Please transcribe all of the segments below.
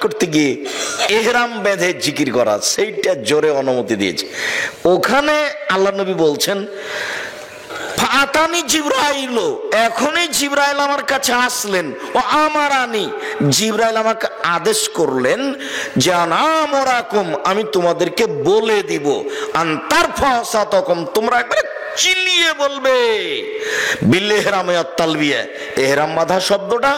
করতে গিয়ে ইহরাম বেঁধে জিকির করা, সেইটা জোরে অনুমতি দিয়েছে। ওখানে আল্লাহ নবী বলছেন ফাতানি জিবরাইল, এখনই জিবরাইল আমার কাছে আসলেন, ও আমার আনি, জিবরাইল আমাকে আদেশ করলেন যে আনামরাকুম, আমি তোমাদেরকে বলে দিব, আনতার ফাসাতকুম, তোমরা একবারে চিল্লিয়ে বলবে বিল ইহরাম ওয়া তালবিয়া, ইহরাম বাঁধা শব্দটা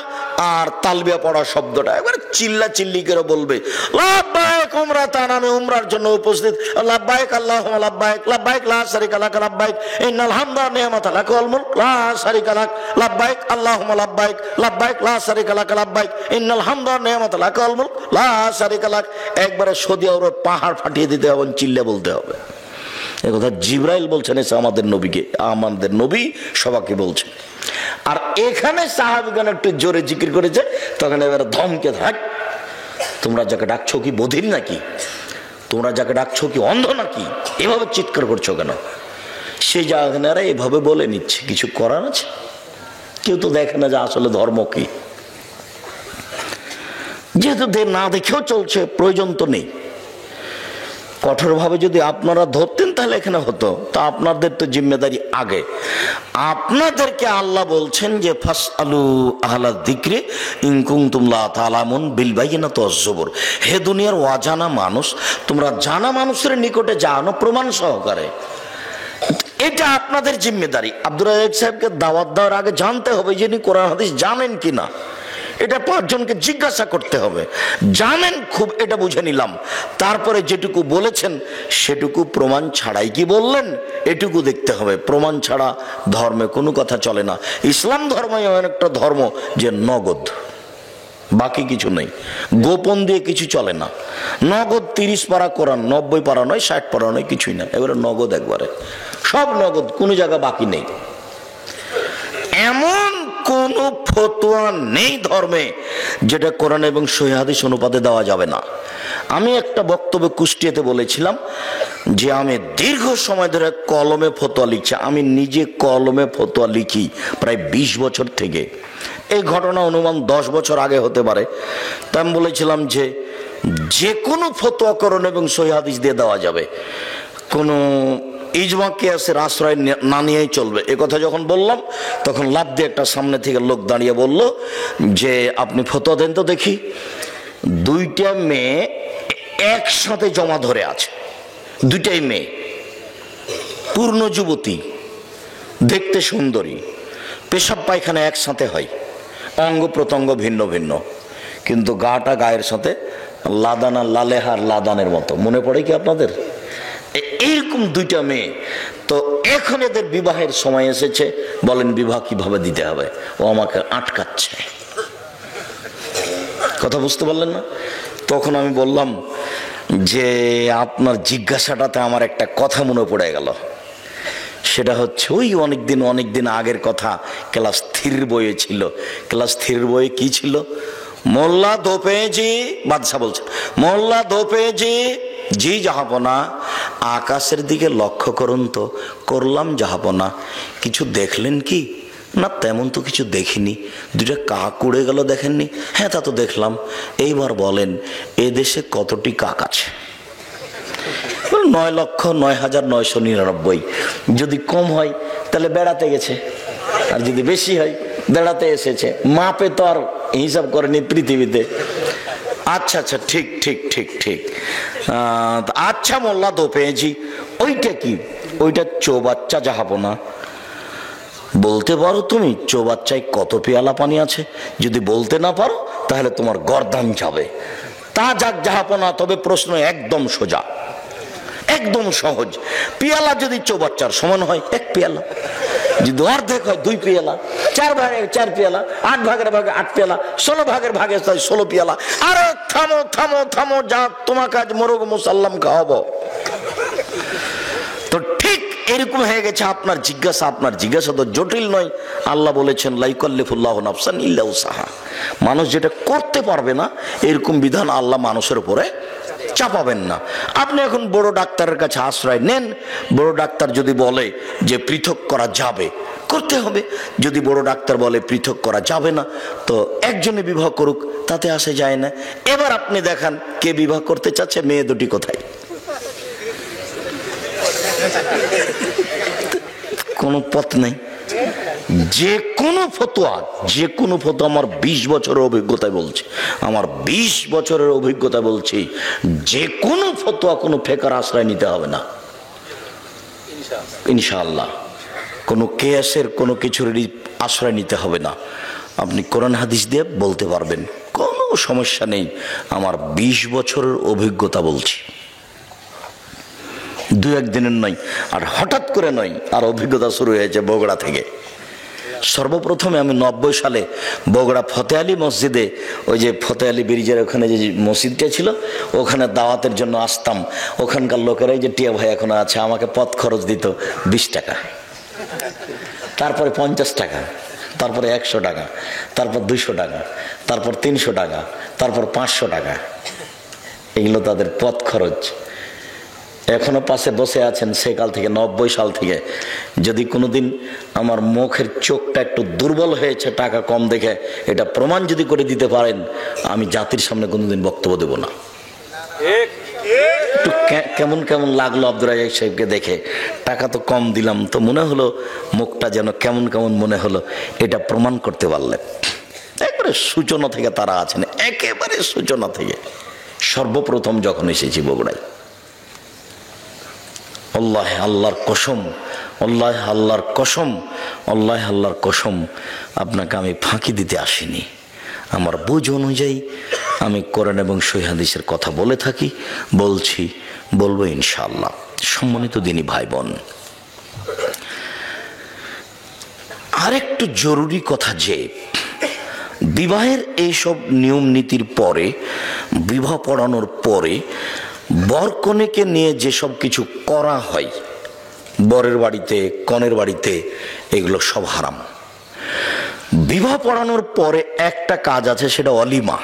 আর তালবিয়া পড়া শব্দটা একবারে চিল্লা চিল্লি করে বলবে। লাব্বাইক উমরাতান, আমি উমরার জন্য উপস্থিত, লাব্বাইক আল্লাহুম্মা লাব্বাইক, লাব্বাইক লা শারীকা লাক, লাব্বাইক ইন্নাল হামদা ওয়া নি'মাতা লাক ওয়াল মুলক লা শারীকা লাক, লাব্বাইক আল্লাহুম্মা লাব্বাইক, লাব্বাইক লা শারীকা লাক, লাব্বাইক ইন্নাল হামদা ওয়া নি'মাতা লাক ওয়াল মুলক লা শারীকা লাক। একবারে সৌদি আরব পাহাড় ফাটিয়ে দিতে হবে, চিল্লে বলতে হবে। এ কথা জিবরাইল বলছেন, এসে আমাদের নবীকে, আমাদের নবী সবাইকে বলছেন। আর এখানে সাহাবীগণ একটু জোরে জিকির করেছে, তখন এবারে ধমকে থাক, তোমরা যাকে ডাকছো কি বধির নাকি, তোমরা যাকে ডাকছো কি অন্ধ নাকি, এভাবে চিৎকার করছো কেন? সেই জায়গায় এভাবে বলে নিচ্ছে, কিছু করার আছে? কেউ তো দেখে না যে আসলে ধর্ম কি। যেহেতু না দেখেও চলছে, প্রয়োজন তো নেই। কঠোরভাবে যদি আপনারা ধরতেন তাহলে এখানে হতো, তা আপনাদের তো জিম্মেদারি আগে। আপনাদেরকে আল্লাহ বলছেন যে ফাসআলু আহলা যিকরি ইন কুনতুম লা তা'লামুন বিল বাইয়িনাতি ওয়াজ যুবুর, হে দুনিয়ার অজানা মানুষ, তোমরা জানা মানুষের নিকটে জানো প্রমাণ সহকারে। এটা আপনাদের জিম্মেদারি। আব্দুর রাজ্জাক সাহেবকে দাওয়াত দেওয়ার আগে জানতে হবে যে ইনি কোরআন হাদিস জানেন কিনা, এটা 5 জনকে জিজ্ঞাসা করতে হবে। জানেন খুব, এটা বুঝে নিলাম। তারপরে যেটুকু বলেছেন সেটুকু প্রমাণ ছাড়াই কি বললেন, এটুকু দেখতে হবে। প্রমাণ ছাড়া ধর্মে কোনো কথা চলে না। ইসলাম ধর্ম এমন একটা ধর্ম যে নগদ, বাকি কিছু নেই, গোপন দিয়ে কিছু চলে না। নগদ 30 পারা কোরআন, 90 পারা নয়, 60 পারা নয়, কিছুই না, এবারে নগদ, একবারে সব নগদ, কোনো জায়গা বাকি নেই। এমন কোন ফতোয়া নেই ধর্মে যেটা কোরআন এবং সহিহ হাদিস অনুপাতে দেওয়া যাবে না। আমি একটা বক্তব্যে কুষ্টিয়াতে বলেছিলাম যে আমি দীর্ঘ সময় ধরে কলমে ফতোয়া লিখছি। আমি নিজে কলমে ফতোয়া লিখি প্রায় 20 বছর থেকে। এই ঘটনা অনুমান 10 বছর আগে হতে পারে। তাই আমি বলেছিলাম যে কোনো ফতোয়া কোরআন এবং সহিহ হাদিস দিয়ে দেওয়া যাবে, কোনো ইজমা কিয়াসের আশ্রয় না নিয়েই চলবে। এ কথা যখন বললাম তখন লাফ দিয়ে একটা সামনে থেকে লোক দাঁড়িয়ে বলল যে আপনি ফতোয়া দেন তো দেখি। 2টা মেয়ে একসাথে জমা ধরে আছে, 2টাই মেয়ে, পূর্ণ যুবতী, দেখতে সুন্দরী, পেশাব পায়খানা একসাথে হয়, অঙ্গ প্রত্যঙ্গ ভিন্ন ভিন্ন, কিন্তু গাটা গায়ের সাথে লাদানা, লালেহার লাদানের মতো। মনে পড়ে কি আপনাদের? এইরকম 2টা মেয়ে। তো এখন এদের বিবাহের সময় এসেছে, বলেন বিবাহ কিভাবে দিতে হবে, ও আমাকে আটকাচ্ছে। কথা বুঝতে পারলেন না? তখন আমি বললাম যে আপনার জিজ্ঞাসাটাতে আমার একটা কথা মনে পড়ে গেল। সেটা হচ্ছে ওই অনেকদিন আগের কথা, ক্লাস 3 বইয়ে ছিল। ক্লাস 3 বইয়ে কি ছিল? মোল্লা দোপেজি, বাদশাহ বলছে, মোল্লা দোপেজি জি জাহাপনা, আকাশের দিকে লক্ষ্য করুন তো। করলাম জাহাপনা। কিছু দেখলেন কি? না তেমন তো কিছু দেখিনি। 2টা কাক উড়ে গেল, দেখেননি? হ্যাঁ তা তো দেখলাম। এইবার বলেন এ দেশে কতটি কাক আছে? 9,09,999। যদি কম হয় তাহলে বেড়াতে গেছে, আর যদি বেশি হয় বেড়াতে এসেছে। মাপে তো আর হিসাব করেনি পৃথিবীতে। আচ্ছা ঠিক ঠিক ঠিক ঠিক। আচ্ছা মোল্লা দোপেজি, ওইটা কি? ওইটা চৌবাচ্চা জাহাপনা। বলতে পারো তুমি চৌবাচ্চায় কত পেয়ালা পানি আছে? যদি বলতে না পারো তাহলে তোমার গর্দান যাবে। তা যাক জাহাপনা, তবে প্রশ্ন একদম সোজা, একদম সহজ। পেয়ালা যদি চৌবাচ্চার সমান হয় 1 পেয়ালা, যদি অর্ধেক হয় 2 পেয়ালা, 4 ভাগে 4 পেয়ালা, 8 ভাগের ভাগে 8 পেয়ালা, 16 ভাগের ভাগে 16 পেয়ালা। আরে থামো থামো থামো, যা তোমাকে আজ মোরগ মুসাল্লাম খাওয়াবো। তো ঠিক এরকম হয়ে গেছে আপনার জিজ্ঞাসা। আপনার জিজ্ঞাসা তো জটিল নয়। আল্লাহ বলেছেন লা ইউকাল্লিফুল্লাহু নাফসান ইল্লা উসাহা। মানুষ যেটা করতে পারবে না এরকম বিধান আল্লাহ মানুষের উপরে চাপাবেন না। আপনি এখন বড় ডাক্তারের কাছে আশ্রয় নেন। বড় ডাক্তার যদি বলে যে পৃথক করা যাবে, করতে হবে। যদি বড় ডাক্তার বলে পৃথক করা যাবে না, তো একজনে বিবাহ করুক, তাতে আসে যায় না। এবার আপনি দেখান কে বিবাহ করতে চাচ্ছে, মেয়ে দুটি কোথায়? কোনো পথ নেই। যে কোনো ফতোয়া আমার 20 বছরের অভিজ্ঞতা বলছে, আমার 20 বছরের অভিজ্ঞতা বলছি, যে কোনো ফতোয়া কোনো ফেকার আশ্রয় নিতে হবে না ইনশাআল্লাহ। কোনো কেয়াসের কোনো কিছুর আশ্রয় নিতে হবে না। আপনি কোরআন হাদিস দিয়ে বলতে পারবেন, কোনো সমস্যা নেই। আমার 20 বছরের অভিজ্ঞতা বলছি, 2-1 দিনের নয়, আর হঠাৎ করে নয়। আর অভিজ্ঞতা শুরু হয়েছে বগুড়া থেকে। সর্বপ্রথমে আমি 90 সালে বগুড়া ফতে আলী মসজিদে, ওই যে ফতে আলী ব্রিজের ওখানে যে মসজিদটা ছিল, ওখানে দাওয়াতের জন্য আসতাম। ওখানকার লোকেরাই যে টিয়া ভাই এখনো আছে, আমাকে পথ খরচ দিত 20 টাকা, তারপরে 50 টাকা, তারপরে 100 টাকা, তারপর 200 টাকা, তারপর 300 টাকা, তারপর 500 টাকা। এগুলো তাদের পথ খরচ। এখনো পাশে বসে আছেন সেকাল থেকে, 90 সাল থেকে। যদি কোনোদিন আমার মুখের চোখটা একটু দুর্বল হয়েছে টাকা কম দেখে, এটা প্রমাণ যদি করে দিতে পারেন, আমি জাতির সামনে কোনোদিন বক্তব্য দেব না। একটু কেমন কেমন লাগলো আব্দুর রাজ্জাক সাহেবকে দেখে, টাকা তো কম দিলাম, তো মনে হলো মুখটা যেন কেমন কেমন মনে হলো। এটা প্রমাণ করতে পারলে, একবারে সূচনা থেকে তারা আছেন, একেবারে সূচনা থেকে। সর্বপ্রথম যখন এসেছি বগুড়ায়, আল্লাহ আল্লাহর কসম, আল্লাহ আল্লাহর কসম, আল্লাহ আল্লাহর কসম, আপনাকে আমি ফাঁকি দিতে আসিনি। আমার বুঝ অনুযায়ী আমি কোরআন এবং সহিহ হাদিসের কথা বলে থাকি, বলছি, বলবো ইনশাআল্লাহ। সম্মানিত দিনী ভাই বোন, আরেকটু জরুরি কথা যে বিবাহের এইসব নিয়ম নীতির পরে, বিবাহ পড়ানোর পরে বর কনেকে নিয়ে যেসব কিছু করা হয় বরের বাড়িতে, কনের বাড়িতে, এগুলো সব হারাম। বিবাহ পড়ানোর পরে একটা কাজ আছে, সেটা অলিমা।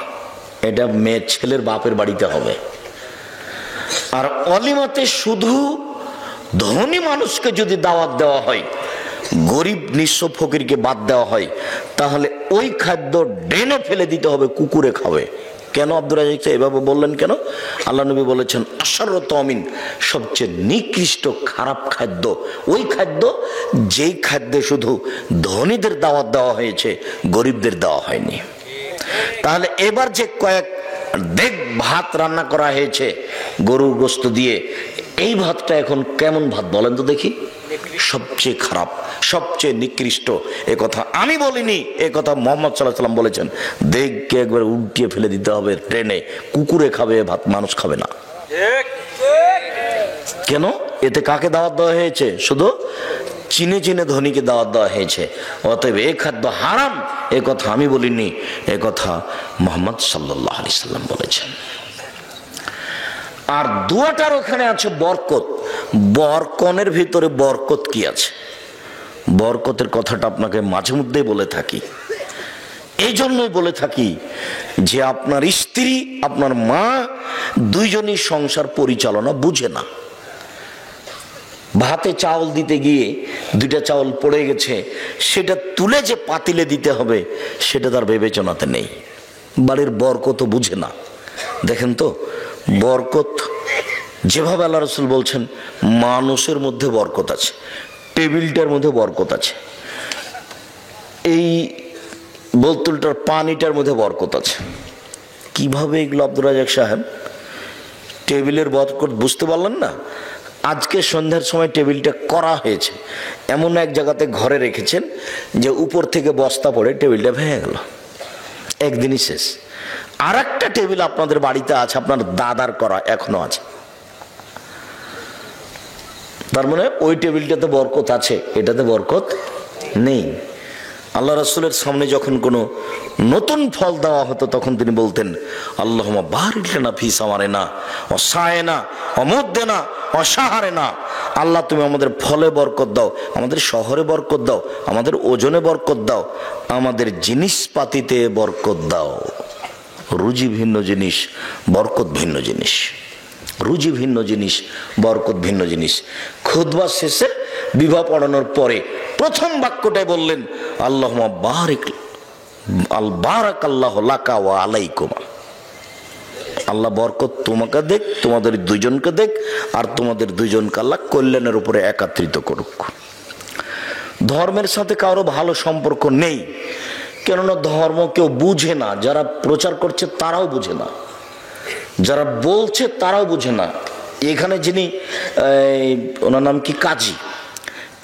এটা মেয়ে ছেলের বাপের বাড়িতে হবে। আর অলিমাতে শুধু ধনী মানুষকে যদি দাওয়াত দেওয়া হয়, গরিব নিঃস্ব ফকিরকে বাদ দেওয়া হয়, তাহলে ওই খাদ্য ড্রেনে ফেলে দিতে হবে, কুকুরে খাবে। কেন আব্দুর রাজ্জাক এভাবে বললেন কেন? আল্লাহ নবী বলেছেন, আশারত আমিন, সবচেয়ে নিকৃষ্ট খারাপ খাদ্য ওই খাদ্য যেই খাদ্যে শুধু ধনীদের দাওয়াত দেওয়া হয়েছে, গরিবদের দেওয়া হয়নি। তাহলে এবার যে কয়েক দেগ ভাত রান্না করা হয়েছে গরুর গোশত দিয়ে, এই ভাতটা এখন কেমন ভাত বলেন তো দেখি? সবচেয়ে খারাপ, সবচেয়ে নিকৃষ্ট। এ কথা আমি বলিনি, এ কথা মুহাম্মদ সাল্লাল্লাহু আলাইহি ওয়াসাল্লাম বলেছেন। দেখকে একবার উল্টিয়ে ফেলে দিতে হবে ট্রেনে, কুকুরে খাবে ভাত, মানুষ খাবে না। কেন? এতে কাকে দাওয়াত দেওয়া হয়েছে? শুধু চিনে চিনে ধনীকে দাওয়াত দেওয়া হয়েছে। অতএব এই খাদ্য হারাম, এ কথা আমি বলিনি, এ কথা মুহাম্মদ সাল্লাল্লাহু আলাইহি ওয়াসাল্লাম বলেছেন। আর দোয়াটার ওখানে আছে বরকত। বরকনের ভিতরে বরকত কি আছে? বরকতের কথাটা আপনাকে মাঝে মধ্যেই বলে থাকি। এই জন্যই বলে থাকি যে আপনার স্ত্রী, আপনার মা, দুইজনই সংসার পরিচালনা বুঝে না। ভাতে চাউল দিতে গিয়ে 2টা চাউল পড়ে গেছে, সেটা তুলে যে পাতিলে দিতে হবে সেটা তার বিবেচনাতে নেই। বাড়ির বরকত বুঝে না। দেখেন তো, বরকত যেভাবে আল্লাহ রাসূল বলছেন, মানুষের মধ্যে বরকত আছে, টেবিলটার মধ্যে বরকত আছে, এই বোতলটার পানিটার মধ্যে বরকত আছে। কিভাবে এগুলো আব্দুর রাজ্জাক সাহেব? টেবিলের বরকত বুঝতে পারলেন না? আজকে সন্ধ্যার সময় টেবিলটা করা হয়েছে, এমন এক জায়গাতে ঘরে রেখেছেন যে উপর থেকে বস্তা পড়ে টেবিলটা ভেঙে গেল, একদিনই শেষ। আর একটা টেবিল আপনাদের বাড়িতে আছে, আপনার দাদার করা, এখনো আছে। তার মানে ওই টেবিলটাতে বরকত আছে, এটাতে বরকত নেই। আল্লাহ রাসূলের সামনে যখন কোনো নতুন ফল দেওয়া হতো, তখন তিনি বলতেন, আল্লাহুম্মা বারিক লানা ফি সামারিনা ওয়া সায়না ওয়া মুদ্দিনা ওয়া শাহরিনা। আল্লাহ তুমি আমাদের ফলে বরকত দাও, আমাদের শহরে বরকত দাও, আমাদের ওজনে বরকত দাও, আমাদের জিনিসপাতিতে বরকত দাও। রুজি ভিন্ন জিনিস, বরকত ভিন্ন জিনিস। রুজি ভিন্ন জিনিস, বরকত ভিন্ন জিনিস। খুতবা শেষে বিবাহ পড়ানোর পরে প্রথম বাক্যটাই বললেন আল্লাহুম্মা বারিক বারাকাল্লাহু লাকা ওয়া আলাইকুমা। আল্লাহ বরকত তোমাকে দেখ, তোমাদের দুইজনকে দেখ, আর তোমাদের দুইজনকে আল্লাহ কল্যাণের উপরে একত্রিত করুক। ধর্মের সাথে কারো ভালো সম্পর্ক নেই, কেননা ধর্ম কেউ বুঝে না। যারা প্রচার করছে তারাও বুঝে না, যারা বলছে তারাও বুঝে না। এখানে যিনি ওনার নাম কি,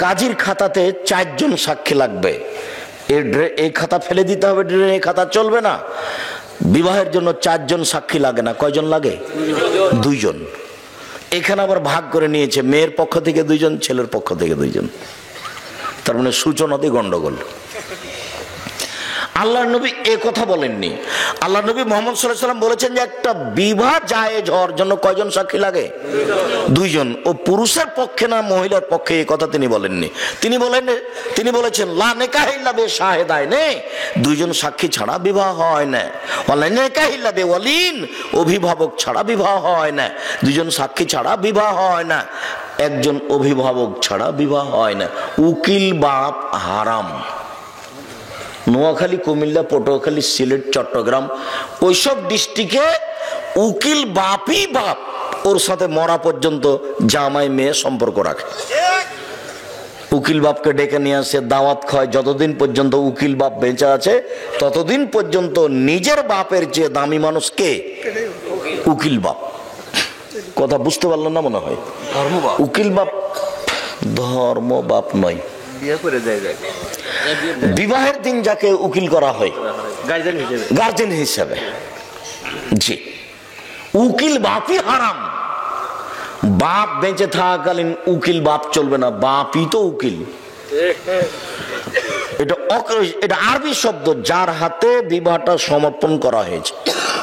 কাজীর খাতাতে 4 জন সাক্ষী লাগবে। এই খাতা ফেলে দিতে হবে, এই খাতা চলবে না। বিবাহের জন্য 4 জন সাক্ষী লাগে না, কয়জন লাগে? 2 জন। এখানে আবার ভাগ করে নিয়েছে, মেয়ের পক্ষ থেকে 2 জন, ছেলের পক্ষ থেকে 2 জন। তার মানে সূচনাতে গন্ডগোল। আল্লাহ নবী এ কথা বলেননি। আল্লাহ নবী মুহাম্মদ সাল্লাল্লাহু আলাইহি ওয়াসাল্লাম বলেছেন যে একটা বিবাহ জায়েজ হওয়ার জন্য কয়জন সাক্ষী লাগে? 2 জন। ও পুরুষের পক্ষে না মহিলার পক্ষে, এই কথা তিনি বলেননি। তিনি বলেছেন লা নিকাহা ইল্লা বিশাহিদাইনি, 2 জন সাক্ষী ছাড়া বিবাহ হয় না। ওয়ালা নিকাহা ইল্লা বিওয়ালিন, অভিভাবক ছাড়া বিবাহ হয় না। 2 জন সাক্ষী ছাড়া বিবাহ হয় না। 1 জন অভিভাবক ছাড়া বিবাহ হয় না। উকিল বাপ হারাম। নোয়াখালী, কুমিল্লা, পটুয়াখালী, সিলেট, চট্টগ্রাম, ওইসব ডিস্ট্রিক্টে উকিল বাপই বাপ, ওর সাথে মরা পর্যন্ত জামাই মেয়ে সম্পর্ক রাখে। উকিল বাপকে ডেকে নিয়ে আসে, দাওয়াত খায়। যতদিন পর্যন্ত উকিল বাপ বেঁচে আছে ততদিন পর্যন্ত নিজের বাপের চেয়ে দামি মানুষ কে? উকিল বাপ। কথা বুঝতে পারলেন না মনে হয়? উকিল বাপ ধর্ম বাপ নয়। বিবাহের দিন যাকে উকিল করা হয় গার্জেন হিসেবে, জি, উকিল বাপই হারাম। বাপ বেঁচে থাকাকালীন উকিল বাপ চলবে না, বাপই তো উকিল। এটা আরবি শব্দ, যার হাতে বিবাহটা সমর্পণ করা হয়েছে।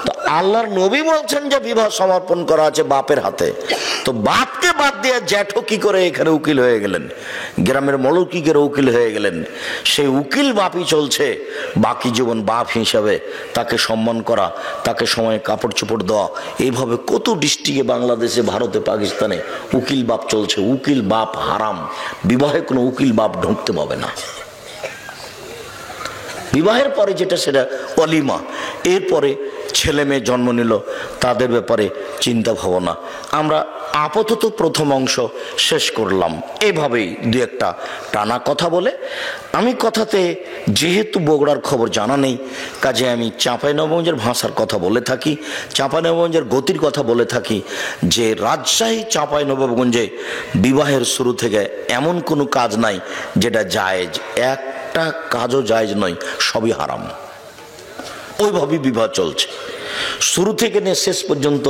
তো আল্লাহর নবী বলছেন যে বিবাহ সমর্পণ করা আছে বাপের হাতে। তো বাপকে বাদ দিয়ে জ্যাঠো কি করে এখানে উকিল হয়ে গেলেন? গ্রামের মলকিকের উকিল হয়ে গেলেন। সেই উকিল বাপই চলছে বাকি জীবন। বাপ হিসাবে তাকে সম্মান করা, তাকে সময়ে কাপড় চোপড় দেওয়া, এইভাবে কত ডিস্ট্রিক্টে, বাংলাদেশে, ভারতে, পাকিস্তানে উকিল বাপ চলছে। উকিল বাপ হারাম। বিবাহে কোনো উকিল বাপ ঢুকতে পাবে না। বিবাহের পরে যেটা সেটা ওয়ালিমা। এরপরে ছেলে মেয়ে জন্ম নিল, তাদের ব্যাপারে চিন্তা ভাবনা। আমরা আপাতত প্রথম অংশ শেষ করলাম। এভাবেই 2-1টা টানা কথা বলে আমি কথাতে, যেহেতু বগুড়ার খবর জানা নেই, কাজে আমি চাঁপাইনবাবগঞ্জের ভাষার কথা বলে থাকি, চাঁপাইনবাবগঞ্জের গতির কথা বলে থাকি। যে রাজশাহী চাঁপাইনবাবগঞ্জে বিবাহের শুরু থেকে এমন কোনো কাজ নাই যেটা জায়েজ। একটা কাজও জায়েজ নয়, সবই হারাম। ওইভাবেই বিবাহ চলছে শুরু থেকে নিয়ে শেষ পর্যন্ত।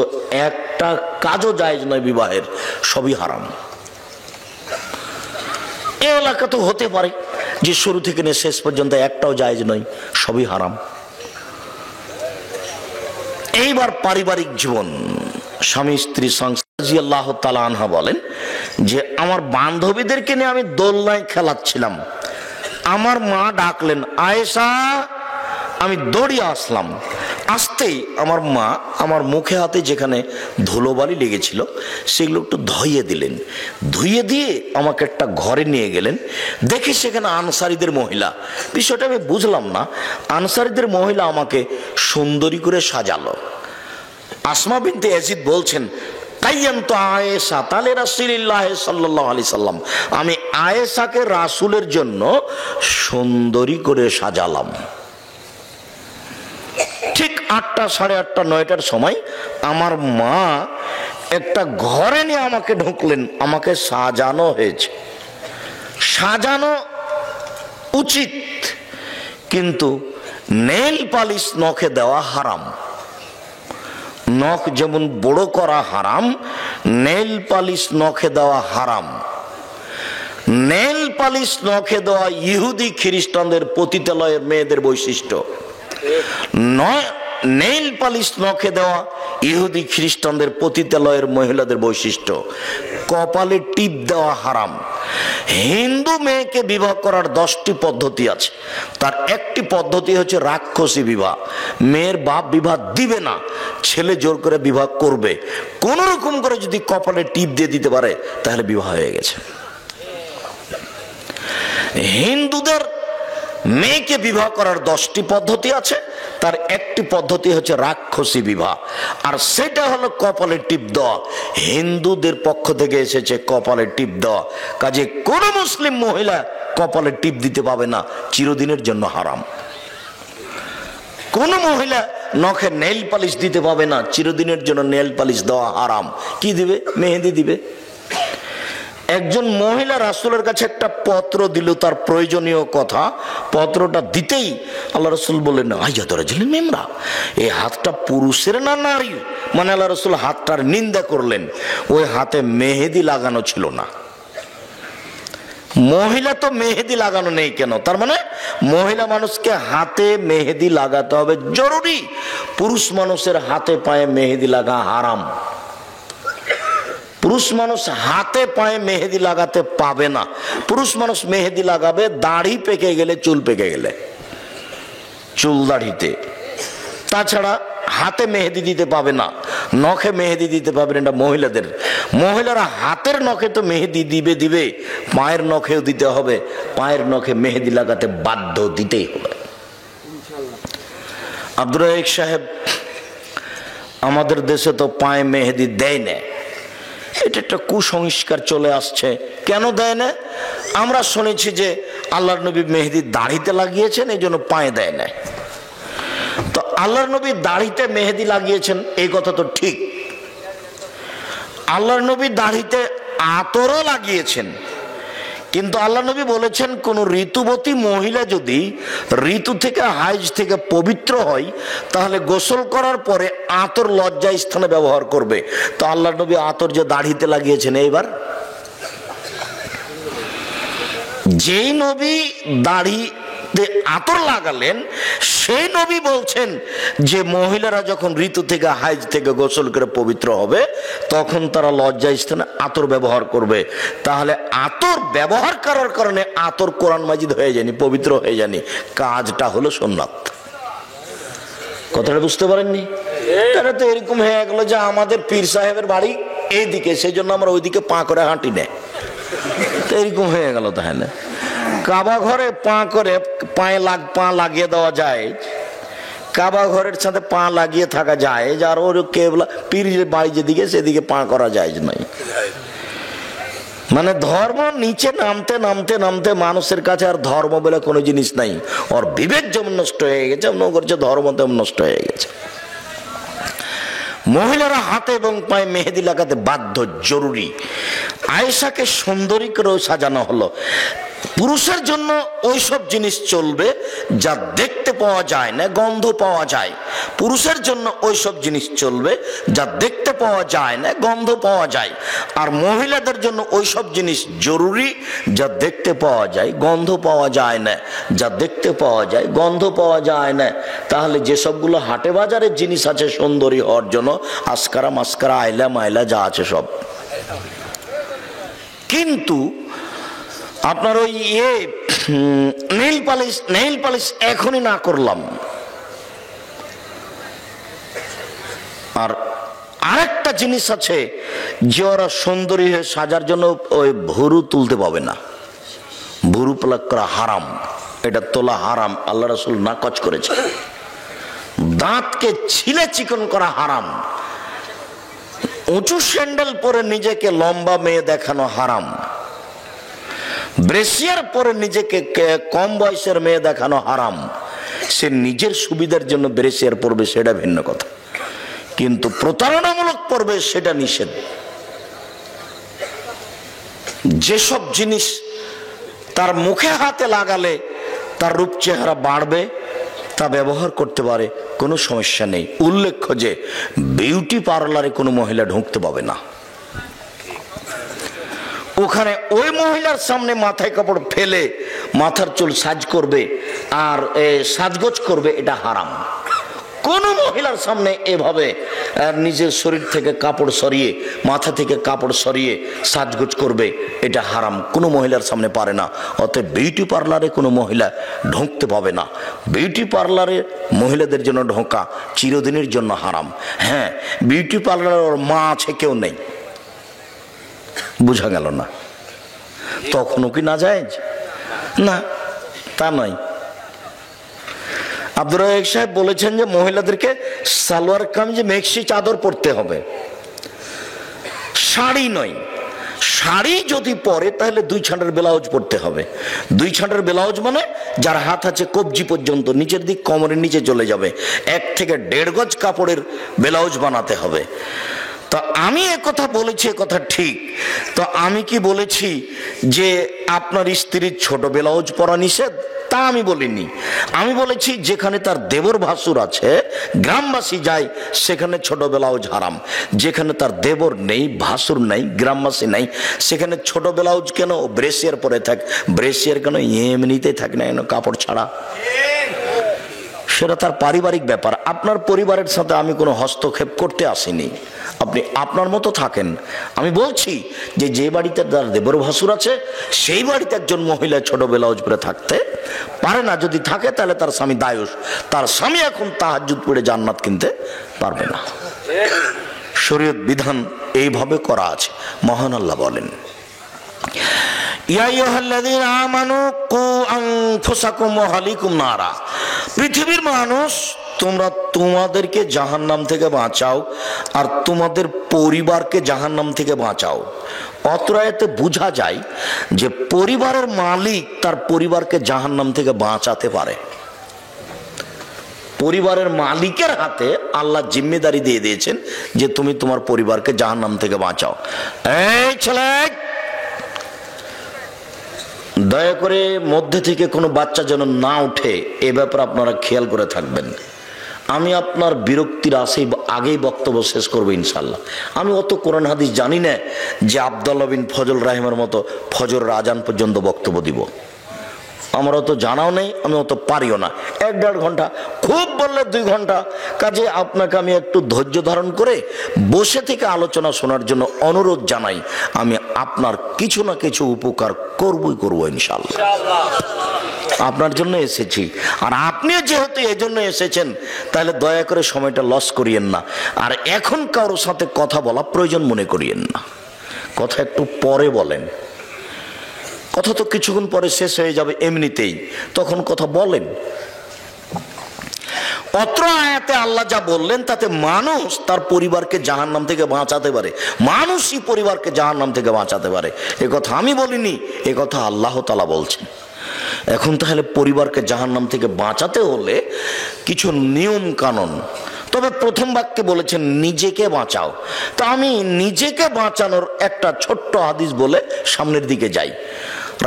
একটা কাজও জায়েজ নয় বিবাহের, সবই হারাম। এই এলাকা তো হতে পারে যে শুরু থেকে নিয়ে শেষ পর্যন্ত একটাও জায়েজ নয়, সবই হারাম। এইবার পারিবারিক জীবন, স্বামী স্ত্রী সংসার। রাদিয়াল্লাহু তাআলা আনহা বলেন যে আমার বান্ধবীদেরকে নিয়ে আমি দোলনায় খেলাচ্ছিলাম, আমার মা ডাকলেন আয়েশা, আমি দৌড়িয়ে আসলাম। আসতেই আমার মা আমার মুখে হাতে যেখানে ধুলোবালি লেগেছিল সেগুলো একটু ধুইয়ে দিলেন। ধুইয়ে দিয়ে আমাকে একটা ঘরে নিয়ে গেলেন। দেখি সেখানে আনসারীদের মহিলা। বিষয়টা আমি বুঝলাম না। আনসারীদের মহিলা আমাকে সুন্দরী করে সাজালো। আসমা বিনতে ইয়াজিদ বলছেন, কাইয়ামতু আয়েশা তালে রাসূলুল্লাহ সাল্লাল্লাহু আলাইহি সাল্লাম, আমি আয়েশাকে রাসূলের জন্য সুন্দরী করে সাজালাম। ঠিক 8টা, 8:30, 9টার সময় আমার মা একটা ঘরে নিয়ে আমাকে ঢুকলেন। আমাকে সাজানো হয়েছে, সাজানো উচিত, কিন্তু নেল পালিশ নখে দেওয়া হারাম। নখ যেমন বড় করা হারাম, নেল পালিশ নখে দেওয়া হারাম। নেল পালিশ নখে দেওয়া ইহুদি খ্রিস্টানদের পতিতালয়ের মেয়েদের বৈশিষ্ট্য। নেইল পালিশ নখে দেওয়া ইহুদি খ্রিস্টানদের পতিতালয়ের মহিলাদের বৈশিষ্ট্য। কপালে টিপ দেওয়া হারাম। হিন্দু মেয়েকে বিবাহ করার 10টি পদ্ধতি আছে, তার একটি পদ্ধতি হচ্ছে রাক্ষসী বিবাহ। মেয়ের বাপ বিবাহ দিবে না, ছেলে জোর করে বিবাহ করবে। কোন রকম করে যদি কপালে টিপ দিয়ে দিতে পারে তাহলে বিবাহ হয়ে গেছে। হিন্দুদের মেয়েকে বিবাহ করার 10টি পদ্ধতি আছে, তার একটি পদ্ধতি হচ্ছে রাক্ষসী বিবাহ, আর সেটা হলো কপালে টিপ দেওয়া। হিন্দুদের পক্ষ থেকে এসেছে কপালে টিপ দেওয়া, কাজে কোন মুসলিম মহিলা কপালে টিপ দিতে পাবে না, চিরদিনের জন্য হারাম। কোন মহিলা নখে নেল পালিশ দিতে পাবে না, চিরদিনের জন্য নেল পালিশ দেওয়া হারাম। কি দিবে? মেহেদি দিবে। একজন মহিলা রাসূলের কাছে একটা পত্র দিল, তার প্রয়োজনীয় কথা, পত্রটা দিতেই আল্লাহ রাসূল বললেন, আইয়াত রাজুলিন মিমরা, এই হাতটা পুরুষের না নারীর? মানে আল্লাহ রাসূল হাতটার নিন্দা করলেন। ওই হাতে মেহেদি লাগানো ছিল না। মহিলা তো মেহেদি লাগানো নেই কেন? তার মানে মহিলা মানুষকে হাতে মেহেদি লাগাতে হবে জরুরি, পুরুষ মানুষের হাতে পায়ে মেহেদি লাগা হারাম। পুরুষ মানুষ হাতে পায়ে মেহেদি লাগাতে পাবে না। পুরুষ মানুষ মেহেদি লাগাবে দাড়ি পেকে গেলে, চুল পেকে গেলে, চুল দাড়িতে। তাছাড়া হাতে মেহেদি দিতে পাবে না, নখে মেহেদি দিতে পাবে না, এটা মহিলাদের। মহিলারা হাতের নখে তো মেহেদি দিবে, পায়ের নখেও দিতে হবে। পায়ের নখে মেহেদি লাগাতে বাধ্য, দিতেই হবে। আব্দুর রাজ্জাক সাহেব, আমাদের দেশে তো পায়ে মেহেদি দেয় না, এটা একটা কুসংস্কার চলে আসছে। কেন দেয় না? আমরা শুনেছি যে আল্লাহর নবী মেহেদি দাড়িতে লাগিয়েছেন, এই জন্য পায়ে দেয় না। তো আল্লাহর নবী দাড়িতে মেহেদি লাগিয়েছেন, এই কথা তো ঠিক। আল্লাহর নবী দাড়িতে আতরও লাগিয়েছেন, কিন্তু আল্লাহ নবী বলেছেন কোন ঋতুবতী মহিলা যদি ঋতু থেকে, হাইজ থেকে পবিত্র হয়, তাহলে গোসল করার পরে আতর লজ্জা স্থানে ব্যবহার করবে। তো আল্লাহ নবী আতর যে দাড়িতে লাগিয়েছেন, এইবার যেই নবী দাড়িতে আতর লাগালেন, সেই নবী বলছেন যে মহিলারা যখন ঋতু থেকে, হাইজ থেকে গোসল করে পবিত্র হবে, তখন তারা লজ্জা স্থানে আতর ব্যবহার করবে। তাহলে আতর ব্যবহার করার কারণে আতর কোরআন মাজিদ হয়ে যায়নি, পবিত্র হয়ে যায়নি, কাজটা হলো সুন্নাত। কথাটা বুঝতে পারেননি? তারা তো এরকম হয়ে গেল যে আমাদের পীর সাহেবের বাড়ি এইদিকে, সেই জন্য আমরা ওইদিকে পা করে হাঁটি না, তো এরকম হয়ে গেল। তাহলে কাবা ঘরে পা লাগিয়ে দেওয়া যায়, কাবা ঘরের সাথে পা লাগিয়ে থাকা যায়, আর ওর কেবলা পীরের বাড়ি যেদিকে, সেদিকে পা করা যায় নাই। মানে ধর্ম নিচে নামতে নামতে নামতে মানুষের কাছে আর ধর্ম বলে কোনো জিনিস নাই। ওর বিবেক যেমন নষ্ট হয়ে গেছে, মনে করছে ধর্ম তেমন নষ্ট হয়ে গেছে। মহিলারা হাতে এবং পায়ে মেহেদি লাগাতে বাধ্য, জরুরি। আয়েশাকে সুন্দরী করে সাজানো হলো। পুরুষের জন্য ওইসব জিনিস চলবে যা দেখতে পাওয়া যায় না, গন্ধ পাওয়া যায়। পুরুষের জন্য ওইসব জিনিস চলবে যা দেখতে পাওয়া যায় না, গন্ধ পাওয়া যায়। আর মহিলাদের জন্য ওইসব জিনিস জরুরি যা দেখতে পাওয়া যায়, গন্ধ পাওয়া যায় না, যা দেখতে পাওয়া যায়, গন্ধ পাওয়া যায় না। তাহলে যেসবগুলো হাটে বাজারের জিনিস আছে সুন্দরী হওয়ার জন্য, আসকারা মাস্কারা, আইলা মাইলা যা আছে সব, কিন্তু আপনার ওই নেইল পালিশ এখনই না করলাম। আর আরেকটা জিনিস আছে যে ওরা সুন্দরী হয়ে সাজার জন্য ওই ভুরু তুলতে পাবে না, ভুরু প্লাক করা হারাম, এটা তোলা হারাম, আল্লাহ রাসূল নাকচ করেছে। দাঁতকে ছিলে চিকন করা হারাম, উঁচু স্যান্ডেল পরে নিজেকে লম্বা মেয়ে দেখানো হারাম, ব্রেসিয়ার পরে নিজেকে কম বয়সের মেয়ে দেখানো হারাম। সে নিজের সুবিধার জন্য ব্রেসিয়ার পরবে, সেটা ভিন্ন কথা, কিন্তু প্রতারণামূলক পরবে সেটা নিষেধ। যেসব জিনিস তার মুখে হাতে লাগালে তার রূপ চেহারা বাড়বে, তা ব্যবহার করতে পারে, কোনো সমস্যা নেই। উল্লেখ্য যে বিউটি পার্লারে কোনো মহিলা ঢুকতে পাবে না। ওখানে ওই মহিলার সামনে মাথায় কাপড় ফেলে মাথার চুল সাজ করবে আর সাজগোজ করবে, এটা হারাম। কোন মহিলার সামনে এভাবে নিজের শরীর থেকে কাপড় সরিয়ে, মাথা থেকে কাপড় সরিয়ে সাজগোজ করবে, এটা হারাম, কোনো মহিলার সামনে পারে না। অতএব বিউটি পার্লারে কোনো মহিলা ঢুকতে পাবে না। বিউটি পার্লারে মহিলাদের জন্য ঢোকা চিরদিনের জন্য হারাম। হ্যাঁ, বিউটি পার্লারে ওর মা আছে, কেউ নেই, বোঝা গেল না? তখনও কি না যায়? না, তা নয়। আব্দুর রাজ্জাক সাহেব বলেছেন যে মহিলাদেরকে সালোয়ার কামিজে মেক্সি চাদর পরতে হবে, শাড়ি নয়। শাড়ি যদি পরে তাহলে 2 ছাঁটের ব্লাউজ পরতে হবে। 2 ছাঁটের ব্লাউজ মানে যার হাত আছে কবজি পর্যন্ত, নিচের দিক কোমরের নিচে চলে যাবে, 1 থেকে 1.5 গজ কাপড়ের ব্লাউজ বানাতে হবে। তো আমি কথা বলেছি, কথা ঠিক। তো আমি কি বলেছি যে আপনার স্ত্রীর ছোট ব্লাউজ পরা নিষেধ? তা আমি বলিনি। আমি বলেছি যেখানে তার দেবর ভাসুর আছে, গ্রামবাসী যায়, সেখানে ছোট ব্লাউজ হারাম। যেখানে তার দেবর নেই, ভাসুর নেই, গ্রামবাসী নেই, সেখানে ছোট ব্লাউজ কেন? ব্রেসিয়ার পরে থাক। ব্রেসিয়ার কেন? এমনিতেই থাক না কেন কাপড় ছাড়া, সেটা তার পারিবারিক ব্যাপার। আপনার পরিবারের সাথে আমি কোনো হস্তক্ষেপ করতে আসিনি, আপনি আপনার মতো থাকেন। আমি বলছি যে যে বাড়িতে তার দেবর ভাসুর আছে সেই বাড়িতে একজন মহিলা ছোট ব্লাউজ পরে থাকতে পারে না। যদি থাকে তাহলে তার স্বামী দায়ুস, তার স্বামী এখন তাহাজ্জুদ পড়ে জান্নাত কিনতে পারবে না। শরীয়ত বিধান এইভাবে করা আছে। মহান আল্লাহ বলেন, পৃথিবীর মানুষ, তোমরা তোমাদেরকে জাহান্নাম থেকে বাঁচাও আর তোমাদের পরিবারকে জাহান্নাম থেকে বাঁচাও। অত্র আয়াতে বোঝা যায় যে পরিবারের মালিক তার পরিবারকে জাহান্নাম থেকে বাঁচাতে পারে। পরিবারের মালিকের হাতে আল্লাহ জিম্মেদারি দিয়ে দিয়েছেন যে তুমি তোমার পরিবারকে জাহান্নাম থেকে বাঁচাও। এই ছেলে, দয়া করে মধ্যে থেকে কোনো বাচ্চা যেন না উঠে, এ ব্যাপারে আপনারা খেয়াল করে থাকবেন। আমি আপনার বিরক্তির আগেই বক্তব্য শেষ করবো ইনশাল্লাহ। আমি অত কোরআন হাদিস জানি না যে আব্দুল্লাহ বিন ফজল রাহিমের মতো ফজরের আজান পর্যন্ত বক্তব্য দিব। আমার অত জানাও নেই, আমি অত পারিও না। 1-1.5 ঘন্টা, খুব বললে 2 ঘন্টা। কাজে আপনাকে আমি একটু ধৈর্য ধারণ করে বসে থেকে আলোচনা শোনার জন্য অনুরোধ জানাই। আমি আপনার কিছু না কিছু উপকার করবই করবো ইনশাল্লাহ। আপনার জন্য এসেছি, আর আপনিও যেহেতু এজন্য এসেছেন তাহলে দয়া করে সময়টা লস করিয়েন না। আর এখন কারোর সাথে কথা বলা প্রয়োজন মনে করিয়েন না। কথা একটু পরে বলেন, কথা তো কিছুক্ষণ পরে শেষ হয়ে যাবে এমনিতেই, তখন কথা বলেন। অত্র আয়াতে আল্লাহ যা বললেন তাতে মানুষ তার পরিবারকে জাহান্নাম থেকে বাঁচাতে পারে, মানুষই পরিবারকে জাহান্নাম থেকে বাঁচাতে পারে। এ কথা আমি বলিনি, এ কথা আল্লাহ তাআলা বলছেন। এখন তাহলে পরিবারকে জাহান্নাম থেকে বাঁচাতে হলে কিছু নিয়ম কানুন। তবে প্রথম বাক্যে বলেছেন নিজেকে বাঁচাও। তা আমি নিজেকে বাঁচানোর একটা ছোট্ট হাদিস বলে সামনের দিকে যাই।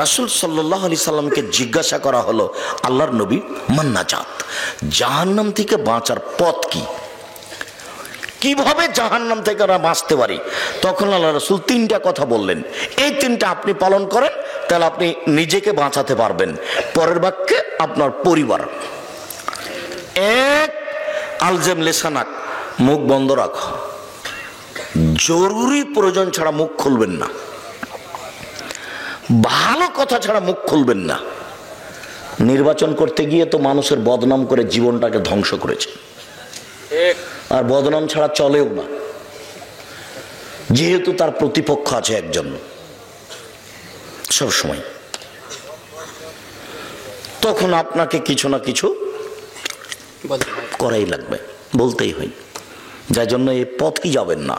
রাসূল সাল্লাল্লাহু আলাইহি সাল্লামকে জিজ্ঞাসা করা হলো, আল্লাহর নবী, মান নাজাত, জাহান্নাম থেকে বাঁচার পথ কি? কিভাবে জাহান্নাম থেকে আমরা বাঁচতে পারি? তখন আল্লাহ রাসূল 3টা কথা বললেন। এই 3টা আপনি পালন করেন তাহলে আপনি নিজেকে বাঁচাতে পারবেন। পরের বাক্যে আপনার পরিবার। 1, আলজেম লেসানাক, মুখ বন্ধ রাখো, জরুরি প্রয়োজন ছাড়া মুখ খুলবেন না, ভালো কথা ছাড়া মুখ খুলবেন না। নির্বাচন করতে গিয়ে তো মানুষের বদনাম করে জীবনটাকে ধ্বংস করেছে, আর বদনাম ছাড়া চলেও না, যেহেতু তার প্রতিপক্ষ আছে একজন সবসময়। তখন আপনাকে কিছু না কিছু করাই লাগবে, বলতেই হয়। যার জন্য এই পথই যাবেন না।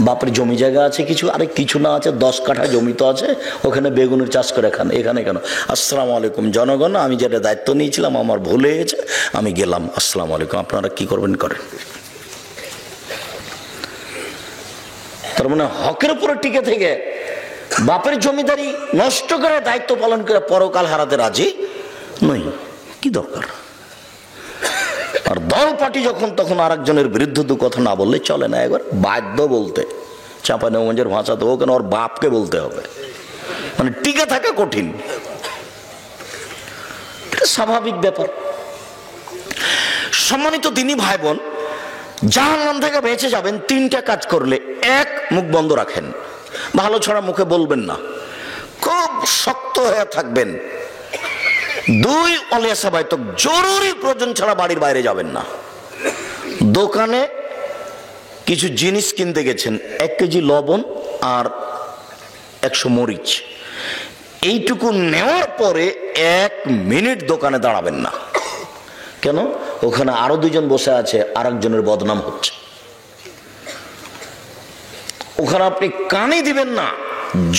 বাপের জমি জায়গা আছে কিছু, আরে কিছু না আছে 10 কাঠা জমি তো আছে, ওখানে বেগুনের চাষ করে খান। এখানে কেন? আসসালামু আলাইকুম জনগণ, আমি যেটা দায়িত্ব নিয়েছিলাম আমার ভুল হয়ে গেছে, আমি গেলাম, আসসালামু আলাইকুম, আপনারা কি করবেন করেন। তার মানে হকের উপরে টিকে থেকে বাপের জমিদারি নষ্ট করে দায়িত্ব পালন করে পরকাল হারাতে রাজি নই, কি দরকার? আর দল পার্টি যখন তখন আরেকজনের বিরুদ্ধে দু কথা না বললে চলে না, একবার বাধ্য বলতে। চাঁপাইনবাবগঞ্জের ভাষা তো ওখানে ওর বাপকে বলতে হবে, মানে টিকে থাকা কঠিন, এটা স্বাভাবিক ব্যাপার। সম্মানিত দিনী ভাই বোন, জাহান্নাম থেকে বেঁচে যাবেন 3টা কাজ করলে। 1, মুখ বন্ধ রাখেন, ভালো ছড়া মুখে বলবেন না, খুব শক্ত হয়ে থাকবেন। 2, অলিয়াসা বাইতক, জরুরি প্রয়োজন ছাড়া বাড়ির বাইরে যাবেন না। দোকানে কিছু জিনিস কিনতে গেছেন, 1 কেজি লবণ আর 100 মরিচ, এইটুকু নেওয়ার পরে 1 মিনিট দোকানে দাঁড়াবেন না। কেন? ওখানে আরো 2 জন বসে আছে, আরেকজনের বদনাম হচ্ছে। ওখানে আপনি কানে দিবেন না।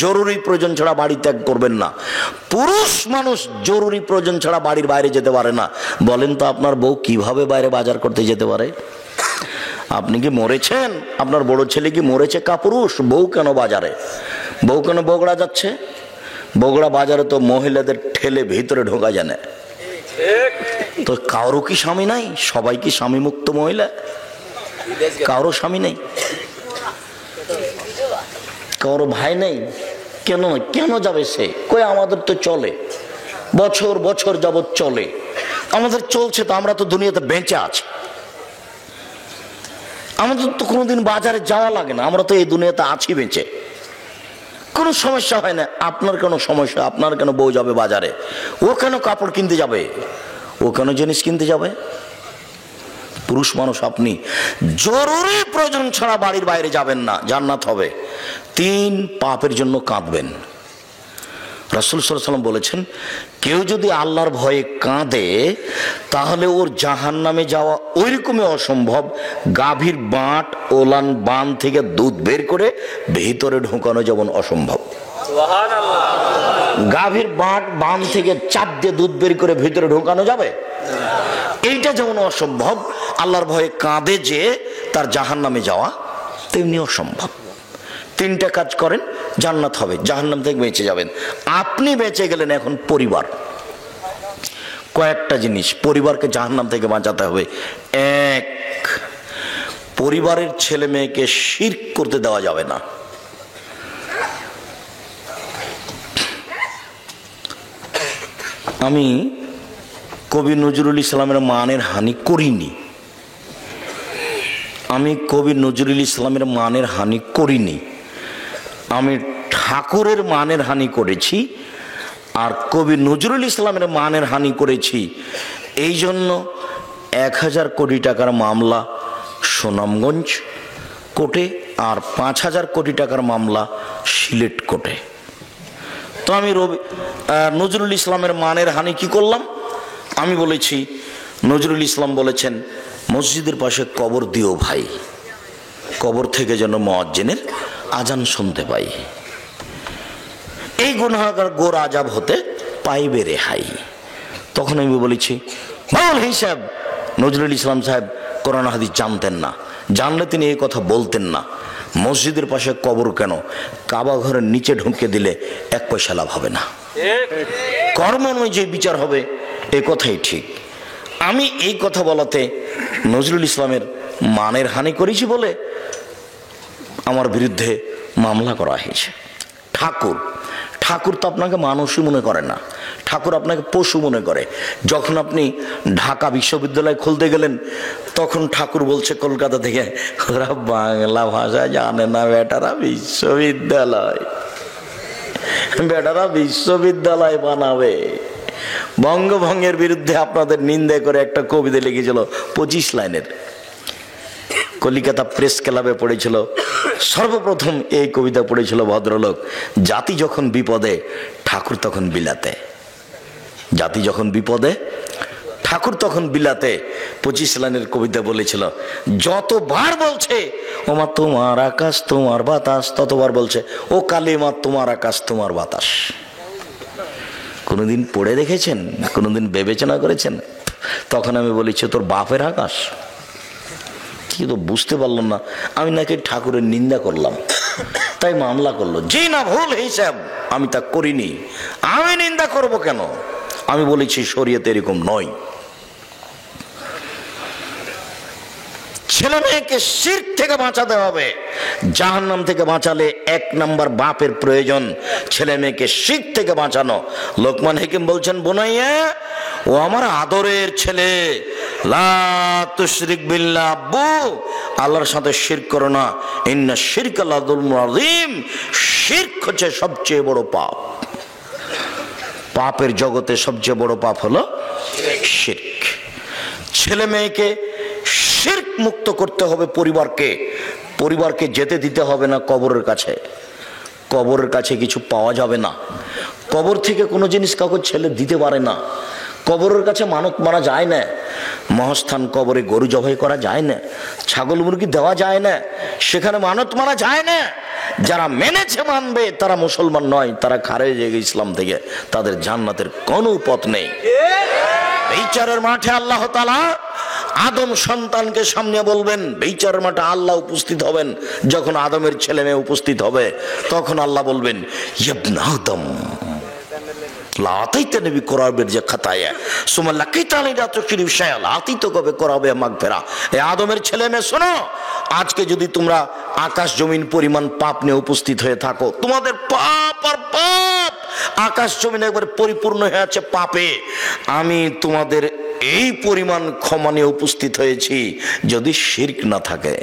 জরুরি প্রয়োজন ছাড়া বাড়ি ত্যাগ করবেন না। পুরুষ মানুষ জরুরি প্রয়োজন ছাড়া বাড়ির বাইরে যেতে পারে না। বলেন তো আপনার বউ কিভাবে বাইরে বাজার করতে যেতে পারে? আপনি কি মরেছেন? আপনার বড় ছেলে কি মরেছে কাপুরুষ? বউ কেন বাজারে? বউ কেন বগুড়া যাচ্ছে? বগুড়া বাজারে তো মহিলাদের ঠেলে ভিতরে ঢোকা যায় না। তো কারো কি স্বামী নাই? সবাই কি স্বামী মুক্ত মহিলা? কারো স্বামী নেই, কারো ভাই নেই। কেন কেন যাবে সে? কই আমাদের তো চলে, বছর বছর যাবত চলে, আমাদের চলছে তো, আমরা তো দুনিয়াতে বেঁচে আছি, আমাদের তো কোনোদিন বাজারে যাওয়া লাগে না, আমরা তো এই দুনিয়াতে আছি বেঁচে, কোনো সমস্যা হয় না। আপনার কেন সমস্যা? আপনার কেন বউ যাবে বাজারে? ও কেন কাপড় কিনতে যাবে? ও কেন জিনিস কিনতে যাবে? পুরুষ মানুষ আপনি জরুরি প্রয়োজন ছাড়া বাড়ির বাইরে যাবেন না, জান্নাত হবে। 3 পাপের জন্য কাঁদবেন। রাসূল সাল্লাল্লাহু আলাইহি ওয়াসাল্লাম বলেছেন, কেউ যদি আল্লাহর ভয়ে কাঁদে তাহলে ওর জাহান্নামে যাওয়া ওইরকমই অসম্ভব গাভীর বাঁট ওলান বান থেকে দুধ বের করে ভিতরে ঢোকানো যেমন অসম্ভব। সুবহানাল্লাহ। গাভীর বাঁট বান থেকে চাপ দিয়ে দুধ বের করে ভিতরে ঢোকানো যাবে? এইটা যেমন অসম্ভব, আল্লাহর ভয়ে কাঁদে যে তার জাহান্নামে যাওয়া তেমনি অসম্ভব। 3টা কাজ করেন, জান্নাত হবে, জাহান্নাম থেকে বেঁচে যাবেন। আপনি বেঁচে গেলেন। এখন পরিবার, কয়েকটা জিনিস পরিবারকে জাহান্নাম থেকে বাঁচাতে হবে। 1, পরিবারের ছেলে মেয়েকে শিরক করতে দেওয়া যাবে না। আমি কবি নজরুল ইসলামের মানের হানি করিনি, আমি কবি নজরুল ইসলামের মানের হানি করিনি, আমি ঠাকুরের মানের হানি করেছি। আর কবি নজরুল ইসলামের মানের হানি করেছি এই জন্য 1000 কোটি টাকার মামলা সুনামগঞ্জ কোর্টে আর 5000 কোটি টাকার মামলা সিলেট কোর্টে। তো আমি নজরুল ইসলামের মানের হানি কি করলাম? আমি বলেছি, নজরুল ইসলাম বলেছেন মসজিদের পাশে কবর দিও ভাই, কবর থেকে যেন মুয়াজ্জিনের আজান শুনতে পাই, এই গুনাহগার গোর আজাব হতে পাইবে রেহাই। তখন আমি বলেছি, মাওলানা হিসাব নজরুল ইসলাম সাহেব কোরআন হাদিস জানতেন না, জানলে তিনি এই কথা বলতেন না। মসজিদের পাশে কবর কেন? কাবা ঘরের নিচে ঢুকে দিলে 1 পয়সা লাভ হবে না, কর্ম অনুযায়ী বিচার হবে, এই কথাই ঠিক। আমি এই কথা বলাতে নজরুল ইসলামের মানের হানি করেছি বলে আমার বিরুদ্ধে মামলা করা হয়েছে। ঠাকুর তো আপনাকে মানুষই মনে করে না, ঠাকুর আপনাকে পশু মনে করে। যখন আপনি ঢাকা বিশ্ববিদ্যালয় খুলতে গেলেন তখন ঠাকুর বলছে কলকাতা থেকে, ওরা বাংলা ভাষা জানে না, বেটারা বিশ্ববিদ্যালয় বানাবে। বঙ্গভঙ্গের বিরুদ্ধে আপনাদের নিন্দা করে একটা কবিতা লিখেছিল 25 লাইনের, কলিকাতা প্রেস ক্লাবে পড়েছিল। সর্বপ্রথম এই কবিতা পড়েছিল ভদ্রলোক, জাতি যখন বিপদে ঠাকুর তখন বিলাতে, জাতি যখন বিপদে ঠাকুর তখন বিলাতে। 25 লাইনের কবিতা বলেছিল। যতবার বলছে ওমা তোমার আকাশ তোমার বাতাস, ততবার বলছে ও কালিমা তোমার আকাশ তোমার বাতাস। কোনোদিন পড়ে দেখেছেন? কোনোদিন বিবেচনা করেছেন? তখন আমি বলেছি তোর বাপের আকাশ। কি তো বুঝতে পারলাম না, আমি নাকি ঠাকুরের নিন্দা করলাম, তাই মামলা করলো। জি না, ভুল হিসাব, আমি তা করিনি। আমি নিন্দা করব কেন? আমি বলেছি শরীয়তে এরকম নয়। ছেলে মেয়েকে শিরক থেকে বাঁচাতে হবে। জাহান্নাম থেকে বাঁচালে 1 নাম্বার বাপের প্রয়োজন, ছেলে মেয়েকে শিরক থেকে বাঁচানো। লোকমান হাকিম বলছেন, বোনাইয়া ও আমার আদরের ছেলে, লা তুশরিক বিল্লাহ, আব্বু আল্লাহর সাথে শিরক করো না, ইন্না শিরকা লাযুলমুন আযীম, শিরক হচ্ছে সবচেয়ে বড় পাপ। পাপের জগতে সবচেয়ে বড় পাপ হলো শিরক। ছেলে মেয়েকে শিরক মুক্ত করতে হবে। পরিবারকে যেতে দিতে হবে না কবরের কাছে, কবরের কাছে কিছু পাওয়া যাবে না। কবর থেকে কোনো জিনিস কাউকে ছেলে দিতে পারে না। কবরের কাছে মানত মারা যায় না। মহাস্থান কবরে গরু জবাই করা যায় না, ছাগল মুরগি দেওয়া যায় না, সেখানে মানত মারা যায় না। যারা মেনেছে মানবে তারা মুসলমান নয়, তারা খারেজ হয়ে গেছে ইসলাম থেকে, তাদের জান্নাতের কোনো পথ নেই। বিচারের মাঠে আল্লাহ তাআলা আদম সন্তানকে সামনে বলবেন, বিচারের মাঠে আল্লাহ উপস্থিত হবেন। যখন আদমের ছেলে মেয়ে উপস্থিত হবে তখন আল্লাহ বলবেন, ইবনা আদম আদমের ছেলে মেয়ে শোনো, আজকে যদি তোমরা আকাশ জমিন পরিমাণ পাপ নিয়ে উপস্থিত হয়ে থাকো, তোমাদের পাপ আর পাপ, আকাশ জমিন একবার পরিপূর্ণ হয়ে আছে পাপে, আমি তোমাদের এই পরিমাণ ক্ষমা নিয়ে উপস্থিত হয়েছি যদি শিরক না থাকে।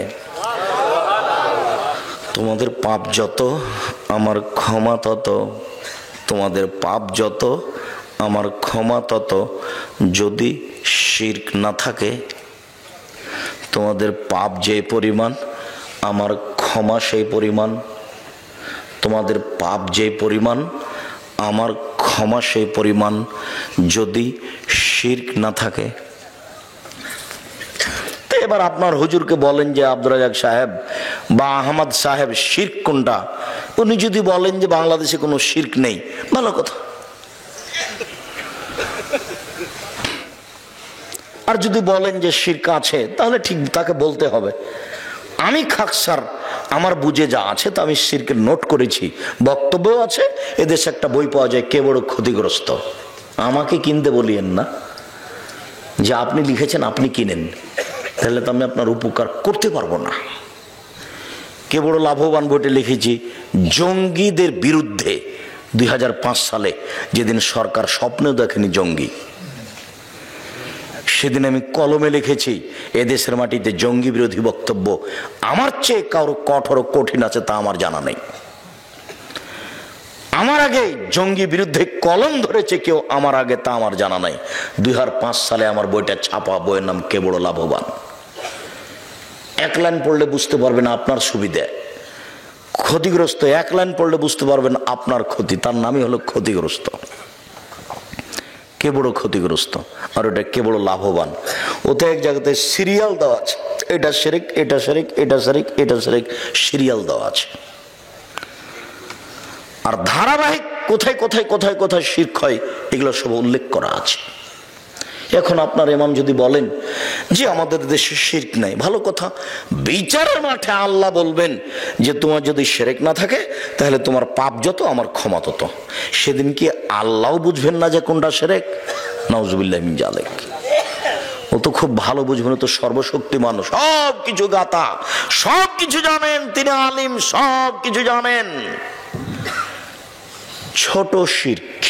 তোমাদের পাপ যত আমার ক্ষমা তত, তোমাদের পাপ যত আমার ক্ষমা তত, যদি শিরক না থাকে। তোমাদের পাপ যে পরিমাণ আমার ক্ষমা সেই পরিমাণ, তোমাদের পাপ যে পরিমাণ আমার ক্ষমা সেই পরিমাণ, যদি শিরক না থাকে। তো এবার আপনার হুজুরকে বলেন যে আব্দুর রাজ্জাক সাহেব বা আহমদ সাহেব শিরক কোনটা, উনি যদি বলেন যে বাংলাদেশে কোনো শিরক নেই, ভালো কথা। আর যদি বলেন যে শিরক আছে, তাহলে ঠিক তাকে বলতে হবে, আমি খাকসার আমার বুঝে যা আছে তা আমি শিরকের নোট করেছি, বক্তব্যও আছে। এদেশে একটা বই পাওয়া যায়, কে বড় ক্ষতিগ্রস্ত। আমাকে কিনতে বলিয়েন না, যে আপনি লিখেছেন আপনি কিনেন, তাহলে তো আমি আপনার উপকার করতে পারবো না। কে বড় লাভবান বইটা লিখেছি জঙ্গিদের বিরুদ্ধে 2005 সালে, যেদিন সরকার স্বপ্নেও দেখেনি জঙ্গি, সেদিন আমি কলমে লিখেছি এদেশের মাটিতে জঙ্গি বিরোধী বক্তব্য আমার চেয়ে কারো কঠোর কঠিন আছে তা আমার জানা নেই। আমার আগে জঙ্গি বিরুদ্ধে কলম ধরেছে কেউ আমার আগে, তা আমার জানা নাই। 2005 সালে আমার বইটা ছাপা, বইয়ের নাম কে বড় লাভবান। এক লাইন পড়লে বুঝতে পারবেন আপনার সুবিধা, ক্ষতিগ্রস্ত এক লাইন পড়লে বুঝতে পারবেন আপনার ক্ষতি, তার নামই হলো ক্ষতিগ্রস্ত। কে বড় ক্ষতিগ্রস্ত আর ওটা কে বড় লাভবান। ওতে এক জায়গাতে সিরিয়াল দেওয়া আছে, এটা শিরক, এটা শিরক, এটা শিরক, এটা শিরক, সিরিয়াল দেওয়া আছে। আর ধারাবাহিক কোথায় কোথায় কোথায় কোথায় শিরক হয় এগুলো সব উল্লেখ করা আছে। এখন আপনার ইমাম যদি বলেন যে আমাদের দেশে শিরক নাই, ভালো কথা। বিচারের মাঠে আল্লাহ বলবেন যে তোমার যদি শিরক না থাকে তাহলে তোমার পাপ যত আমার ক্ষমা তত। সেদিন কি আল্লাহও বুঝবেন না যে কোনটা শিরক? নাউজুবিল্লাহ মিন যালিক। ও তো খুব ভালো বুঝবেন, তো সর্বশক্তি মানুষ, সব কিছু গাতা, সব কিছু জানেন, তিনি আলিম, সব কিছু জানেন। ছোট শিরক,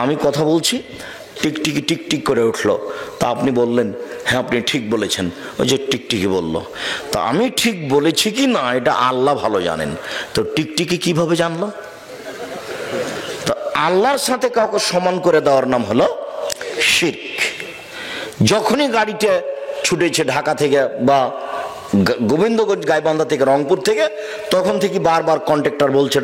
আমি কথা বলছি, টিকটিকি টিকটিক করে উঠলো, তা আপনি বললেন হ্যাঁ আপনি ঠিক বলেছেন, ওই যে টিকটিকি বলল, তা আমি ঠিক বলেছি কি না এটা আল্লাহ ভালো জানেন। তো টিকটিকি কিভাবে জানলো? তো আল্লাহর সাথে কাউকে সমান করে দেওয়ার নাম হলো শিরক। যখনই গাড়িটা ছুটেছে ঢাকা থেকে বা গোবিন্দগঞ্জ গাইবান্ধা থেকে রংপুর থেকে, তখন থেকে বারবার কন্ট্রাক্টর বলছে,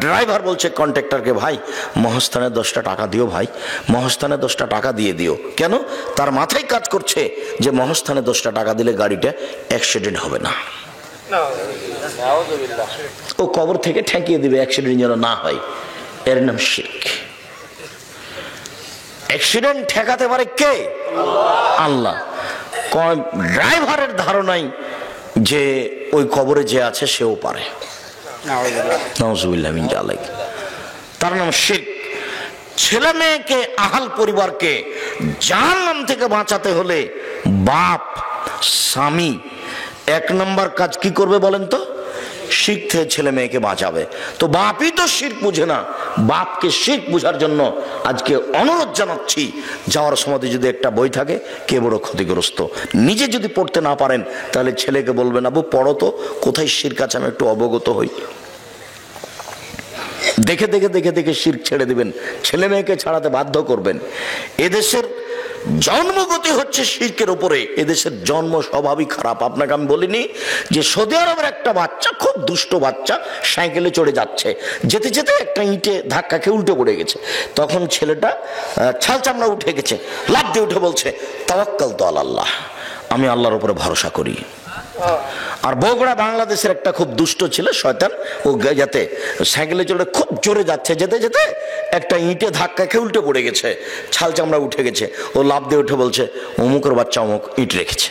ড্রাইভার বলছে কন্ট্রাক্টরকে, ভাই মহাস্থানে 10টা টাকা দিও, ভাই মহাস্থানে 10টা টাকা দিয়ে দিও। কেন? তার মাথায় কাজ করছে যে মহাস্থানে 10টা টাকা দিলে গাড়িটা অ্যাক্সিডেন্ট হবে না, ও কবর থেকে ঠেকিয়ে দিবে অ্যাক্সিডেন্ট যেন না হয়। এর নাম শিরক। অ্যাক্সিডেন্ট ঠেকাতে পারে কে? আল্লাহ। ড্রাইভারের ধারণাই যে ওই কবরে যে আছে সেও পারে, নাউজুবিল্লাহ মিন যালিক। তার নাম শিরক। ছেলে মেয়েকে, আহাল পরিবারকে জাহান্নাম থেকে বাঁচাতে হলে বাপ স্বামী 1 নম্বর কাজ কি করবে বলেন তো? শিরক থেকে ছেলে মেয়েকে বাঁচাবে। তো বাপই তো শিরক বুঝে না, বাপকে শিরক বুঝার জন্য আজকে অনুরোধ জানাচ্ছি, যাওয়ার সময় যদি একটা বই থাকে কে বড় ক্ষতিগ্রস্ত, নিজে যদি পড়তে না পারেন তাহলে ছেলেকে বলবেন আবু পড়ো তো, কোথায় শিরক আছে আমি একটু অবগত হই। দেখে দেখে দেখে দেখে শিরক ছেড়ে দিবেন, ছেলে মেয়েকে ছাড়াতে বাধ্য করবেন। এদেশের জন্মগতি হচ্ছে শিরকের উপরে। এদেশের জন্ম স্বভাবই খারাপ। আপনাকে আমি বলিনি যে সৌদি আরবের একটা বাচ্চা, খুব দুষ্ট বাচ্চা, সাইকেলে চড়ে যাচ্ছে, যেতে যেতে একটা ইঁটে ধাক্কা খেয়ে উল্টে পড়ে গেছে। তখন ছেলেটা ছাল চামড়া উঠে গেছে, লাফ দিয়ে উঠে বলছে তাওয়াক্কাল তো আল্লাহ, আমি আল্লাহর উপরে ভরসা করি। আর বগুড়া বাংলাদেশের একটা খুব দুষ্ট ছিল শয়তান, ও যাতে সাইকেলে চড়ে খুব জোরে যাচ্ছে, যেতে যেতে একটা ইঁটে ধাক্কা খেয়ে উল্টে পড়ে গেছে, ছাল চামড়া উঠে গেছে। ও লাফ দিয়ে উঠে বলছে অমুকের বাচ্চা অমুক ইঁট রেখেছে।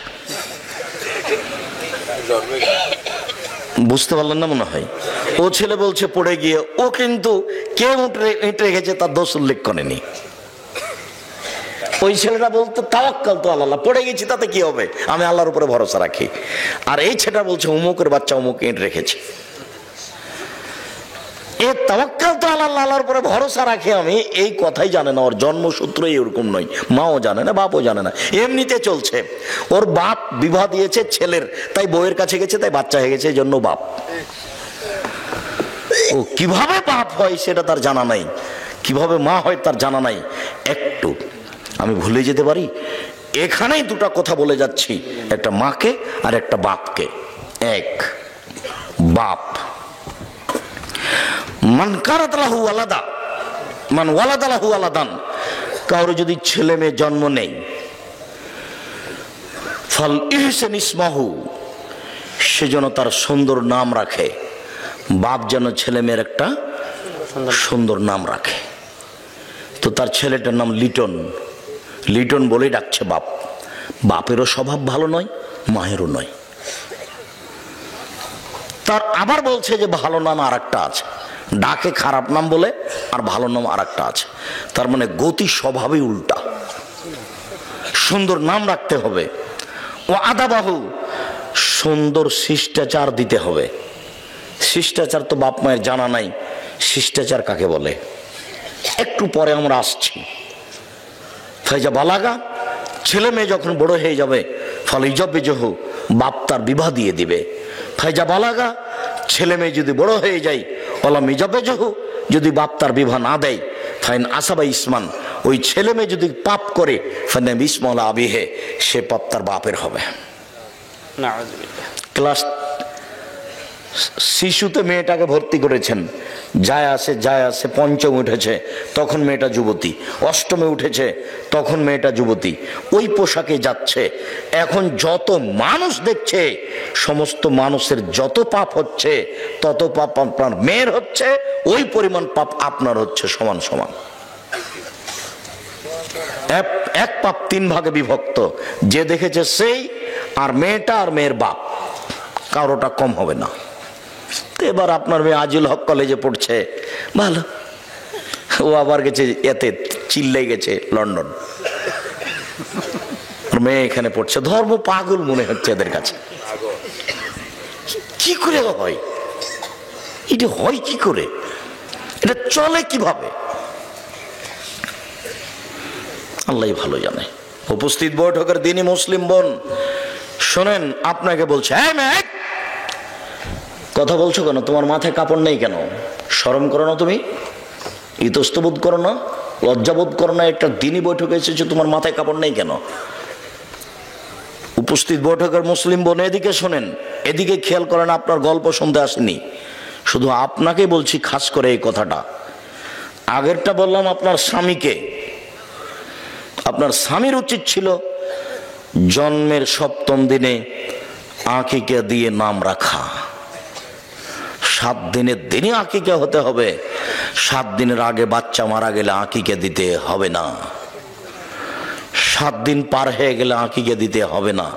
বুঝতে পারলেন না মনে হয়? ও ছেলে বলছে পড়ে গিয়ে, ও কিন্তু কে ইঁট রেখেছে তার দোষ উল্লেখ করেনি। ওই ছেলেটা বলতো তাওয়াক্কাল তো আল্লাহ, পড়ে গেছি তাতে কি হবে, আমি আল্লাহর উপরে ভরসা রাখি। আর এই ছেলেটা বলছে অমুকের বাচ্চা অমুক ইঁট রেখেছে। এ তাওয়াক্কাল তো আল্লাহ, আল্লাহর উপরে ভরসা রাখি আমি, এই কথাই জানে না। ওর জন্মসূত্রই এরকম নয়, মাও জানে না, বাপও জানে না, এমনিতে চলছে। ওর বাপ বিবাহ দিয়েছে ছেলের, তাই বউয়ের কাছে গেছে, তাই বাচ্চা হয়ে গেছে, এই জন্য বাপ। ও কিভাবে বাপ হয় সেটা তার জানা নাই, কিভাবে মা হয় তার জানা নাই। একটু আমি ভুলে যেতে পারি। এখানেই দুটা কথা বলে যাচ্ছি, একটা মাকে আর একটা বাপকে। এক, বাপ মান কারাত লাহু ওয়ালাদা মান ওয়ালাদা লাহু ওয়ালাদান, কারো যদি ছেলে মেয়ে জন্ম নেই, ফাল ইহসান ইসমাহু, সেজন্য তার সুন্দর নাম রাখে। বাপ যেন ছেলে মেয়ের একটা সুন্দর নাম রাখে। তো তার ছেলেটার নাম লিটন, লিটন বলেই ডাকছে বাপ। বাপেরও স্বভাব ভালো নয়, মায়েরও নয়। তার আবার বলছে যে ভালো নাম আর একটা আছে, ডাকে খারাপ নাম বলে, আর ভালো নাম আর একটা আছে। তার মানে গতি স্বভাবই উল্টা। সুন্দর নাম রাখতে হবে। ও আদাবাহু, সুন্দর শিষ্টাচার দিতে হবে। শিষ্টাচার তো বাপ মায়ের জানা নাই, শিষ্টাচার কাকে বলে একটু পরে আমরা আসছি। ফাইজা বালাগা, ছেলে মেয়ে যখন বড় হয়ে যাবে, ফলে ইজবে জহু, বাপ তার বিবাহ দিয়ে দিবে। ফাইজা বালাগা, ছেলে মেয়ে যদি বড় হয়ে যায়, ওলা মিজাবে জহু, যদি বাপ তার বিবাহ না দেয়, ফাইন আসাবা ইসমান, ওই ছেলে মেয়ে যদি পাপ করে, ফাইন ইসমলা আবিহে, সে পাপ তার বাপের হবে। ক্লাস শিশুতে মেয়েটাকে ভর্তি করেছেন, যায় আসে, পঞ্চম উঠেছে তখন মেয়েটা যুবতী, অষ্টমে উঠেছে তখন মেয়েটা যুবতী, ওই পোশাকে যাচ্ছে। এখন যত মানুষ দেখছে, সমস্ত মানুষের যত পাপ হচ্ছে, তত পাপ আপনার মেয়ের হচ্ছে, ওই পরিমাণ পাপ আপনার হচ্ছে, সমান সমান। এক পাপ তিন ভাগে বিভক্ত, যে দেখেছে সেই, আর মেয়েটা আর মেয়ের বাপ, কারোটা কম হবে না। এবার আপনার মেয়ে আজিল হক কলেজে পড়ছে, ভালো, ও আবার গেছে এতে চিল্লাই গেছে লন্ডন, মেয়ে এখানে পড়ছে। ধর্ম পাগল মনে হচ্ছে এদের কাছে। কি করে হয় এটা, হয় কি করে, এটা চলে কিভাবে, আল্লাহ ভালো জানে। উপস্থিত বৈঠকের দিনই মুসলিম বোন শোনেন, আপনাকে বলছে, হ্যাঁ মেয়ে কথা বলছো কেন, তোমার মাথায় কাপড় নেই কেন, শরম করো না, তুমি ইতস্তবোধ করো না, লজ্জাবোধ করো না, একটা দিনই বৈঠকে এসেছো, তোমার মাথায় কাপড় নেই কেন? উপস্থিত বৈঠকের মুসলিম বোন এদিকে শোনেন, এদিকে খেয়াল করেন, আপনার গল্প শুনতে আসেনি, শুধু আপনাকে বলছি খাস করে এই কথাটা। আগেরটা বললাম আপনার স্বামীকে, আপনার স্বামীর উচিত ছিল জন্মের সপ্তম দিনে আকিকা দিয়ে নাম রাখা। 7 দিনের দিনই আকিকা হতে হবে, 7 দিনের আগে বাচ্চা মারা গেলে আকিকা দিতে হবে না, 7 দিন পার হয়ে গেলে আকিকা দিতে হবে না।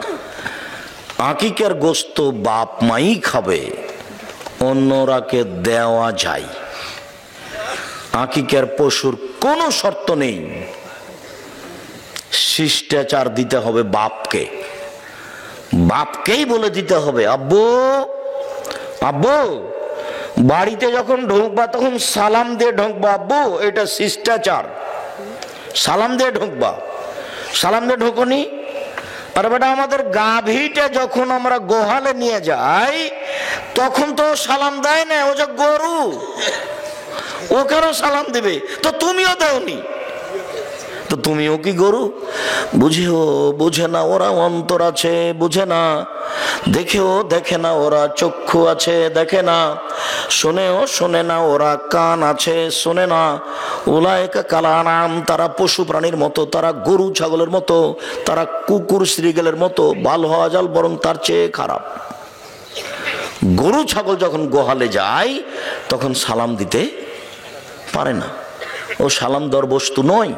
আকিকার গোশত বাপ মাই খাবে, অন্যরাকে দেওয়া যায়। আকিকার পশুর কোনো শর্ত নেই, শিষ্টাচার দিতে হবে বাপকে, বাপকেই বলে দিতে হবে, আব্বু আব্বু, বাড়িতে যখন ঢুকবা তখন সালাম দিয়ে ঢুকবা, আব্বু, এটা শিষ্টাচার, সালাম দিয়ে ঢুকবা। সালাম দিয়ে ঢুকনি? আর বেটা আমাদের গাভীটা যখন আমরা গোহালে নিয়ে যাই, তখন তো সালাম দেয় না, ও যে গরু, ও কেন সালাম দেবে? তো তুমিও দেওনি, তো তুমিও কি গরু? বুঝেও বুঝে না ওরা, অন্তর আছে বুঝে না, দেখেও দেখে না ওরা, চক্ষু আছে দেখে না, শোনেও শোনে না ওরা, কান আছে শোনে না। উলাইকা কাল আনাম, তারা পশু প্রাণীর মতো, তারা গরু ছাগলের মতো, তারা কুকুর শ্রীগেলের মতো, বাল হওয়া জাল বরং তার চেয়ে খারাপ। গরু ছাগল যখন গোহালে যায় তখন সালাম দিতে পারে না, ও সালাম দেওয়ার বস্তু নয়।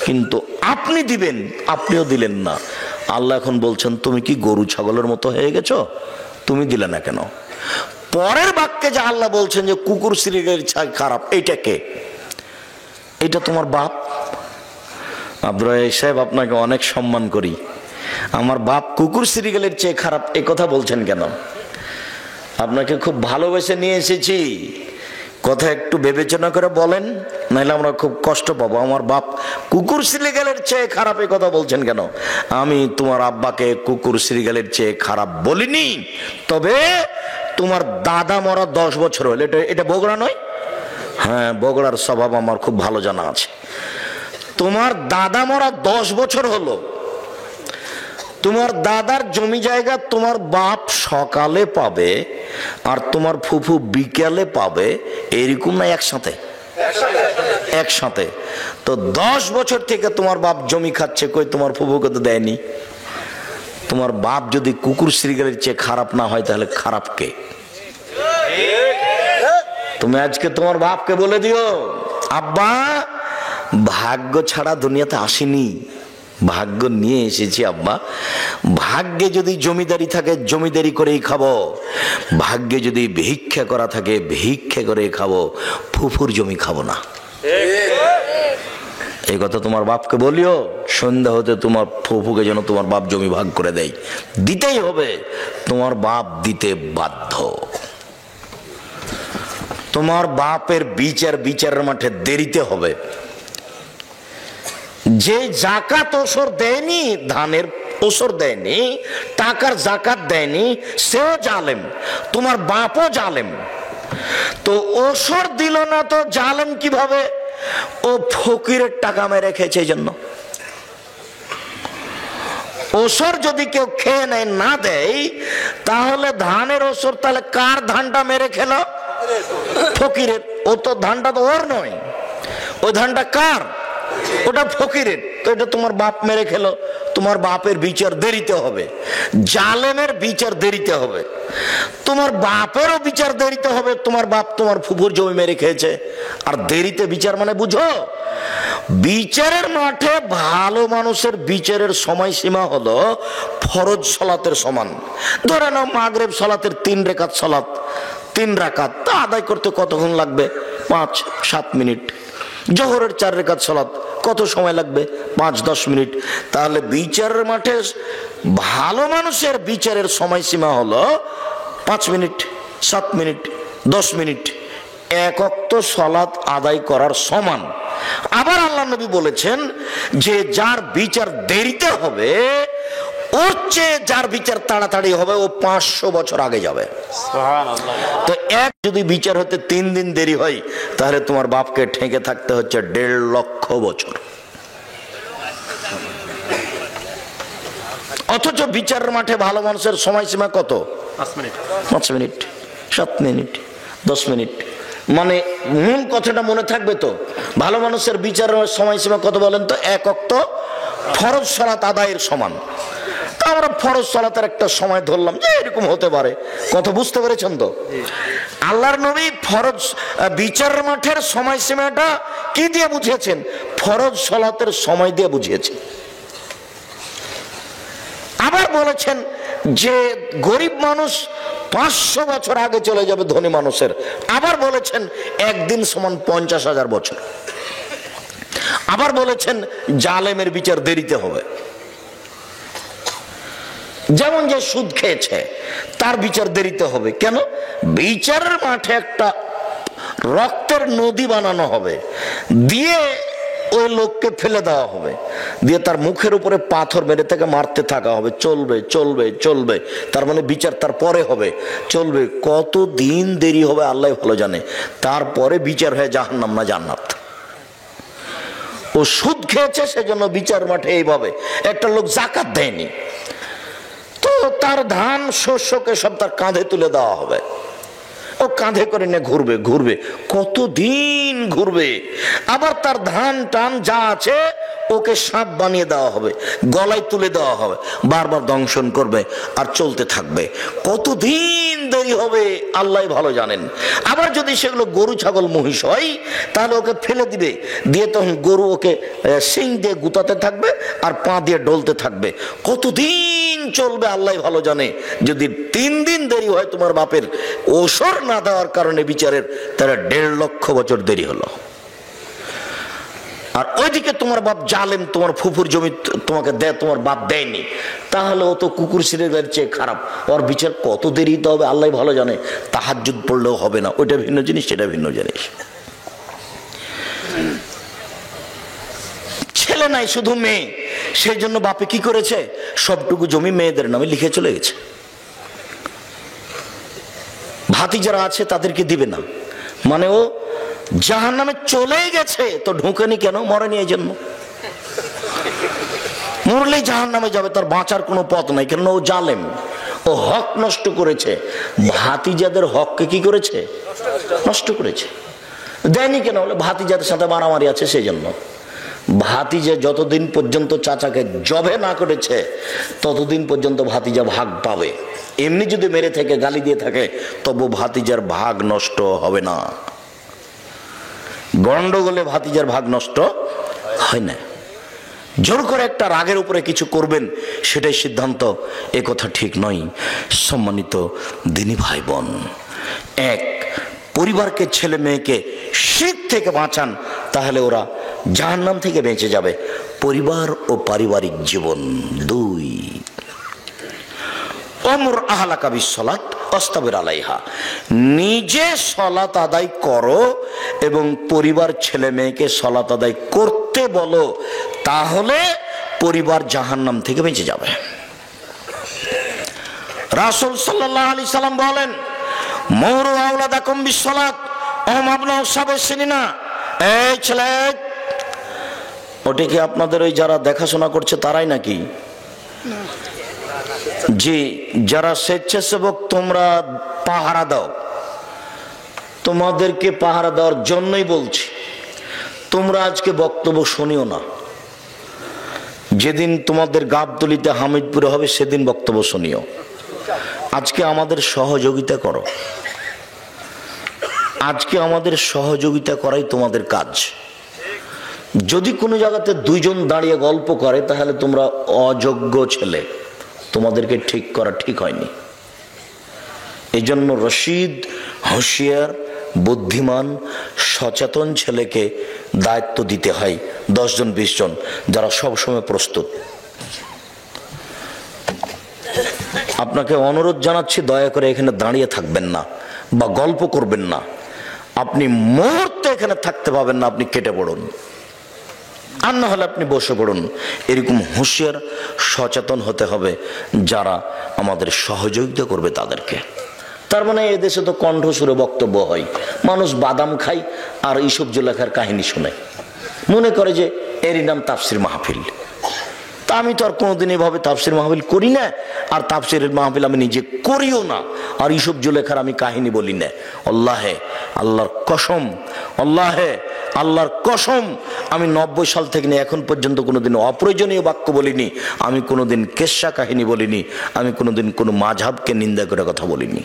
কিন্তু আপনি দিবেন, আপনিও দিলেন না। আল্লাহ এখন বলছেন তুমি কি গরু ছাগলের মতো হয়ে গেছো? তুমি দিলে না কেন? পরের বাক্যে যে আল্লাহ বলছেন যে কুকুর শ্রীগেল খারাপ, এইটা কে? এটা তোমার বাপ। আব্দুর রাজ্জাক সাহেব, আপনাকে অনেক সম্মান করি, আমার বাপ কুকুর শ্রীগেলের চেয়ে খারাপ এই কথা বলছেন কেন? আপনাকে খুব ভালোবেসে নিয়ে এসেছি, কথা একটু বিবেচনা করে বলেন, নাহলে আমরা খুব কষ্ট পাবো। আমার বাপ কুকুর শ্রীগেলের চেয়ে খারাপ এই কথা বলছেন কেন? আমি তোমার আব্বাকে কুকুর শ্রীগেলের চেয়ে খারাপ বলিনি, তবে তোমার দাদা মরা 10 বছর হলো। এটা বগুড়া নয়? হ্যাঁ, বগুড়ার স্বভাব আমার খুব ভালো জানা আছে। তোমার দাদা মরা 10 বছর হলো, তোমার দাদার জমি জায়গা তোমার বাপ সকালে পাবে আর তোমার ফুফু বিকেলে পাবে, এরকম না? একসাথে একসাথে। তো 10 বছর থেকে তোমার বাপ জমি খাচ্ছে, কই তোমার ফুফুকে তো দেয়নি। তোমার বাপ যদি কুকুর শ্রীগেলের চেয়ে খারাপ না হয় তাহলে খারাপ কে? তুমি আজকে তোমার বাপকে বলে দিও, আব্বা ভাগ্য ছাড়া দুনিয়াতে আসেনি, ভাগ্য নিয়ে এসেছি আব্বা। ভাগ্যে যদি জমিদারি থাকে জমিদারি করেই খাবো, ভাগ্যে যদি ভিক্ষা করা থাকে ভিক্ষা করে খাবো, ফুফুর জমি খাবো না। এই কথা তোমার বাপকে বলিও, সন্ধ্যা হতে তোমার ফুফুকে যেন তোমার বাপ জমি ভাগ করে দেয়। দিতেই হবে, তোমার বাপ দিতে বাধ্য। তোমার বাপের বিচারের মাঠে দেরিতে হবে। যে জাকাত ওসর দেয়নি, ধানের ওসর দেয়নি, টাকার জাকাত দেয়নি, সেও জালেম, তোমার বাপও জালেম। তো ওসর দিল না তো জালেম কিভাবে? ও ফকিরের টাকা মেরে খেয়েছে, এই জন্য। ওসর যদি কেউ খেয়ে নেয়, না দেয়, তাহলে ধানের ওসর তাহলে কার ধানটা মেরে খেলো? ফকিরের। ও তো ধানটা তো ওর নয়, ওই ধানটা কার? ওটা ফকিরের। তো এটা তোমার বাপ মেরে খেলো, তোমার বাপের বিচার দেরিতে হবে, জালেমের বিচার দেরিতে হবে, তোমার বাপেরও বিচার দেরিতে হবে। তোমার বাপ তোমার ফুফুর জমি মেরে খেয়েছে, আর দেরিতে বিচার মানে বুঝো, বিচারের মাঠে ভালো মানুষের বিচারের সময়সীমা হলো ফরজ সালাতের সমান। ধরে নাও মাগরিব সালাতের 3 রাকাত সালাত, 3 রাকাত, তা আদায় করতে কতক্ষণ লাগবে? 5-7 মিনিট। জোহরের 4 রাকাত সালাত কত সময় লাগবে? 5-10 মিনিট। তাহলে বিচারের মাঠে ভালো মানুষের বিচারের সময়সীমা হলো 5 মিনিট, 7 মিনিট, 10 মিনিট, 1 ওয়াক্ত সালাত আদায় করার সমান। আবার আল্লাহ নবী বলেছেন যে যার বিচার দেরিতে হবে ওর চেয়ে যার বিচার তাড়াতাড়ি হবে ও 500 বছর আগে যাবে। তো যদি বিচার হতে 3 দিন দেরি হয়, তাহলে তোমার বাপকে ঠেকে থাকতে হচ্ছে 1.5 লক্ষ বছর। অথচ বিচারের মাঠে ভালো মানুষের সময়সীমা কত? 5 মিনিট, 7 মিনিট, 10 মিনিট। মানে মূল কথাটা মনে থাকবে তো? ভালো মানুষের বিচারের সময়সীমা কত বলেন তো? 1 ওয়াক্ত ফরজ সালাত আদায়ের সমান। আমরা ফরজ সালাতের একটা সময় ধরলাম যে এরকম হতে পারে। কথা বুঝতে পেরেছেন তো? আল্লাহর নবী ফরজ বিচারের মাঠের সময়সীমাটা কি দিয়ে বুঝিয়েছেন? ফরজ সালাতের সময় দিয়ে বুঝিয়েছেন। আবার বলেছেন যে গরিব মানুষ 500 বছর আগে চলে যাবে ধনী মানুষের। আবার বলেছেন একদিন সমান 50,000 বছর। আবার বলেছেন জালেমের বিচার দেরিতে হবে। যেমন যে সুদ খেয়েছে তার বিচার দেরিতে হবে। কেন? বিচারের মাঠে একটা রক্তের নদী বানানো হবে, দিয়ে ওই লোককে ফেলে দেওয়া হবে, দিয়ে তার মুখের উপরে পাথর মেরে তাকে মারতে থাকা হবে। চলবে চলবে চলবে, তার মানে বিচার তার পরে হবে। চলবে কত দিন দেরি হবে আল্লাহ ভালো জানে। তারপরে বিচার হয় জাহান্নাম না জান্নাত। ও সুদ খেয়েছে, সেজন্য বিচার মাঠে এইভাবে। একটা লোক জাকাত দেয়নি, তো তার ধান শস্যকে সব তার কাঁধে তুলে দেওয়া হবে। ও কাঁধে করে নিয়ে ঘুরবে ঘুরবে, কতদিন ঘুরবে। আবার তার ধান টান যা আছে ওকে সাপ বানিয়ে দেওয়া হবে, গলায় তুলে দেওয়া হবে, বারবার দংশন করবে আর চলতে থাকবে। কতদিন দেরি হবে আল্লাহ ভালো জানেন। আবার যদি সেগুলো গরু ছাগল মহিষ হয়, তাহলে ওকে ফেলে দিবে, দিয়ে তখন গরু ওকে শিং দিয়ে গুতাতে থাকবে আর পা দিয়ে ডলতে থাকবে। কতদিন চলবে আল্লাহ ভালো জানে। যদি 3 দিন দেরি হয় তোমার বাপের ওসর না দেওয়ার কারণে বিচারের, তারা 1.5 লক্ষ বছর দেরি হলো। আর ওইদিকে তোমার বাপ জালেম, তোমার ফুফুর জমি তোমাকে দেয়, তোমার বাপ দেয়নি, তাহলে ও তো কুকুর সিরের চেয়ে খারাপ। ওর বিচার কত দেরিতে হবে আল্লাহ ভালো জানে। তাহাজ্জুদ পড়লেও হবে না, ওইটা ভিন্ন জিনিস, সেটা ভিন্ন জিনিস। ছেলে নাই, শুধু মেয়ে, সেই জন্য বাপে কি করেছে, সবটুকু জমি মেয়েদের নামে লিখে চলে গেছে। ভাতিজারা আছে তাদেরকে দিবে না, মানে ও জাহান্নামে চলে গেছে, তো ঢুকেনি কেন, মরেনি এই জন্য। মরলেই জাহান্নামে যাবে, তার বাঁচার কোনো পথ নাই, কেন ও জালেম, ও হক নষ্ট করেছে। ভাতিজাদের হককে কি করেছে, নষ্ট করেছে। দেয়নি কেন, বলে ভাতিজাদের সাথে মারামারি আছে সেই জন্য। ভাতিজা যতদিন পর্যন্ত চাচাকে জবে না করেছে ততদিন পর্যন্ত ভাতিজা ভাগ পাবে। এমনি যদি মেরে থেকে গালি দিয়ে থাকে তবু ভাতিজার ভাগ নষ্ট হবে না। গন্ডগোলে ভাতিজার ভাগ নষ্ট হয় না। জোর করে একটা রাগের উপরে কিছু করবেন সেটাই সিদ্ধান্ত, এ কথা ঠিক নয়। সম্মানিত দিনী ভাই বোন, এক, পরিবারকে, ছেলে মেয়েকে শিরক থেকে বাঁচান, তাহলে ওরা জাহান্নাম থেকে বেঁচে যাবে। পরিবার ও পারিবারিক জীবন। 2, ওমর আহলাকা বিসসালাত ওয়াসতাবির আলাইহা, নিজে সালাত আদায় করো এবং পরিবার ছেলে মেয়েকে সালাত আদায় করতে বলো, তাহলে পরিবার জাহান্নাম থেকে বেঁচে যাবে। রাসূল সাল্লাল্লাহু আলাইহি সাল্লাম বলেন, মুরু আওলাদাকুম বিসসালাত ওহুম আবনাউ সাবঈ সিনিনা। এই ছেলে, ওটা কি আপনাদের ওই যারা দেখাশোনা করছে তারাই নাকি? জি, যারা স্বেচ্ছাসেবক তোমরা পাহারা দাও, তোমাদেরকে পাহারা দেওয়ার জন্যই বলছি। তোমরা আজকে বক্তব্য শুনিও না, যেদিন তোমাদের গাবতলিতে হামিদপুরে হবে সেদিন বক্তব্য শুনিও। আজকে আমাদের সহযোগিতা করো, আজকে আমাদের সহযোগিতা করাই তোমাদের কাজ। যদি কোনো জায়গাতে 2 জন দাঁড়িয়ে গল্প করে তাহলে তোমরা অযোগ্য ছেলে, তোমাদেরকে ঠিক করা ঠিক হয়নি। এই জন্য রশিদ, হুঁশিয়ার, বুদ্ধিমান, সচেতন ছেলেকে দায়িত্ব দিতে হয় 10 জন 20 জন, যারা সবসময় প্রস্তুত। আপনাকে অনুরোধ জানাচ্ছি, দয়া করে এখানে দাঁড়িয়ে থাকবেন না বা গল্প করবেন না। আপনি মুহূর্তে এখানে থাকতে পাবেন না, আপনি কেটে পড়ুন, আর না হলে আপনি বসে পড়ুন। এরকম হুঁশিয়ার, সচেতন হতে হবে যারা আমাদের সহযোগিতা করবে তাদেরকে। তার মানে এদেশে তো কণ্ঠস্বরে বক্তব্য হয়, মানুষ বাদাম খায় আর ইসব জুলেখার কাহিনী শুনে, মনে করে যে এরই নাম তাফসির মাহফিল। তা আমি তো আর কোনোদিন এভাবে তাফসির মাহফিল করি না, আর তাফসিরের মাহফিল আমি নিজে করিও না, আর ইসব জুলেখার আমি কাহিনী বলি না। আল্লাহে, আল্লাহর কসম, আল্লাহে, আল্লাহর কসম, আমি 90 সাল থেকে নিয়ে এখন পর্যন্ত কোনোদিন অপ্রয়োজনীয় বাক্য বলিনি, আমি কোনোদিন কেচ্ছা কাহিনী বলিনি, আমি কোনোদিন কোনো মাযহাবকে নিন্দা করে কথা বলিনি,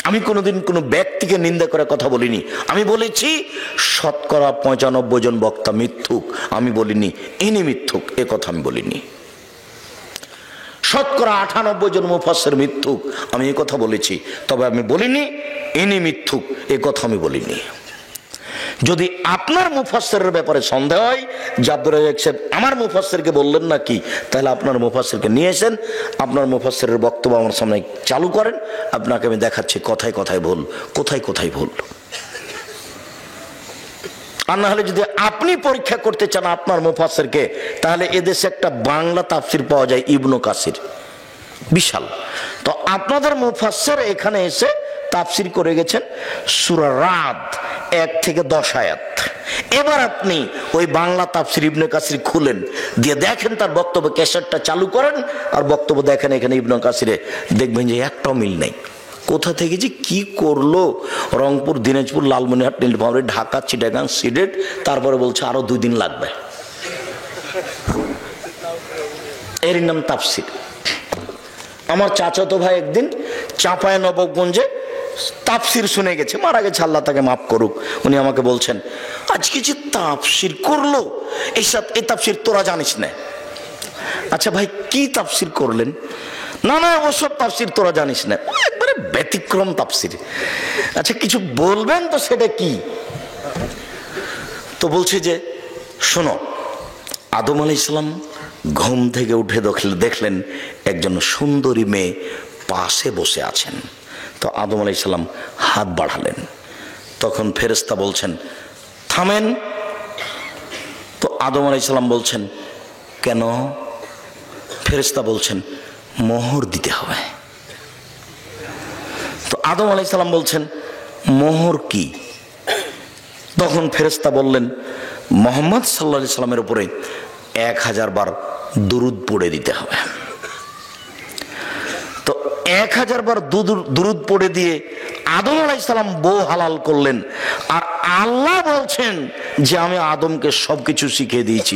আমি কোনোদিন কোনো ব্যক্তিকে নিন্দা করে কথা বলিনি। আমি বলেছি 95% জন বক্তা মিথ্যুক, আমি বলিনি ইনি মিথ্যুক, এ কথা আমি বলিনি। 98% জন মুফাসসির মিথ্যুক, আমি এ কথা বলেছি, তবে আমি বলিনি ইনি মিথ্যুক, এ কথা আমি বলিনি। যদি আপনার মুফাসসিরের ব্যাপারে সন্দেহ হয় যে আব্দুর রাজ্জাক সাহেব আমার মুফাসসিরকে বললেন না কি, তাহলে আপনার মুফাসসিরকে নিয়ে এসেন, আপনার মুফাসসিরের বক্তব্য আমার সামনে চালু করেন, আপনাকে আমি দেখাচ্ছি কোথায় কোথায় ভুল, কোথায় কোথায় ভুল। আর না হলে যদি আপনি পরীক্ষা করতে চান আপনার মুফাসসিরকে, তাহলে এদেশে একটা বাংলা তাফসির পাওয়া যায় ইবনে কাসির, বিশাল। তো আপনাদের মুফাসসির এখানে এসে তাফসির করে গেছেন সূরা রাদ 1 থেকে 10 আয়াত। এবার আপনি ওই বাংলা তাফসির ইবনে কাসির খুলেন, দিয়ে দেখেন তার বক্তব্য, ক্যাসেটটা চালু করেন আর বক্তব্য দেখেন, এখানে ইবনে কাসিরে দেখবেন যে একটাও মিল নেই। কোথা থেকে যে কি করলো, রংপুর, দিনাজপুর, লালমনিরহাট, নীলফামারী, ঢাকা, চিটাগাং, সিলেট, তারপরে বলছে আরো 2 দিন লাগবে। এর নাম তাফসির। আমার চাচাতো ভাই একদিন চাঁপাইনবাবগঞ্জে তাফসির শুনে গেছে, মারা গেছে, আল্লাহ তাকে মাফ করুক। উনি আমাকে বলছেন, আজকে যে তাফসির করলো, এই তাফসির তোরা জানিস না। আচ্ছা ভাই, কি তাফসির করলেন? না না, ওসব তাফসির তোরা জানিস না, একবারে ব্যতিক্রম তাফসির। আচ্ছা কিছু বলবেন তো, সেটা কি? তো বলছে যে শোনো, আদম আলাইহিস সালাম ঘুম থেকে উঠে দেখলেন একজন সুন্দরী মেয়ে পাশে বসে আছেন। তো আদম আলাইহিস সালাম হাত বাড়ালেন, তখন ফেরেশতা বলছেন থামেন। তো আদম আলাইহিস সালাম বলছেন কেন? ফেরেশতা বলছেন মোহর দিতে হবে। তো আদম আলাইহিস সালাম বলছেন মোহর কি? তখন ফেরেশতা বললেন মুহাম্মদ সাল্লাল্লাহু আলাইহি সাল্লামের উপরে 1000 বার দুরূদ পড়ে দিতে হবে। তো 1000 বার দুরূদ পড়ে দিয়ে আদম আলাইহিস সালাম বউ হালাল করলেন। আর আল্লাহ বলছেন যে আমি আদমকে সবকিছু শিখিয়ে দিয়েছি,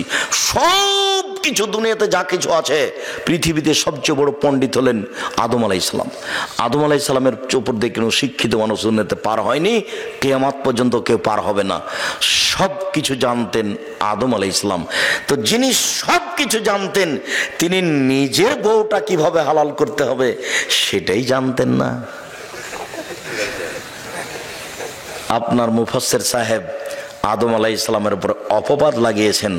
সবকিছু, দুনিয়াতে যা কিছু আছে, পৃথিবীতে সবচেয়ে বড় পণ্ডিত হলেন আদম আলাইহিস সালাম। আদম আলাইহিস সালামের উপর দিয়ে কোনো শিক্ষিত মানুষ দুনিয়াতে পার হয়নি, কিয়ামত পর্যন্ত কেউ পার হবে না। সব কিছু জানতেন আদম আলাইহিস সালাম। তো যিনি সব কিছু জানতেন, তিনি নিজের বউটা কিভাবে হালাল করতে হবে সেটাই জানতেন না। আপনার মুফাসসির সাহেব আদম আলাইহিস সালামের উপর অপবাদ লাগিয়েছেন,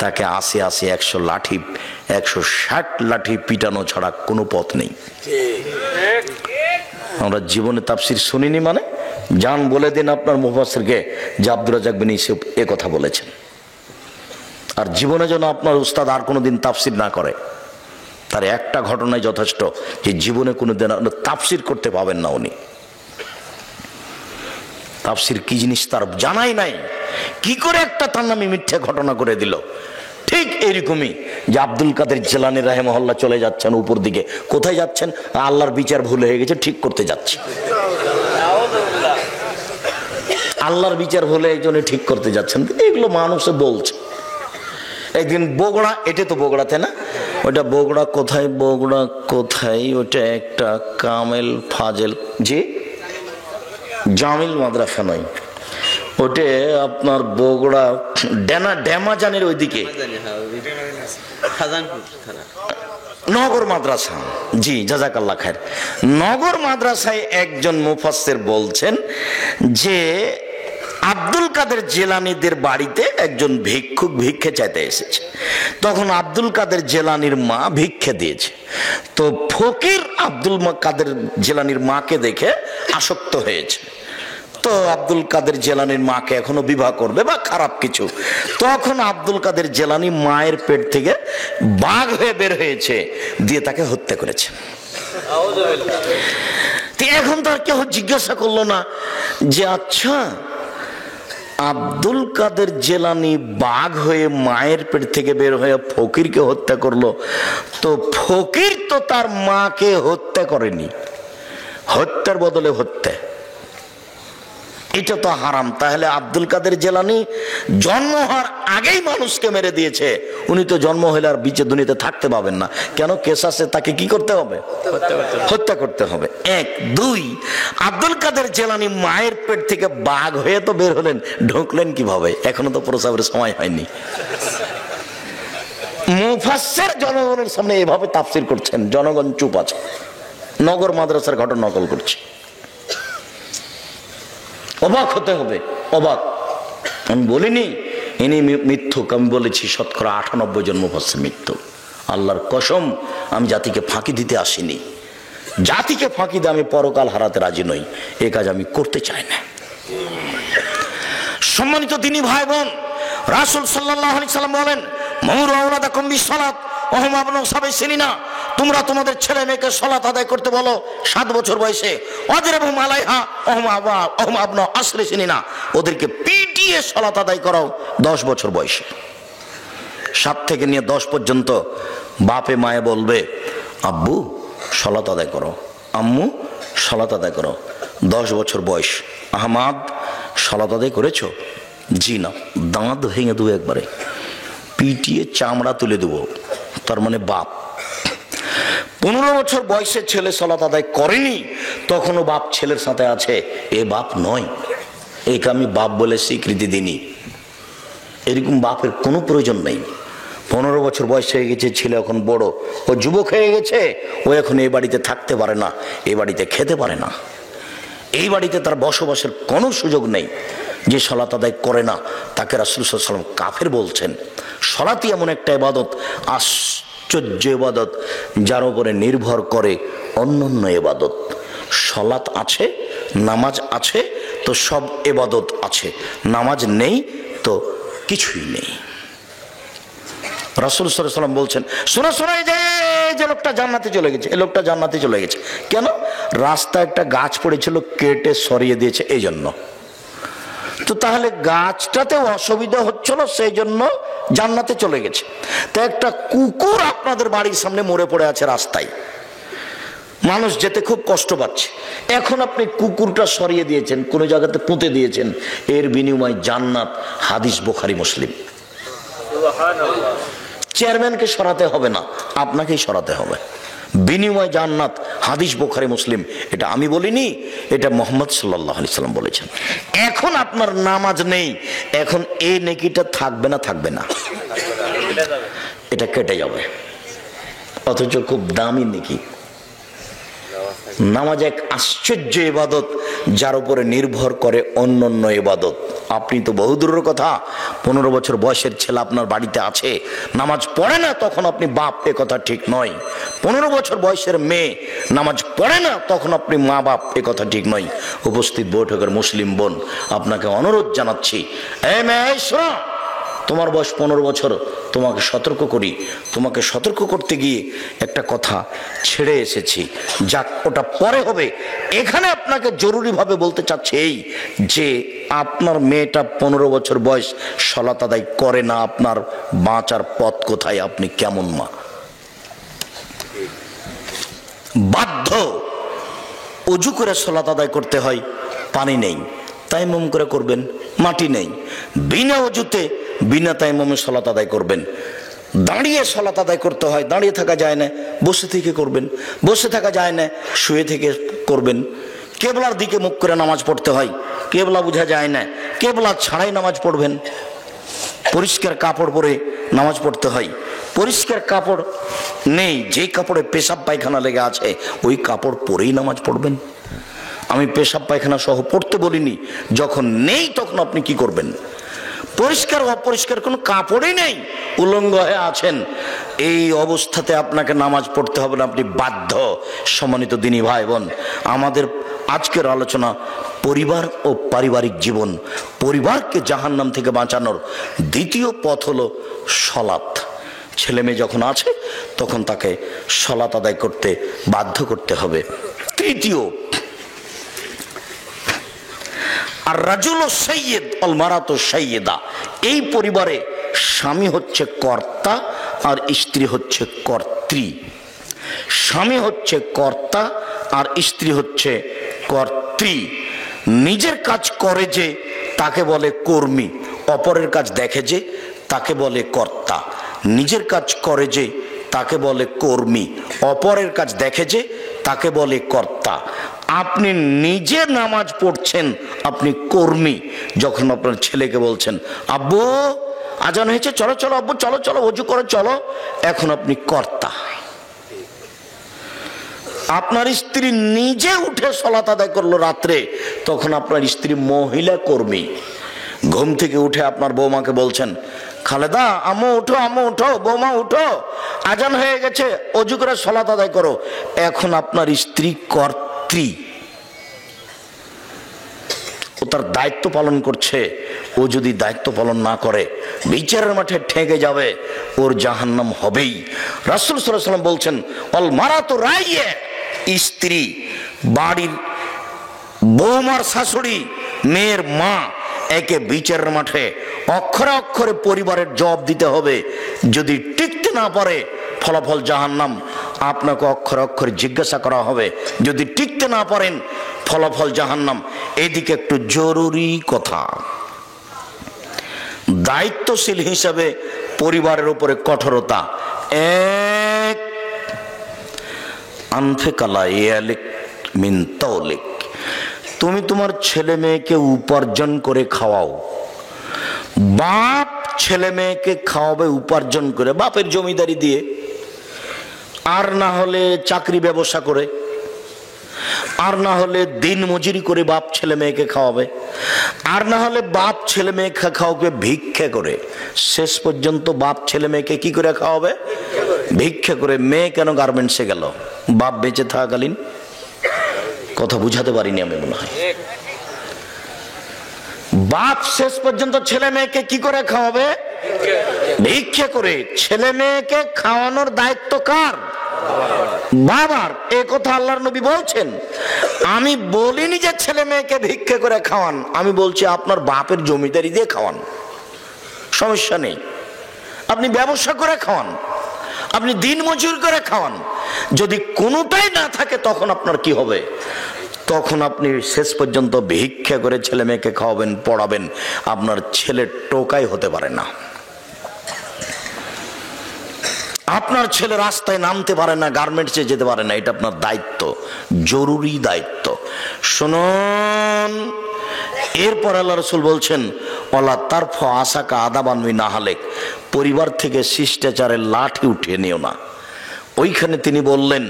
তাকে 80 100 লাঠি, 160 লাঠি পিটানো ছাড়া কোনো পথ নেই। আমরা জীবনে তাফসির শুনিনি মানে? যান বলে দিন আপনার মুফাসসিরকে যে আব্দুর রাজ্জাক বিন ইউসুফ এ কথা বলেছেন। আর জীবনে যেন আপনার উস্তাদ আর কোনোদিন তাফসির না করে, তার একটা ঘটনাই যথেষ্ট, যে জীবনে কোনোদিন তাফসির করতে পাবেন না উনি। তাফসির কি জিনিস তার জানাই নাই, কি করে একটা তার নামে মিথ্যা ঘটনা করে দিল। ঠিক এইরকমই যে আব্দুল কাদের জিলানী রাহিমাহুল্লাহ চলে যাচ্ছেন উপর দিকে, কোথায় যাচ্ছেন? আল্লাহর বিচার ভুল হয়ে গেছে, ঠিক করতে যাচ্ছে। আল্লাহর বিচার ভুলে একজনে ঠিক করতে যাচ্ছেন, এগুলো মানুষে বলছে। একদিন বগুড়া, এটা তো বগুড়াতে না, ওটা বগুড়া কোথায়, বগুড়া কোথায়, ওটা একটা কামেল ফাজেল, জি জামিল মাদ্রাসা নয়, ওটা আপনার বগুড়া ড্যামাজানের ওইদিকে নগর মাদ্রাসা। জি জাযাকাল্লাহ খায়ের। নগর মাদ্রাসায় একজন মুফাসসির বলছেন যে আব্দুল কাদের জিলানীদের বাড়িতে একজন ভিক্ষুক ভিক্ষে চাইতে এসেছে। তখন আব্দুল কাদের জিলানীর মা ভিক্ষে দিয়েছে। তো ফকির আব্দুল কাদের জিলানীর মাকে দেখে আসক্ত হয়েছে। তো আব্দুল কাদের জিলানীর মাকে এখনো বিবাহ করবে বা খারাপ কিছু। তখন আব্দুল কাদের জিলানী মায়ের পেট থেকে বাঘ হয়ে বের হয়েছে, দিয়ে তাকে হত্যা করেছে। এখন তো আর কেউ জিজ্ঞাসা করলো না যে আচ্ছা আব্দুল কাদের জিলানী বাঘ হয়ে মায়ের পেট থেকে বের হয়ে ফকিরকে হত্যা করলো, তো ফকির তো তার মাকে হত্যা করেনি, হত্যার বদলে হত্যা, এটা তো হারাম। তাহলে আব্দুল কাদের জিলানী জন্ম হওয়ার আগেই মানুষকে মেরে দিয়েছে, উনি তো জন্ম হলে আর বিচে দুনিয়াতে থাকতে পাবেন না। কেন? কেসাসে তাকে কি করতে হবে? হত্যা করতে হবে। 1 2 আব্দুল কাদের জিলানী মায়ের পেট থেকে বাঘ হয়ে তো বের হলেন, ঢুকলেন কিভাবে? এখনো তো প্রসাবের সময় হয়নি। মুফাসসির জনগণের সামনে এভাবে তাফসির করছেন, জনগণ চুপ আছে, নগর মাদ্রাসার ঘটনা নকল করছে। অবাক হতে হবে, অবাক। আমি বলিনি ইনি মিথ্যুক, আমি বলেছি শতকরা 98 জন মুফাসসির মিথ্যুক। আল্লাহর কসম, আমি জাতিকে ফাঁকি দিতে আসিনি। জাতিকে ফাঁকি দিয়ে আমি পরকাল হারাতে রাজি নই, এ কাজ আমি করতে চাই না। সম্মানিত দিনী ভাই বোন, রাসূল সাল্লাল্লাহু আলাইহি সাল্লাম বলেন মুরু আওলাদাকুম বিসসালাত ওয়া হুম আবনাউ সাবঈ সিনিনা, তোমরা তোমাদের ছেলে মেয়েকে সালাত আদায় করতে বলো 7 বছর বয়সে, ওয়াজরিবুহুম আলাইহা ওহুম আবনা 10 সিনিনা, ওদেরকে পিটিয়ে সালাত আদায় করাও 10 বছর বয়সে। 7 থেকে নিয়ে 10 পর্যন্ত বাপে মায়ে বলবে আব্বু সালাত আদায় করো, আম্মু সালাত আদায় করো। 10 বছর বয়স, আহমাদ সালাত আদায় করেছো? জি না। দাঁত ভেঙে দেবো একবারে, পিটিয়ে চামড়া তুলে দেবো, তার মানে বাপ। 15 বছর বয়সে ছেলে সালাত আদায় করেনি, তখনও বাপ ছেলের সাথে আছে, এ বাপ নয়, একে আমি বাপ বলে স্বীকৃতি দিইনি। এরকম বাপের কোনো প্রয়োজন নেই। 15 বছর বয়স হয়ে গেছে, ছেলে এখন বড়, ও যুবক হয়ে গেছে, ও এখন এই বাড়িতে থাকতে পারে না, এই বাড়িতে খেতে পারে না, এই বাড়িতে তার বসবাসের কোনো সুযোগ নেই। যে সালাত আদায় করে না তাকে রাসূল সাল্লাল্লাহু আলাইহি ওয়াসাল্লাম কাফের বলছেন। সালাতই এমন একটা ইবাদত, আশ্চর্য ইবাদত, যার উপরে নির্ভর করে অন্যান্য ইবাদত। সালাত আছে, নামাজ আছে, তো সব ইবাদত আছে। নামাজ নেই তো কিছুই নেই। রাসূল সাল্লাল্লাহু আলাইহি ওয়াসাল্লাম বলছেন, শোনা শোনা, যে লোকটা জান্নাতে চলে গেছে, এই লোকটা জান্নাতে চলে গেছে। কেন? রাস্তায় একটা গাছ পড়েছিল, কেটে সরিয়ে দিয়েছে, এই জন্য। তো তাহলে গাছটাতেও অসুবিধা হচ্ছিল, সেই জন্য জান্নাতে চলে গেছে। তো একটা কুকুর আপনাদের বাড়ির সামনে মরে পড়ে আছে রাস্তায়, মানুষ যেতে খুব কষ্ট পাচ্ছে, এখন আপনি কুকুরটা সরিয়ে দিয়েছেন, কোনো জায়গাতে পুঁতে দিয়েছেন, এর বিনিময়ে জান্নাত। হাদিস বুখারী মুসলিম। চেয়ারম্যানকে সরাতে হবে না, আপনাকেই সরাতে হবে, বিনিময় জান্নাত। হাদিস বুখারী মুসলিম। এটা আমি বলিনি, এটা মুহাম্মদ সাল্লাল্লাহু আলাইহি সাল্লাম বলেছেন। এখন আপনার নামাজ নেই, এখন এই নেকিটা থাকবে না, থাকবে না, এটা কেটে যাবে, অথচ খুব দামি নেকি। নামাজ এক আশ্চর্য ইবাদত, যার উপরে নির্ভর করে অন্যান্য ইবাদত। আপনি তো বহুদূরের কথা, 15 বছর বয়সের ছেলে আপনার বাড়িতে আছে, নামাজ পড়ে না, তখন আপনি বাপ, এ কথা ঠিক নয়। 15 বছর বয়সের মেয়ে নামাজ পড়ে না, তখন আপনি মা বাপ, এ কথা ঠিক নয়। উপস্থিত বৈঠকের মুসলিম বোন, আপনাকে অনুরোধ জানাচ্ছি, এই মেয়ে শোনো, তোমার বয়স 15 বছর, তোমাকে সতর্ক করি। তোমাকে সতর্ক করতে গিয়ে একটা কথা ছেড়ে এসেছি, যাক ওটা পরে হবে। এখানে আপনাকে জরুরিভাবে বলতে চাচ্ছি এই যে আপনার মেয়েটা 15 বছর বয়স, সালাত আদায় করে না, আপনার বাঁচার পথ কোথায়? আপনি কেমন মা? বাধ্য অজু করে সালাত আদায় করতে হয়, পানি নেই, তায়াম্মুম করে করবেন, মাটি নেই, বিনা অজুতে বিনা তায়াম্মুমে সালাত আদায় করবেন। দাঁড়িয়ে সালাত আদায় করতে হয়, দাঁড়িয়ে থাকা যায় না, বসে থেকে করবেন, বসে থাকা যায় না, শুয়ে থেকে করবেন। কেবলার দিকে মুখ করে নামাজ পড়তে হয়, কেবলা বোঝা যায় না, কেবলা ছাড়াই নামাজ পড়বেন। পরিষ্কার কাপড় পরে নামাজ পড়তে হয়, পরিষ্কার কাপড় নেই, যে কাপড়ে পেশাব পায়খানা লেগে আছে ওই কাপড় পরেই নামাজ পড়বেন। আমি পেশাব পায়খানা সহ পড়তে বলিনি, যখন নেই তখন আপনি কি করবেন? পরিষ্কার অপরিষ্কার কোনো কাপড়ই নেই, উলঙ্গ হয়ে আছেন, এই অবস্থাতে আপনাকে নামাজ পড়তে হবে না, আপনি বাধ্য। সম্মানিত দিনী ভাই বোন, আমাদের আজকের আলোচনা পরিবার ও পারিবারিক জীবন। পরিবারকে জাহান্নাম থেকে বাঁচানোর দ্বিতীয় পথ হলো সালাত। ছেলে মেয়ে যখন আছে তখন তাকে সালাত আদায় করতে বাধ্য করতে হবে। তৃতীয়, আর রাজুল সৈয়দ আল মারাত সৈয়দা। এই পরিবারে স্বামী হচ্ছে কর্তা আর স্ত্রী হচ্ছে কর্ত্রী। স্বামী হচ্ছে কর্তা আর স্ত্রী হচ্ছে কর্ত্রী। নিজের কাজ করে যে তাকে বলে কর্মী, অপরের কাজ দেখে যে তাকে বলে কর্তা। নিজের কাজ করে যে তাকে বলে কর্মী, অপরের কাজ দেখে যে তাকে বলে কর্তা। আপনি নিজে নামাজ পড়ছেন, আপনি কর্মী। যখন আপনার ছেলেকে বলছেন আব্বু আজান হয়েছে, চলো চলো আব্বু, চলো চলো ওযু করে চলো, এখন আপনি কর্তা। আপনার স্ত্রী নিজে উঠে সালাত আদায় করলো রাত্রে, তখন আপনার স্ত্রী মহিলা কর্মী। ঘুম থেকে উঠে আপনার বৌমাকে বলছেন খালেদা আম্মু উঠো, আম্মু উঠো, বৌমা উঠো, আজান হয়ে গেছে, ওযু করে সালাত আদায় করো। এখন আপনার স্ত্রী কর্ত্রী, ও তার দায়িত্ব পালন করছে। ও যদি দায়িত্ব পালন না করে বিচারের মাঠে ঠেকে যাবে। ওর জাহান্নাম হবেই। রাসূল সাল্লাল্লাহু আলাইহি ওয়াসাল্লাম বলছেন অল মারাতু রাইয়া, স্ত্রী বাড়ির বৌমার শাশুড়ি, মেয়ের মা, একে বিচারের মাঠে অক্ষরে অক্ষরে পরিবারের জবাব দিতে হবে। যদি টিকতে না পারে ফলাফল জাহান্নাম, আপনাকে অক্ষরে অক্ষরে জিজ্ঞাসা করা হবে। যদি টিকতে না পারেন ফলাফল জাহান্নাম। এদিকে একটু জরুরি কথা, দায়িত্বশীল হিসাবে পরিবারের উপরে কঠোরতা। এক, আনফিকালা ইয়ালিক মিন তাওলিক, তুমি তোমার ছেলে মেয়েকে উপার্জন করে খাওয়াও। বাপ ছেলে মেয়েকে খাওয়াবে উপার্জন করে, বাপের জমিদারি দিয়ে, আর না হলে চাকরি ব্যবসা করে, আর না হলে দিন মজুরি করে বাপ ছেলে মেয়েকে খাওয়াবে, আর না হলে বাপ ছেলে মেয়েকে খাওয়াবে ভিক্ষা করে। শেষ পর্যন্ত বাপ ছেলে মেয়েকে কি করে খাওয়াবে? ভিক্ষা করে। মেয়ে কেন গার্মেন্টসে গেল বাপ বেঁচে থাকাকালীন? কথা বুঝাতে পারিনি আমি মনে হয়। বাপ শেষ পর্যন্ত ছেলে মেয়েকে কি করে খাওয়াবে? ভিক্ষা করে। ছেলে মেয়েকে খাওয়ানোর দায়িত্ব কার? বাবার। এ কথা আল্লাহর নবী বলছেন। আমি বলিনি যে ছেলে মেয়েকে ভিক্ষা করে খাওয়ান, আমি বলছি আপনার বাপের জমিদারি দিয়ে খাওয়ান, সমস্যা নেই। আপনি ব্যবসা করে খাওয়ান, আপনি দিন মজুর করে খাওয়ান। যদি কোনোটাই না থাকে তখন আপনার কি হবে? তখন আপনি শেষ পর্যন্ত ভিক্ষা করে ছেলে মেয়েকে খাওয়াবেন, পড়াবেন। আপনার ছেলে টোকাই হতে পারে না, আপনার ছেলে রাস্তায় নামতে পারে না, গার্মেন্টসে যেতে পারে না। এটা আপনার দায়িত্ব, জরুরি দায়িত্ব। শুনুন, এরপর আল্লাহ রাসূল বলছেন ওয়ালা তারফা আসাকা আদাবান মিন আহলিক, পরিবার থেকে শিষ্টাচারের লাঠি উঠিয়ে নিও না। ওইখানে তিনি বললেন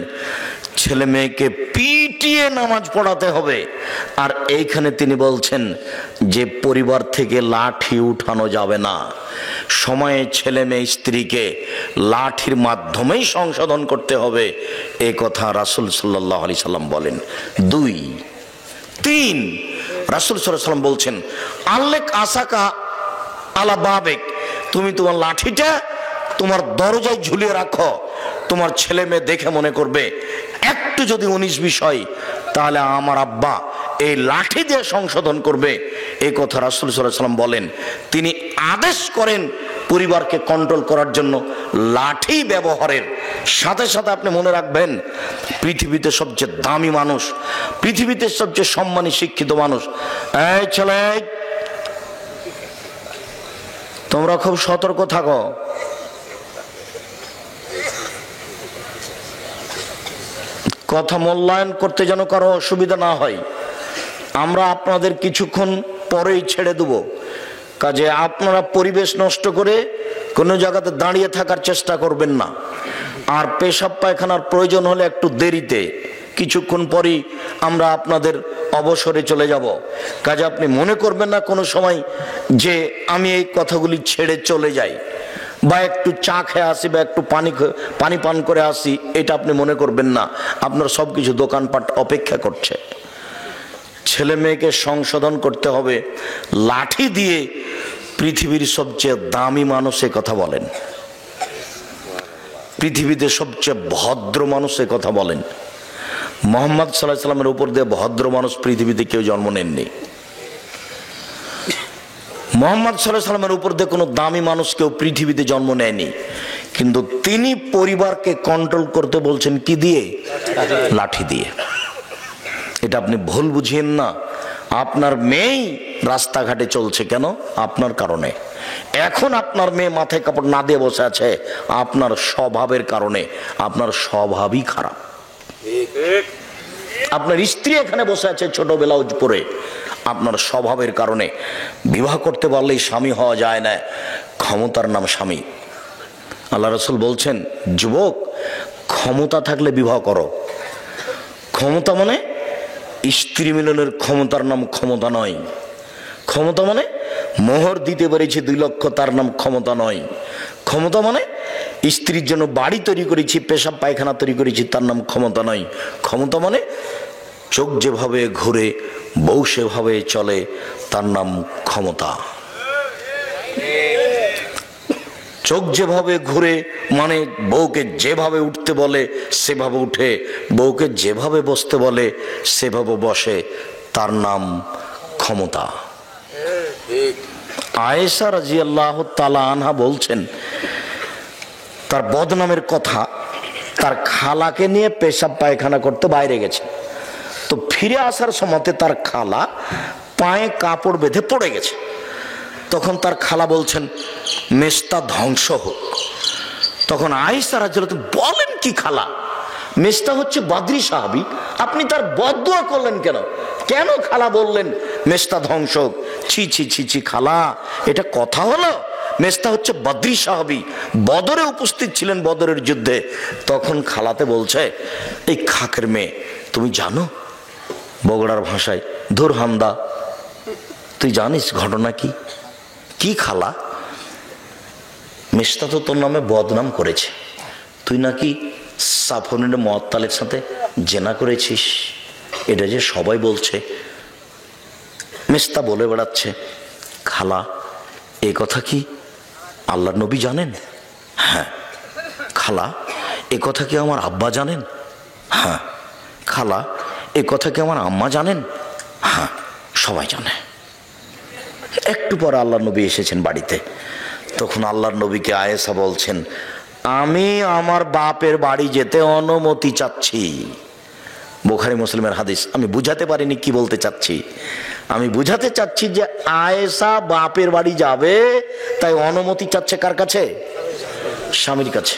ছেলে মেয়েকে পিটিয়ে নামাজ পড়াতে হবে। আর এইখানে তিনি বলছেন যে পরিবার থেকে লাঠি উঠানো যাবে না। সময়ে ছেলে মেয়ে স্ত্রীকে লাঠির মাধ্যমেই সংশোধন করতে হবে, এ কথা রাসূল সাল্লাল্লাহু আলাইহি সাল্লাম বলেন। 2, 3, রাসূল সাল্লাল্লাহু আলাইহি সাল্লাম বলছেন আল্লেক আসাকা আলা বাবেক, তুমি তোমার লাঠিটা তোমার দরজায় ঝুলিয়ে রাখো। তোমার ছেলে মেয়ে দেখে মনে করবে একটু যদি 19-20 হয় তাহলে আমার আব্বা এই লাঠি দিয়ে সংশোধন করবে। এই কথা রাসূল সাল্লাল্লাহু আলাইহি সাল্লাম বলেন। তিনি আদেশ করেন পরিবারকে কন্ট্রোল করার জন্য লাঠি ব্যবহারের। সাথে সাথে আপনি মনে রাখবেন পৃথিবীতে সবচেয়ে দামি মানুষ, পৃথিবীতে সবচেয়ে সম্মানী শিক্ষিত মানুষ, এই ছেলে তোমরা খুব সতর্ক থাকো। কথা মূল্যায়ন করতে যেন কারো অসুবিধা না হয়। আমরা আপনাদের কিছুক্ষণ পরেই ছেড়ে দেব, কাজে আপনারা পরিবেশ নষ্ট করে কোনো জায়গাতে দাঁড়িয়ে থাকার চেষ্টা করবেন না। আর পেশাব পায়খানার প্রয়োজন হলে একটু দেরিতে, কিছুক্ষণ পরেই আমরা আপনাদের অবসরে চলে যাব। কাজে আপনি মনে করবেন না কোনো সময় যে আমি এই কথাগুলি ছেড়ে চলে যাই, বা একটু চা খেয়ে আসি, বা একটু পানি পান করে আসি, এটা আপনি মনে করবেন না। আপনার সব কিছু দোকানপাট অপেক্ষা করছে। ছেলে মেয়েকে সংশোধন করতে হবে লাঠি দিয়ে। পৃথিবীর সবচেয়ে দামি মানুষের কথা বলেন, পৃথিবীতে সবচেয়ে ভদ্র মানুষের কথা বলেন। মুহাম্মদ সাল্লাল্লাহু আলাইহি সাল্লামের উপর দিয়ে ভদ্র মানুষ পৃথিবীতে কেউ জন্ম নেননি। মুহাম্মদ সাল্লাল্লাহু আলাইহি সাল্লামের উপর দিয়ে কোনো দামি মানুষ কেউ পৃথিবীতে জন্ম নেয়নি। কিন্তু তিনি পরিবারকে কন্ট্রোল করতে বলছেন কি দিয়ে? লাঠি দিয়ে। এটা আপনি ভুল বুঝিয়েন না। আপনার মেয়েই রাস্তাঘাটে চলছে কেন? আপনার কারণে। এখন আপনার মেয়ে মাথায় কাপড় না দিয়ে বসে আছে আপনার স্বভাবের কারণে। আপনার স্বভাবই খারাপ। আপনার স্ত্রী এখানে বসে আছে ছোট ব্লাউজ পরে, আপনার স্বভাবের কারণে। বিবাহ করতে পারলেই স্বামী হওয়া যায় না, ক্ষমতার নাম স্বামী। আল্লাহ রাসূল বলছেন যুবক ক্ষমতা থাকলে বিবাহ করো। ক্ষমতা মানে স্ত্রী মিলনের ক্ষমতার নাম ক্ষমতা নয়। ক্ষমতা মানে মোহর দিতে পেরেছি 2 লক্ষ, তার নাম ক্ষমতা নয়। ক্ষমতা মানে স্ত্রীর জন্য বাড়ি তৈরি করেছি, পেশাব পায়খানা তৈরি করেছি, তার নাম ক্ষমতা নয়। ক্ষমতা মানে চোখ যেভাবে ঘুরে বউ সেভাবে চলে, তার নাম ক্ষমতা। চোখ যেভাবে ঘুরে, মানে বউকে যেভাবে উঠতে বলে সেভাবে উঠে, বউকে যেভাবে বসতে বলে সেভাবে বসে, তার নাম ক্ষমতা। আয়েশা রাদিয়াল্লাহু তাআলা আনহা বলছেন তার বদনামের কথা, তার খালাকে নিয়ে পেশাব পায়খানা করতে বাইরে গেছে, তো ফিরে আসার সময়তে তার খালা পায়ে কাপড় বেঁধে পড়ে গেছে। তখন তার খালা বলছেন মেস্তা ধ্বংস হোক। তখন আয়েশা রাদিয়াল্লাহু তাআলা বলেন কি খালা, মেস্তা হচ্ছে বদরি সাহাবী, আপনি তার বদদুয়া করলেন কেন? কেন খালা বললেন মেস্তা ধ্বংস হোক? ছি ছি ছি ছি খালা, এটা কথা হলো? মেস্তা হচ্ছে বদরি সাহাবী, বদরে উপস্থিত ছিলেন, বদরের যুদ্ধে। তখন খালাতে বলছে এই খাকের মেয়ে, তুমি জানো বগুড়ার ভাষায়, ধুর হামদা, তুই জানিস ঘটনা কি? কি খালা? মেস্তা তো তোর নামে বদনাম করেছে, তুই নাকি সাফনের মুআত্তালের সাথে জেনা করেছিস, এটা যে সবাই বলছে। মেস্তা বলে বেড়াচ্ছে খালা এ কথা কি আল্লাহর নবী জানেন? হ্যাঁ। খালা এ কথা কি আমার আব্বা জানেন? হ্যাঁ। খালা এ কথা কি আমার আম্মা জানেন? হ্যাঁ, সবাই জানে। একটু পর আল্লাহর নবী এসেছেন বাড়িতে। তখন আল্লাহর নবীকে আয়েশা বলছেন আমি আমার বাপের বাড়ি যেতে অনুমতি চাচ্ছি। বুখারী মুসলিমের হাদিস। আমি বুঝাতে পারিনি কি বলতে চাচ্ছি। আমি বুঝাতে চাচ্ছি যে আয়েশা বাপের বাড়ি যাবে, তাই অনুমতি চাচ্ছে কার কাছে? স্বামীর কাছে।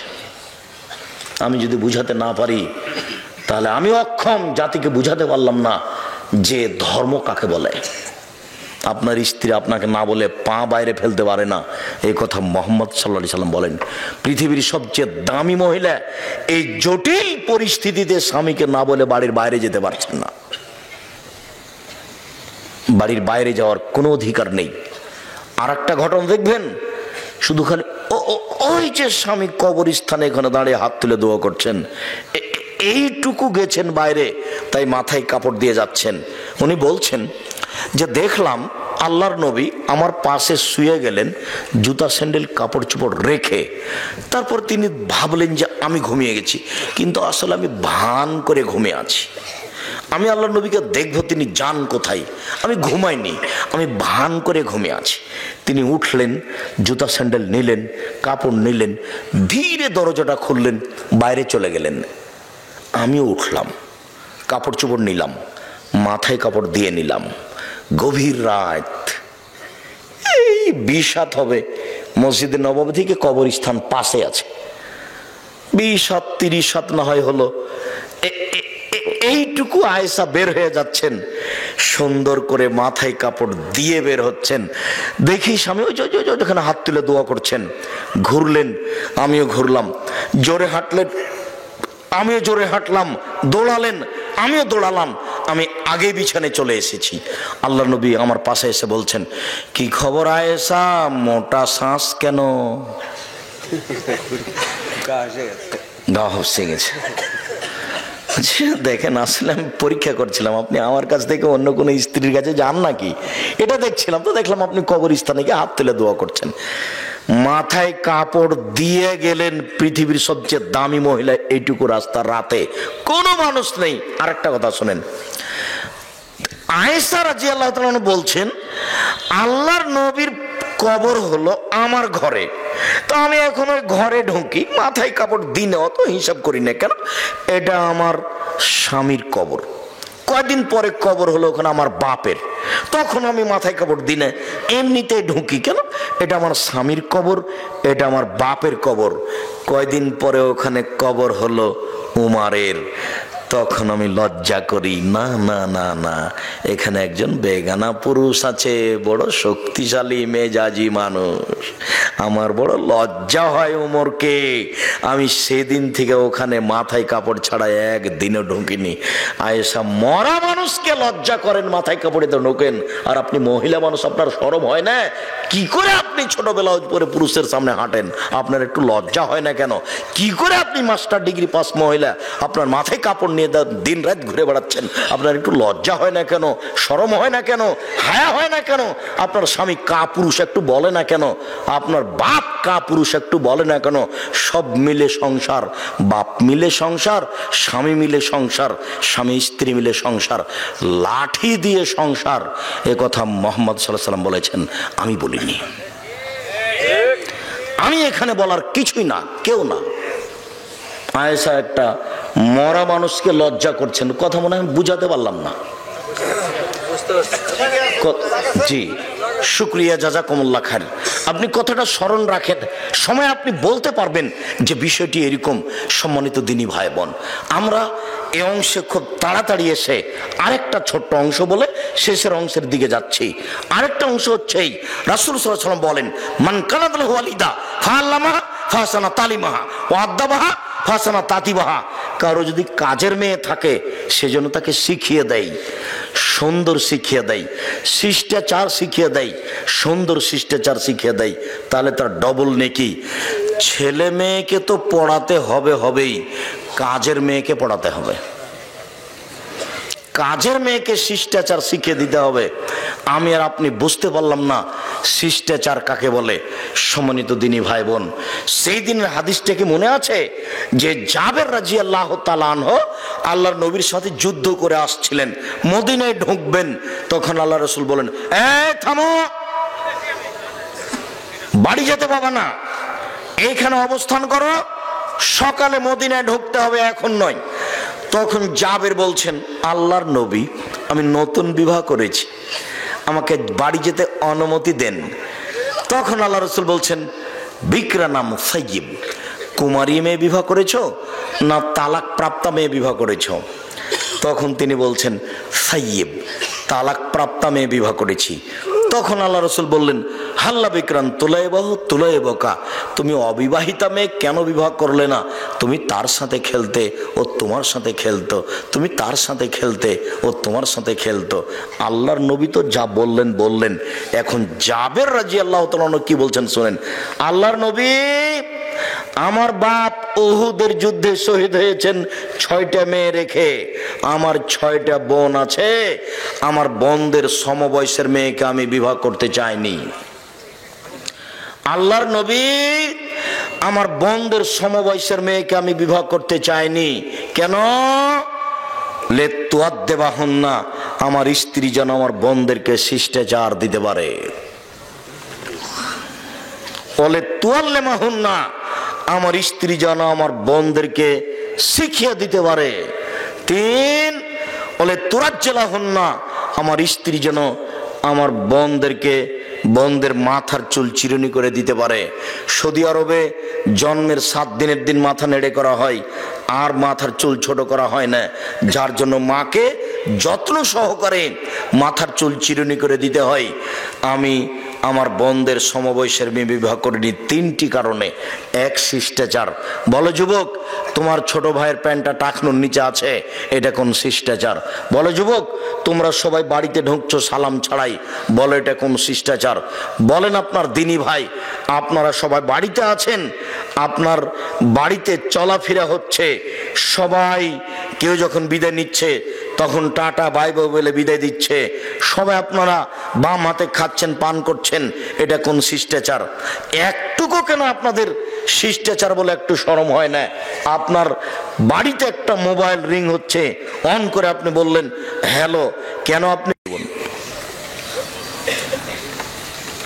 আমি যদি বুঝাতে না পারি তাহলে আমি অক্ষম, জাতিকে বুঝাতে পারলাম না যে ধর্ম কাকে বলে। আপনার স্ত্রী আপনাকে না বলে পা বাইরে ফেলতে পারে না, এই কথা মুহাম্মদ সাল্লাল্লাহু আলাইহি সাল্লাম বলেন। পৃথিবীর সবচেয়ে দামি মহিলা এই জটিল পরিস্থিতিতে স্বামীকে না বলে বাড়ির বাইরে যেতে পারছেন না। বাড়ির বাইরে যাওয়ার কোনো অধিকার নেই। আর একটা ঘটনা দেখবেন, শুধু খালি ওই যে স্বামী কবরস্থানে এখানে দাঁড়িয়ে হাত তুলে দোয়া করছেন, এইটুকু গেছেন বাইরে, তাই মাথায় কাপড় দিয়ে যাচ্ছেন। উনি বলছেন যে দেখলাম আল্লাহর নবী আমার পাশে শুয়ে গেলেন জুতা স্যান্ডেল কাপড় চোপড় রেখে, তারপর তিনি ভাবলেন যে আমি ঘুমিয়ে গেছি, কিন্তু আসলে আমি ভান করে ঘুমিয়ে আছি। আমি আল্লাহর নবীকে দেখবো তিনি যান কোথায়, আমি ঘুমাইনি, আমি ভান করে ঘুমিয়ে আছি। তিনি উঠলেন, জুতা স্যান্ডেল নিলেন, কাপড় নিলেন, ধীরে দরজাটা খুললেন, বাইরে চলে গেলেন। আমিও উঠলাম, কাপড় চোপড় নিলাম, মাথায় কাপড় দিয়ে নিলাম। গভীর রাত, এই 20 রাত হবে। মসজিদে নববী থেকে কবরস্থান পাশে আছে, 20 রাত 30 রাত না হয় হলো। এইটুকু আয়েশা বের হয়ে যাচ্ছেন, সুন্দর করে মাথায় কাপড় দিয়ে বের হচ্ছেন। দেখি স্বামী ওই যেখানে হাত তুলে দোয়া করছেন। ঘুরলেন, আমিও ঘুরলাম। জোরে হাঁটলেন, আমিও জোরে হাঁটলাম। দৌড়ালেন, আমিও দৌড়ালাম। আমি আগে বিছানে চলে এসেছি। আল্লাহ নবী আমার পাশে এসে বলছেন কি খবর আয়েশা, মোটা শ্বাস কেন? গা হসে গেছে। দেখেন, আসলে আমি পরীক্ষা করছিলাম আপনি আমার কাছ থেকে অন্য কোনো স্ত্রীর কাছে যান নাকি, এটা দেখছিলাম। তো দেখলাম আপনি কবরস্থানে গিয়ে হাত তুলে দোয়া করছেন। মাথায় কাপড় দিয়ে গেলেন পৃথিবীর সবচেয়ে দামি মহিলা, এইটুকু রাস্তা, রাতে কোনো মানুষ নেই। আরেকটা কথা শোনেন, আয়েশা রাদিয়াল্লাহু তাআলা বলছেন আল্লাহর নবীর কবর হলো আমার ঘরে, তো আমি এখন ওই ঘরে ঢুকি, মাথায় কাপড় দিনে অত হিসাব করি না, কেন এটা আমার স্বামীর কবর। কয়দিন পরে কবর হলো ওখানে আমার বাপের, তখন আমি মাথায় কাপড় দিনে এমনিতেই ঢুকি, কেন এটা আমার স্বামীর কবর, এটা আমার বাপের কবর। কয়দিন পরে ওখানে কবর হলো উমারের, তখন আমি লজ্জা করি, না না না না, এখানে একজন বেগানা পুরুষ আছে, বড় শক্তিশালী মেজাজি মানুষ, আমার বড় লজ্জা হয় উমরকে। আমি সেদিন থেকে ওখানে মাথায় কাপড় ছাড়া একদিনও ঢুকিনি। আয়েশা মরা মানুষকে লজ্জা করেন, মাথায় কাপড়ে তো ঢোকেন, আর আপনি মহিলা মানুষ, আপনার শরম হয় না? কি করে আপনি ছোটবেলা পরে পুরুষের সামনে হাঁটেন, আপনার একটু লজ্জা হয় না কেন? কি করে আপনি মাস্টার ডিগ্রি পাস মহিলা আপনার মাথায় কাপড় নিয়ে দিন রাত ঘুরে বেড়াচ্ছেন, আপনার একটু লজ্জা হয় না কেন? শরম হয় না কেন? হায়া হয় না কেন? আপনার স্বামী কাপুরুষ একটু বলে না কেন? আপনার বাপ কা পুরুষ একটু বলে না কেন? সব মিলে সংসার, বাপ মিলে সংসার, স্বামী মিলে সংসার, স্বামী স্ত্রী মিলে সংসার, লাঠি দিয়ে সংসার, এ কথা মুহাম্মদ সাল্লাল্লাহু আলাইহি ওয়াসাল্লাম বলেছেন, আমি বলিনি। আমি এখানে বলার কিছুই না, কেউ না। আয়েশা একটা মরা মানুষকে লজ্জা করছেন, কথা মনে হয় বুঝাতে পারলাম না। জি, শুকরিয়া, জাযাকুমুল্লাহ খায়ের। আপনি কথাটা স্মরণ রাখেন, সময় আপনি বলতে পারবেন যে বিষয়টি এরকম। সম্মানিত দিনী ভাই বোন, আমরা এই অংশে খুব তাড়াতাড়ি এসে আরেকটা ছোট্ট অংশ বলে শেষের অংশের দিকে যাচ্ছি। আরেকটা অংশ হচ্ছে এই, রাসূল সাল্লাল্লাহু আলাইহি ওয়াসাল্লাম বলেন, মান কানাত লাহু ওয়ালিদা ফাআল্লামাহা ফাহসানা তালিমাহা ওয়া আদাবাহা ফাহসানা তাতিবাহা। কারো যদি কাজের মেয়ে থাকে, সেজন্য তাকে শিখিয়ে দেয়, সুন্দর শিখিয়ে দেয়, শিষ্টাচার শিখিয়ে দেয়, সুন্দর শিষ্টাচার শিখিয়ে দেয়, তাহলে তার ডবল নেকি। ছেলে মেয়েকে তো পড়াতে হবেই, কাজের মেয়েকে পড়াতে হবে, কাজের মেয়েকে শিষ্টাচার শিখিয়ে দিতে হবে। আমি আর আপনি বুঝতে পারলাম না শিষ্টাচার কাকে বলে। সম্মানিত দিনী ভাই বোন, সেই দিনের হাদিসটা কি মনে আছে যে জাবের রাদিয়াল্লাহু তাআলা আনহু আল্লাহর নবীর সাথে যুদ্ধ করে আসছিলেন, মদিনায় ঢুকবেন, তখন আল্লাহ রাসূল বলেন, এই থামো, বাড়ি যেতে পাবা না, এইখানে অবস্থান করো, সকালে মদিনায় ঢুকতে হবে, এখন নয়। তখন জাবের বলছেন, আল্লাহর নবী, আমি নতুন বিবাহ করেছি, আমাকে বাড়ি যেতে অনুমতি দেন। তখন আল্লাহ রাসূল বলছেন, বিকরা নাম সাইয়্যিব, কুমারী মেয়ে বিবাহ করেছো না তালাক প্রাপ্তা মেয়ে বিবাহ করেছো? তখন তিনি বলছেন, সাইয়্যিব, তালাক প্রাপ্তা মেয়ে বিবাহ করেছি। তখন আল্লাহ রাসূল বললেন, হাল্লা বিকরান তুলাইবকা, তুমি অবিবাহিতা মেয়ে কেন বিবাহ করলে না? তুমি তার সাথে খেলতে, ও তোমার সাথে খেলতো, তুমি তার সাথে খেলতে, ও তোমার সাথে খেলতো। আল্লাহর নবী তো যা বললেন। এখন জাবের রাদিয়াল্লাহু তাআলা কি বলছেন শুনেন। আল্লাহর নবী, আমার বাপ উহুদের যুদ্ধে শহীদ হয়েছেন 6টা মেয়ে রেখে, আমার 6টা বোন আছে, আমার বোনদের সমবয়সের মেয়েকে আমি বিবাহ করতে চাইনি। আল্লাহর নবী, আমার বোনদের সমবয়সের মেয়েকে আমি বিবাহ করতে চাইনি। কেন? লেতুয়াদ্দেবাহুন্না, আমার স্ত্রী যেন আমার বোনদেরকে শিষ্টাচার দিতে পারে। বলে তুয়াল্লেমাহুন্না, আমার স্ত্রী যেন আমার বোনদেরকে শিখিয়ে দিতে পারে। 3, বলে তুরাজ্জালাহুন্না, আমার স্ত্রী যেন আমার বোনদের মাথার চুল চিরুনি করে দিতে পারে। সৌদি আরবে জন্মের 7 দিনের দিন মাথা নেড়ে করা হয়, আর মাথার চুল ছোট করা হয় না, যার জন্য মাকে যত্ন সহকারে মাথার চুল চিরুনি করে দিতে হয়। আমি আমার বোনদের সমবয়সের মেয়ে বিবাহ করিনি 3টি কারণে। 1, শিষ্টাচার। বলো যুবক, তোমার ছোট ভাইয়ের প্যান্টটা টাকনুর নিচে আছে, এটা কোন শিষ্টাচার? বলো যুবক, তোমরা সবাই বাড়িতে ঢুকছো সালাম ছাড়াই, বলো এটা কোন শিষ্টাচার? বলেন আপনার দিনী ভাই, আপনারা সবাই বাড়িতে আছেন, আপনার বাড়িতে চলাফেরা হচ্ছে, সবাই কেউ যখন বিদায় নিচ্ছে তখন টাটা বাই বাই বলে বিদায় দিচ্ছে, সবাই আপনারা বাম হাতে খাচ্ছেন, পান করছেন, এটা কোন শিষ্টাচার? একটুকু কেন আপনাদের শিষ্টাচার বলে একটু শরম হয় না? আপনার বাড়িতে একটা মোবাইল রিং হচ্ছে, অন করে আপনি বললেন হ্যালো, কেন আপনি?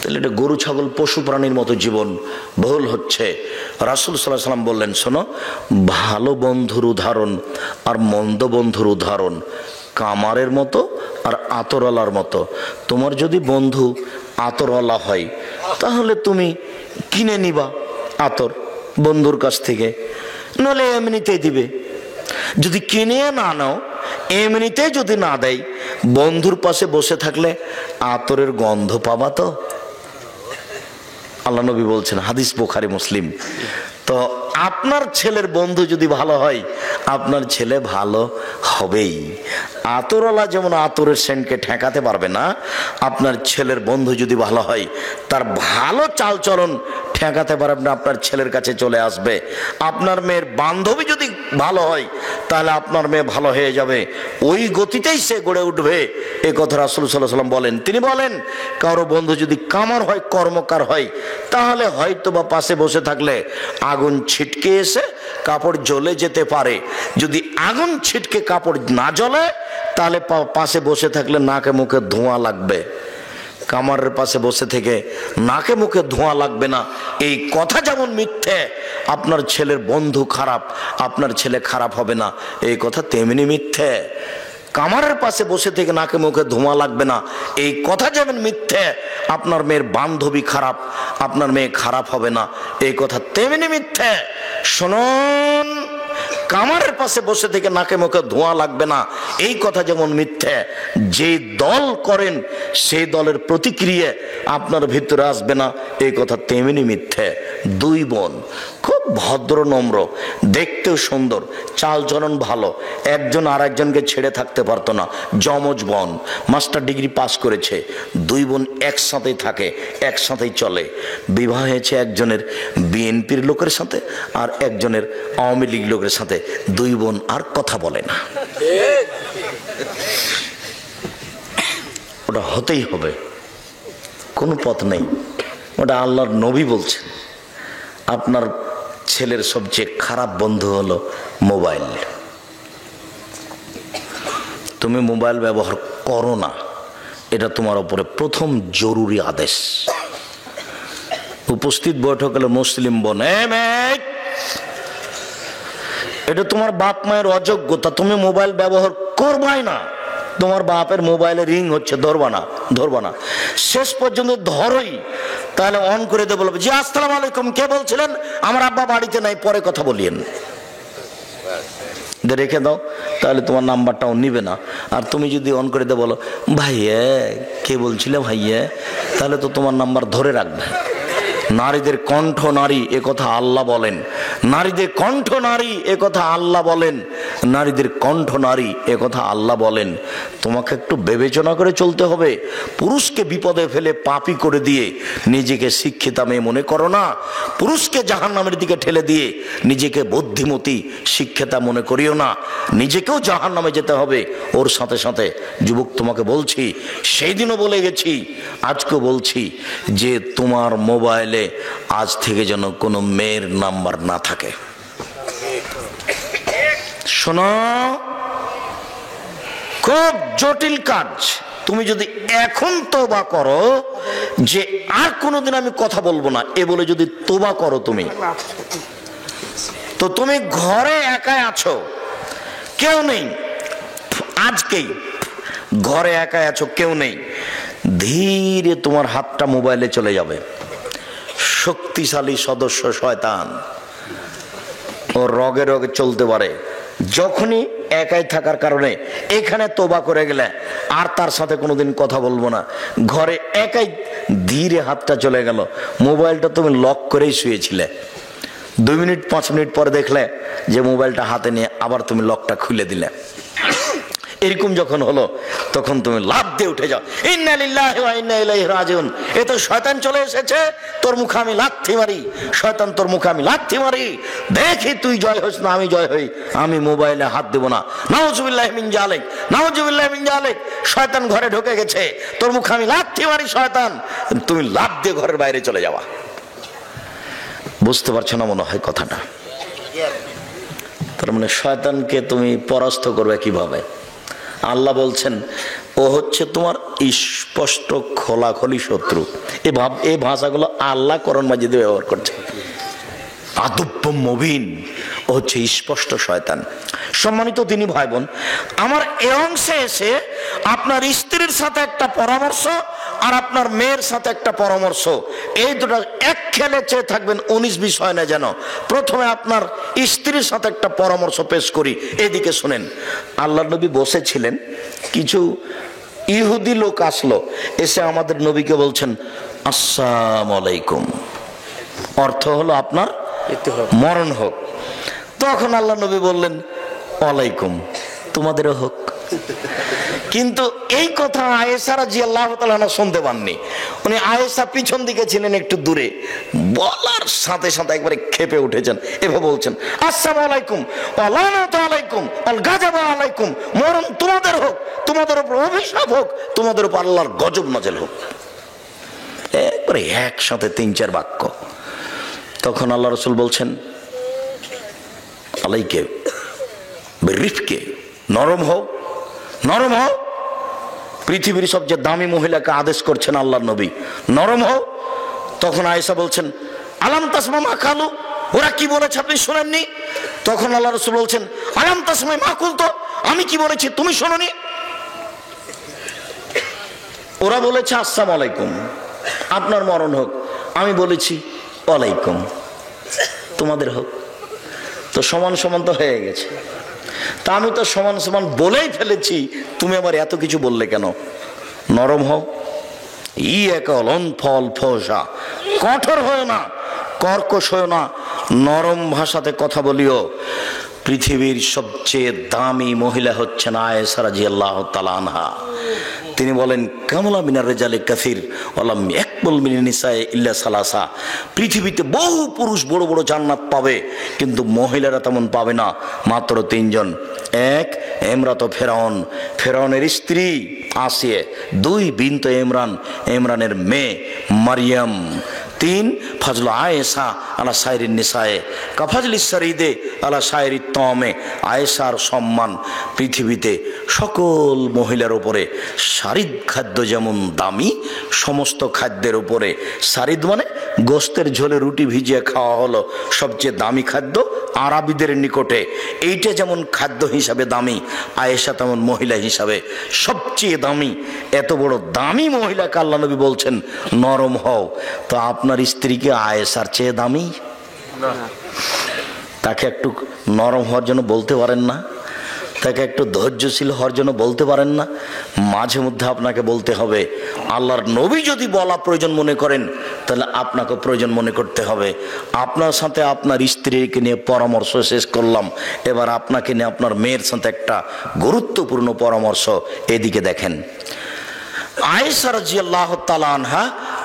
তাহলে এটা গরু ছাগল পশু প্রাণীর মতো জীবন, ভুল হচ্ছে। রাসূল সাল্লাল্লাহু আলাইহি ওয়াসাল্লাম বললেন, শোনো, ভালো বন্ধুর উদাহরণ আর মন্দ বন্ধুর উদাহরণ কামারের মতো আর আতরওয়ালার মতো। তোমার যদি বন্ধু আতরওয়ালা হয়, তাহলে তুমি কিনে নিবা আতর বন্ধুর কাছ থেকে, নলে এমনিতেই দিবে। যদি কিনে না নাও, এমনিতে যদি না দেয়, বন্ধুর পাশে বসে থাকলে আতরের গন্ধ পাবা তো। আল্লাহ নবী বলছেন, হাদিস বুখারী মুসলিম। তো আপনার ছেলের বন্ধু যদি ভালো হয়, আপনার ছেলে ভালো হবেই। আতরওয়ালা যেমন আতরের সেন্টকে ঠেকাতে পারবে না, আপনার ছেলের বন্ধু যদি ভালো হয়, তার ভালো চালচলন ঠেকাতে পারবে না, আপনার ছেলের কাছে চলে আসবে। আপনার মেয়ের বান্ধবী যদি ভালো হয়, তাহলে আপনার মেয়ে ভালো হয়ে যাবে, ওই গতিতেই সে গড়ে উঠবে। এ কথা রাসূল সাল্লাল্লাহু আলাইহি ওয়াসাল্লাম বলেন। তিনি বলেন, কারো বন্ধু যদি কামার হয়, কর্মকার হয়, তাহলে হয়তো বা পাশে বসে থাকলে আগুন ছিটকে এসে কাপড় জ্বলে যেতে পারে। যদি আগুন ছিটকে কাপড় না জ্বলে, তাহলে পাশে বসে থাকলে নাকে মুখে ধোঁয়া লাগবে। কামারের পাশে বসে থেকে নাকে মুখে ধোঁয়া লাগবে না, এই কথা যেমন মিথ্যে, আপনার ছেলের বন্ধু খারাপ, আপনার ছেলে খারাপ হবে না, এই কথা তেমনি মিথ্যে। কামারের পাশে বসে থেকে নাকে মুখে ধোঁয়া লাগবে না, এই কথা যেমন মিথ্যে, আপনার মেয়ের বান্ধবী খারাপ, আপনার মেয়ে খারাপ হবে না, এই কথা তেমনি মিথ্যে। শুনুন, কামারের পাশে বসে থেকে নাকে মুখে ধোঁয়া লাগবে না, এই কথা যেমন মিথ্যে, যে দল করেন সেই দলের প্রতিক্রিয়া আপনার ভিতরে আসবে না, এই কথা তেমনি মিথ্যে। দুই বোন খুব ভদ্র নম্র, দেখতেও সুন্দর, চালচলন ভালো, একজন আর একজনকে ছেড়ে থাকতে পারতো না। যমজ বোন, মাস্টার ডিগ্রি পাস করেছে, দুই বোন একসাথেই থাকে, একসাথেই চলে। বিবাহ হয়েছে একজনের বিএনপির লোকের সাথে আর একজনের আওয়ামী লীগ লোকের সাথে, দুই বোন আর কথা বলে না। ওটা হতেই হবে, কোনো পথ নেই। ওটা আল্লাহর নবী বলছেন। আপনার ছেলের সবচেয়ে খারাপ বন্ধু হলো মোবাইল। তুমি মোবাইল ব্যবহার করো না, এটা তোমার উপরে প্রথম জরুরি আদেশ। উপস্থিত বৈঠক হলো মুসলিম বোন, এটা তোমার বাপ মায়ের অযোগ্যতা, তুমি মোবাইল ব্যবহার করবাই না। তোমার বাপের মোবাইলে রিং হচ্ছে, ধরবা না, শেষ পর্যন্ত ধরোই, তাহলে অন করে দিয়ে বলবে, জি আসসালামু আলাইকুম, কে বলছিলেন? আমার আব্বা বাড়িতে নাই, পরে কথা বলিয়েন, রেখে দাও, তাহলে তোমার নাম্বারটাও নিবে না। আর তুমি যদি অন করে দিয়ে বলো, ভাইয়া কে বলছিলে ভাইয়া, তাহলে তো তোমার নাম্বার ধরে রাখবে। নারীদের কণ্ঠ নারী, এ কথা আল্লাহ বলেন। নারীদের কণ্ঠ নারী, এ কথা আল্লাহ বলেন। নারীদের কণ্ঠ নারী, এ কথা আল্লাহ বলেন। তোমাকে একটু বিবেচনা করে চলতে হবে। পুরুষকে বিপদে ফেলে পাপী করে দিয়ে নিজেকে শিক্ষিতা মেয়ে মনে করো না। পুরুষকে জাহান্নামের দিকে ঠেলে দিয়ে নিজেকে বুদ্ধিমতী শিক্ষিতা মনে করিও না। নিজেকেও জাহান্নামে যেতে হবে ওর সাথে সাথে। যুবক, তোমাকে বলছি, সেই দিনও বলে গেছি, আজকেও বলছি, যে তোমার মোবাইলে আজ থেকে যেন কোনো মেয়ের নাম্বার না থাকে। শোনো, খুব জটিল কাজ। তুমি যদি এখন তওবা করো যে আর কোনোদিন আমি কথা বলবো না, এ বলে যদি তওবা করো তুমি, তো তুমি ঘরে একাই আছো, কেউ নেই, আজকেই ঘরে একাই আছো, কেউ নেই, ধীরে তোমার হাতটা মোবাইলে চলে যাবে। শক্তিশালী সদস্য শয়তান, ও রগে রগে চলতে পারে। যখনই একাই থাকার কারণে এখানে তওবা করে গেলে আর তার সাথে কোনোদিন কথা বলবো না, ঘরে একাই ধীরে হাতটা চলে গেল, মোবাইলটা তুমি লক করেই শুয়েছিলে, 2 মিনিট 5 মিনিট পরে দেখলে যে মোবাইলটা হাতে নিয়ে আবার তুমি লকটা খুলে দিলে। এরকম যখন হলো, তখন তুমি লাফ দিয়ে উঠে যাও, ইন্না লিল্লাহি ওয়া ইন্না ইলাইহি রাজিউন। এ তো শয়তান চলে এসেছে, তোর মুখে আমি লাথি মারি, শয়তান তোর মুখে আমি লাথি মারি, দেখি তুই জয় হোস না আমি জয় হই, আমি মোবাইলে হাত দেব না। নাউজুবিল্লাহি মিন জালিক, নাউজুবিল্লাহি মিন জালিক। শয়তান ঘরে ঢুকে গেছে, তোর মুখে আমি লাথি মারি শয়তান। তুমি লাফ দিয়ে ঘরের বাইরে চলে যাওয়া। বুঝতে পারছো না মনে হয় কথাটা? তার মানে শয়তানকে তুমি পরাস্ত করবে কিভাবে? আল্লাহ বলছেন, ও হচ্ছে তোমার স্পষ্ট খোলাখলি শত্রু। এই ভাষাগুলো আল্লাহ কোরআন মাজিদে ব্যবহার করছে। আদব্য মুবিন, ও হচ্ছে স্পষ্ট শয়তান। সম্মানিত দিনী ভাই বোন, আমার এই অংশে এসে আপনার স্ত্রীর সাথে একটা পরামর্শ আর আপনার মেয়ের সাথে একটা পরামর্শ, এই দুটো এক খেলে চেয়ে থাকবেন, 19 বিষয় না যেন। প্রথমে আপনার স্ত্রীর সাথে একটা পরামর্শ পেশ করি, এদিকে শুনেন। আল্লাহ নবী বসেছিলেন, কিছু ইহুদি লোক আসলো, এসে আমাদের নবীকে বলছেন আসসালামু আলাইকুম, অর্থ হলো আপনার মরণ হোক। তখন আল্লাহ নবী বললেন ওয়ালাইকুম, তোমাদেরও হোক। কিন্তু এই কথা আয়েশা রাদিয়াল্লাহু তাআলা শুনতে পাননি। উনি আয়েশা পিছন দিকে ছিলেন একটু দূরে, বলার সাথে সাথে একবারে ক্ষেপে উঠেছেন, এভাবে বলছেন আসসালামু আলাইকুম ওয়া লানাতু আলাইকুম আলাইকুম আল গাযাবা আলাইকুম, মরণ তোমাদের হোক, তোমাদের উপর অভিশাপ হোক, তোমাদের উপর আল্লাহর গজব নাযিল হোক। একবারে একসাথে 3-4 বাক্য। তখন আল্লাহ রাসূল বলছেন আলাইকে বিরিফকে, নরম হও, নরম হও। পৃথিবীর সবচেয়ে দামি মহিলাকে আদেশ করছেন আল্লাহর নবী, নরম হও। তখন আয়েশা বলছেন আলাম তাসমা মা কালু, ওরা কি বলেছে আপনি শুনেননি? তখন আল্লাহ রাসূল বলছেন আলাম তাসমা মা কুলতু, আমি কি বলেছি তুমি শোনোনি? ওরা বলেছে আসসালামু আলাইকুম, আপনার মরণ হোক। আমি বলেছি ওয়ালাইকুম, তোমাদের হোক। তো সমান সমান তো হয়ে গেছে। তা আমি তো সমান সমান বলেই ফেলেছি, তুমি আবার এত কিছু বললে কেন? নরম হও, ফল ফসা, কঠোর হয় না, কর্কশ হয় না, নরম ভাষাতে কথা বলিও। পৃথিবীর সবচেয়ে দামি মহিলা হচ্ছেন আয়েশা রাদিয়াল্লাহু তাআলা আনহা। তিনি বলেন কামলা মিনার রিজালি কাসির ওয়ালাম ইয়াকবুল মিনান নিসায়ে ইল্লা সালাসা, পৃথিবীতে বহু পুরুষ বড় বড় জান্নাত পাবে, কিন্তু মহিলারা তেমন পাবে না, মাত্র 3 জন। 1 ইমরাত ফেরাউন, ফেরাউনের স্ত্রী আসিয়া। 2 বিনত ইমরান, ইমরানের মেয়ে মারিয়াম। 3 ফজল আয়েশা আলা সাইরিন নিসায়ে কাফাজলিস সারিদে আলা সাইরিত তমে, আয়েশার সম্মান পৃথিবীতে সকল মহিলার উপরে। সারিদ খাদ্য যেমন দামি, সমস্ত খাদ্যের উপরে, সারিদ মানে গোস্তের ঝোলে রুটি ভিজিয়ে খাওয়া হলো সবচেয়ে দামি খাদ্য আরবিদের নিকটে। এইটা যেমন খাদ্য হিসাবে দামি, আয়েশা তেমন মহিলা হিসাবে সবচেয়ে দামি। এত বড় দামি মহিলাকে আল্লাহ নবী বলছেন নরম হও। তো আপনার স্ত্রীকে আয়েশার চেয়ে দামি? তাকে একটু নরম হওয়ার জন্য বলতে পারেন না? তাকে একটু ধৈর্যশীল হওয়ার জন্য বলতে পারেন না? মাঝে মধ্যে আপনাকে বলতে হবে। আল্লাহর নবী যদি বলা প্রয়োজন মনে করেন, তাহলে আপনাকে প্রয়োজন মনে করতে হবে। আপনার সাথে আপনার স্ত্রীকে নিয়ে পরামর্শ শেষ করলাম, এবার আপনাকে নিয়ে আপনার মেয়ের সাথে একটা গুরুত্বপূর্ণ পরামর্শ। এদিকে দেখেন, আয়েশা রাদিয়াল্লাহু তাআলা আনহা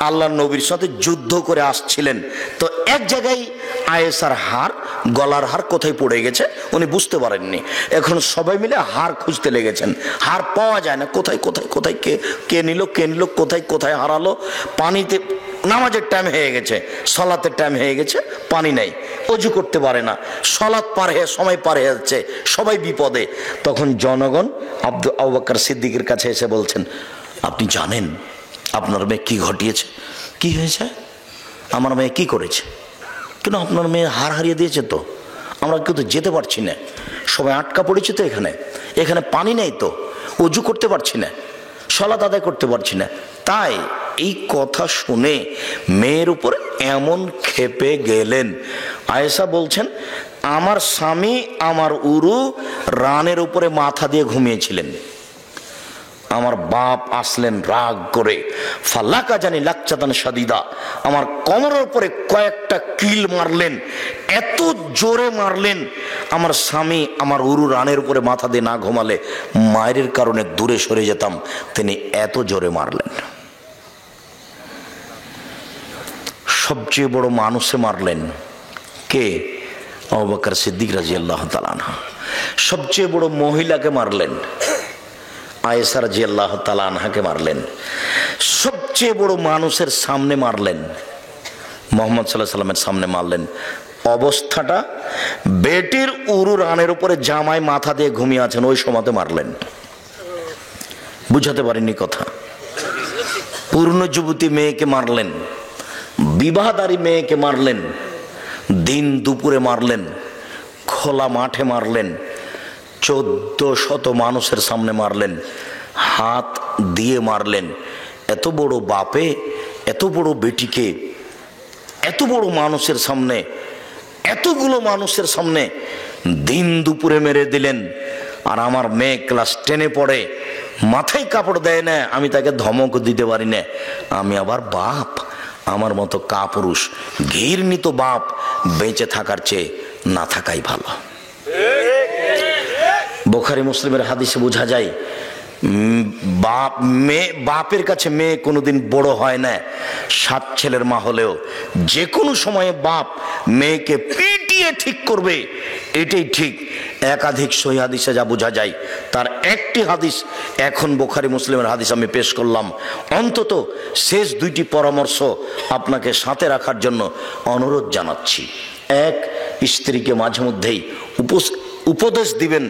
আল্লাহর নবীর সাথে যুদ্ধ করে আসছিলেন। তো এক জায়গায় আয়েশার হার, গলার হার কোথায় পড়ে গেছে উনি বুঝতে পারেননি। এখন সবাই মিলে হার খুঁজতে লেগেছেন, হার পাওয়া যায় না। কোথায় কোথায় কোথায় কে নিল, কোথায় কোথায় হারালো। পানিতে নামাজের টাইম হয়ে গেছে, সলাতের টাইম হয়ে গেছে, পানি নেই, অজু করতে পারে না, সলাত পার হয়ে সময় পার হয়ে যাচ্ছে, সবাই বিপদে। তখন জনগণ আবু বকর সিদ্দিকের কাছে এসে বলছেন আপনি জানেন আপনার মেয়ে কি ঘটিয়েছে? কি হয়েছে? আমার মেয়ে কি করেছে? কেন আপনার মেয়ে হার হারিয়ে দিয়েছে, তো আমরা কেউ তো যেতে পারছি না, সবাই আটকা পড়েছে, তো এখানে পানি নেই, তো অজু করতে পারছি না, সলাত আদায় করতে পারছি না। তাই এই কথা শুনে মেয়ের উপর এমন ক্ষেপে গেলেন। আয়েশা বলছেন আমার স্বামী আমার উরু রানের উপরে মাথা দিয়ে ঘুমিয়েছিলেন, আমার বাপ আসলেন রাগ করে, ফাল্লাকা জানি লাকচাতান শাদিদা, আমার কোমরের উপরে কয়েকটা কিল মারলেন, এত জোরে মারলেন আমার স্বামী আমার উরু রানের উপরে মাথা দিয়ে না ঘুমালে মায়ের কারণে দূরে সরে যেতাম, তিনি এত জোরে মারলেন। সবচেয়ে বড় মানুষে মারলেন কে? আবু বকর সিদ্দিক রাদিয়াল্লাহু তাআলা আনহু। সবচেয়ে বড় মহিলাকে মারলেন, আয়েশা রাদিয়াল্লাহু তাআলা আনহাকে মারলেন। সবচেয়ে বড় মানুষের সামনে মারলেন, মুহাম্মদ সাল্লাল্লাহু আলাইহি সাল্লামের সামনে মারলেন। অবস্থাটা বেটির উরু রানের উপরে জামাই মাথা দিয়ে ঘুমিয়ে আছেন, ওই সময়তে মারলেন। বুঝাতে পারেননি কথা। পূর্ণ যুবতী মেয়েকে মারলেন, বিবাহদারী মেয়েকে মারলেন, দিন দুপুরে মারলেন, খোলা মাঠে মারলেন, 1400 মানুষের সামনে মারলেন, হাত দিয়ে মারলেন। এত বড় বাপে এত বড় বেটিকে এত বড় মানুষের সামনে, এতগুলো মানুষের সামনে দিন দুপুরে মেরে দিলেন। আর আমার মেয়ে ক্লাস 10-এ পড়ে, মাথায় কাপড় দেয় না, আমি তাকে ধমক দিতে পারি না। আমি আবার বাপ, আমার মতো কাপুরুষ ঘৃণিত বাপ বেঁচে থাকার চেয়ে না থাকাই ভালো। বুখারী মুসলিমের হাদিসে বোঝা যায় বাপের কাছে মেয়ে কোনোদিন বড় হয় না। 7 ছেলের মা হলেও যে কোনো সময়ে বাপ মেয়েকে পিটিয়ে ঠিক করবে, এটাই ঠিক। একাধিক সহিহ হাদিসে যা বোঝা যায়, তার একটি হাদিস এখন বুখারী মুসলিমের হাদিস আমি পেশ করলাম। অন্তত শেষ 2টি পরামর্শ আপনাকে সাথে রাখার জন্য অনুরোধ জানাচ্ছি। এক, স্ত্রীকে মাঝে মধ্যেই উপদেশ দিবেন,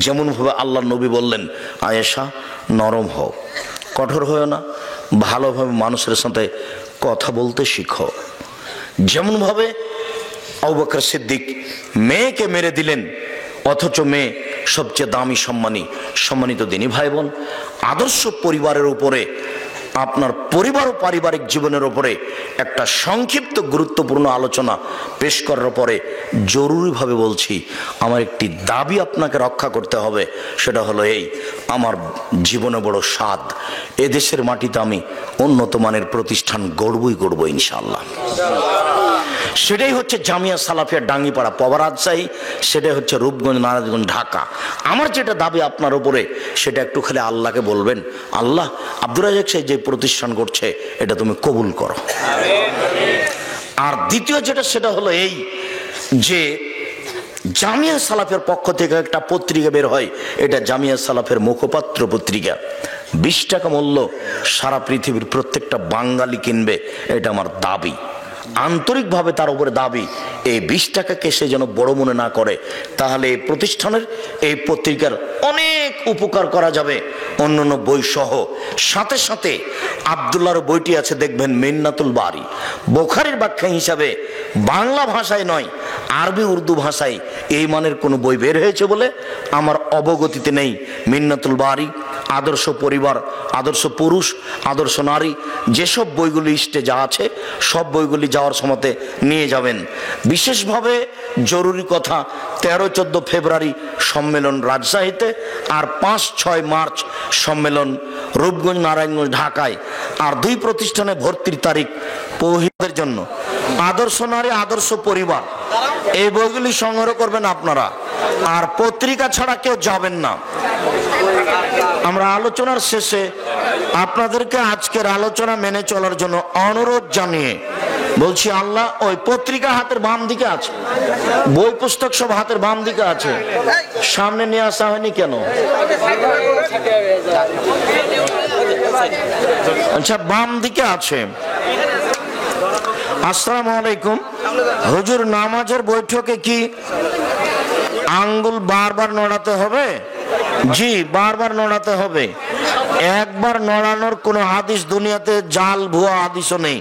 যেমনভাবে আল্লাহ নবী বললেন, আয়েশা নরম হও, কঠোর হও না, ভালোভাবে মানুষের সাথে কথা বলতে শিখো। যেমনভাবে আবু বকর সিদ্দিক মেয়েকে মেরে দিলেন, অথচ মেয়ে সবচেয়ে দামি সম্মানিত দিনী ভাই বোন, আদর্শ পরিবারের উপরে, আপনার পরিবার ও পারিবারিক জীবনের উপরে একটা সংক্ষিপ্ত গুরুত্বপূর্ণ আলোচনা পেশ করার পরে জরুরিভাবে বলছি, আমার একটি দাবি আপনাকে রক্ষা করতে হবে। সেটা হলো এই, আমার জীবনে বড় স্বাদ, এদেশের মাটিতে আমি উন্নত মানের প্রতিষ্ঠান গড়বই ইনশাআল্লাহ। সেটাই হচ্ছে জামিয়া সালাফিয়া ডাঙ্গিপাড়া পবা রাজশাহী, সেটাই হচ্ছে রূপগঞ্জ নারায়ণগঞ্জ ঢাকা। আমার যেটা দাবি আপনার উপরে, সেটা একটু খালি আল্লাহকে বলবেন, আল্লাহ আব্দুর রাজ্জাক সাহেব যে প্রতিষ্ঠান করছে এটা তুমি কবুল করো। আর দ্বিতীয় যেটা, সেটা হলো এই যে জামিয়া সালাফের পক্ষ থেকে একটা পত্রিকা বের হয়, এটা জামিয়া সালাফের মুখপাত্র পত্রিকা। 20 টাকা মূল্য, সারা পৃথিবীর প্রত্যেকটা বাঙালি কিনবে, এটা আমার দাবি, আন্তরিকভাবে তার উপরে দাবি। এই 20 টাকাকে সে যেন বড় মনে না করে, তাহলে এই প্রতিষ্ঠানের, এই পত্রিকার অনেক উপকার করা যাবে, অন্যান্য বই সহ। সাথে সাথে আব্দুল্লাহর বইটি আছে, দেখবেন মিন্নাতুল বারি, বুখারীর ব্যাখ্যা হিসাবে বাংলা ভাষায় নয়, আরবি উর্দু ভাষায় এই মানের কোনো বই বের হয়েছে বলে আমার অবগতিতে নেই। মিন্নাতুল বারি, আদর্শ পরিবার, আদর্শ পুরুষ, আদর্শ নারী, যেসব বইগুলি লিস্টে যা আছে সব বইগুলি যাওয়ার সময়তে নিয়ে যাবেন। বিশেষভাবে জরুরি কথা, 13-14 ফেব্রুয়ারি সম্মেলন রাজশাহীতে, আর 5-6 মার্চ সম্মেলন রূপগঞ্জ নারায়ণগঞ্জ ঢাকায়। আর 2 প্রতিষ্ঠানে ভর্তির তারিখ পৌহিদের জন্য। আদর্শ নারী, আদর্শ পরিবার, এই বইগুলি সংগ্রহ করবেন আপনারা। আর পত্রিকা ছাড়া কেউ যাবেন না। আমরা আলোচনার শেষে আপনাদেরকে আজকের আলোচনা মেনে চলার জন্য অনুরোধ জানিয়ে বলছি, আল্লাহ ওই পত্রিকা হাতের বাম দিকে আছে, বই পুস্তক সব হাতের বাম দিকে আছে, সামনে নিয়ে আসা হয়নি কেন? আচ্ছা, বাম দিকে আছে। আসসালামু আলাইকুম হুজুর, নামাজের বৈঠকে কি আঙ্গুল বারবার নড়াতে হবে? জি, বারবার নড়াতে হবে। একবার নড়ানোর কোনো হাদিস দুনিয়াতে জাল ভুয়া হাদিসও নেই।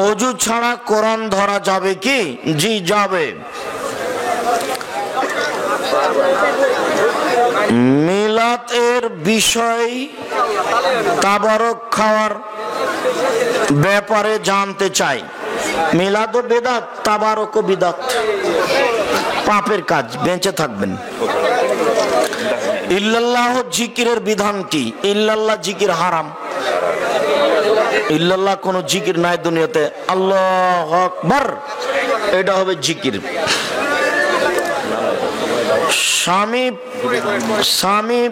অজু ছাড়া কোরআন ধরা যাবে কি? জি, যাবে। মিলাদের বিষয় তাবারক খাওয়ার ব্যাপারে জানতে চাই। মিলাদ ও বেদাত, তাবারক ও বিদাত, পাপের কাজ, বেঁচে থাকবেন। ইল্লাল্লাহ জিকিরের বিধান কি? ইল্লাল্লাহ জিকির হারাম। ইল্লাল্লাহ কোন জিকির নাই দুনিয়াতে। আল্লাহু আকবার, এটা হবে জিকির। স্বামী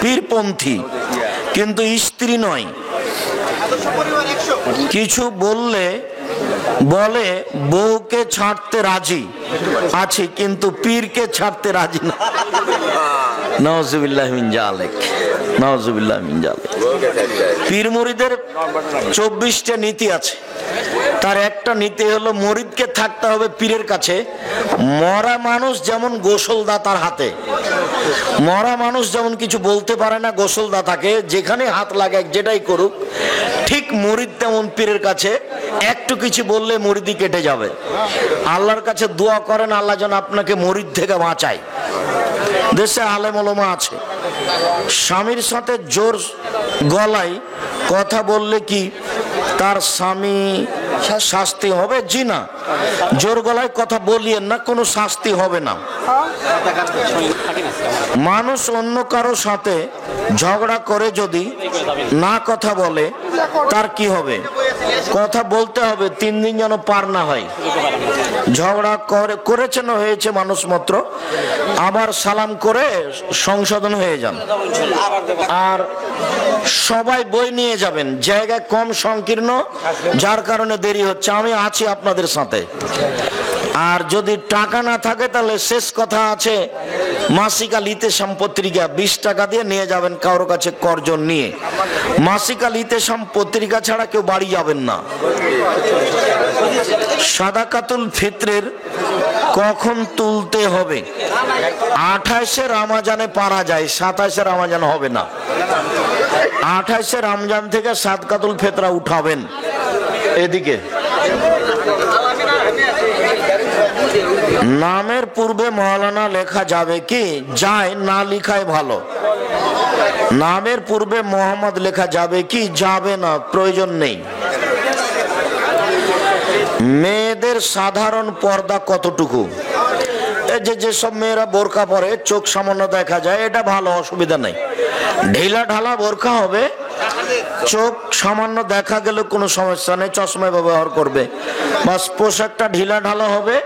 পীরপন্থী, কিন্তু স্ত্রী নয়। কিছু বলে বউকে ছাড়তে রাজি আছে, কিন্তু পীরকে ছাড়তে রাজি না। নাউজুবিল্লাহ মিন যালিক, নাউজুবিল্লাহ মিন যালিক। পীর মুরিদের 24টা নীতি আছে। তার একটা নীতি হলো, মুরিদকে থাকতে হবে পীরের কাছে। মরা মানুষ যেমন গোসলদাতার হাতে, মরা মানুষ যেমন কিছু বলতে পারে না গোসলদাতাকে, যেখানে হাত লাগায় যেটাই করুক, ঠিক মুরিদ তেমন পীরের কাছে। একটু কিছু বললে মুরিদি কেটে যাবে। আল্লাহর কাছে দোয়া করেন, আল্লাহ যেন আপনাকে মুরিদ থেকে বাঁচায়। দেশে আলেম ওলামা আছে, স্বামীর সাথে জোর গলায় কথা বললে কি তার স্বামী শাস্তি হবে? জি না, জোর গলায় কথা বলিয়েন না, কোনো শাস্তি হবে না। মানুষ অন্য কারো সাথে ঝগড়া করে যদি না কথা বলে, তার কি হবে? কথা বলতে হবে, 3 দিন যেন পার না হয়। ঝগড়া করেছেন হয়েছে মানুষ মাত্র, আবার সালাম করে সংশোধন হয়ে যান। আর সবাই বই নিয়ে যাবেন, জায়গা কম সংকীর্ণ, যার কারণে দেরি হচ্ছে। আমি আছি আপনাদের সাথে। আর যদি টাকা না থাকে তাহলে শেষ কথা আছে, মাসিক আল ইতেসাম পত্রিকা 20 টাকা দিয়ে নিয়ে যাবেন কারোর কাছে কর্জন নিয়ে। মাসিক আল ইতেসাম পত্রিকা ছাড়া কেউ বাড়ি যাবেন না। সাদাকাতুল ফিত্রের কখন তুলতে হবে? 28শে রমজানে পারা যায়, 27শে রমজান হবে না। 28শে রমজান থেকে সাদকাতুল ফিতরা উঠাবেন। এদিকে নামের পূর্বে মাওলানা লেখা যাবে কি? যায়, না লেখাই ভালো। নামের পূর্বে মোহাম্মদ লেখা যাবে কি? যাবে না, প্রয়োজন নেই। মেয়েদের সাধারণ পর্দা কতটুকু? এই যেসব মেয়েরা বোরকা পরে চোখ সামান্য দেখা যায়, এটা ভালো, অসুবিধা নেই। ঢিলা ঢালা বোরকা হবে, চোখ সামান্য দেখা গেলে কোনো সমস্যা নেই, চশমা ব্যবহার করবে। বাস পোশাকটা ঢিলা ঢালা হবে,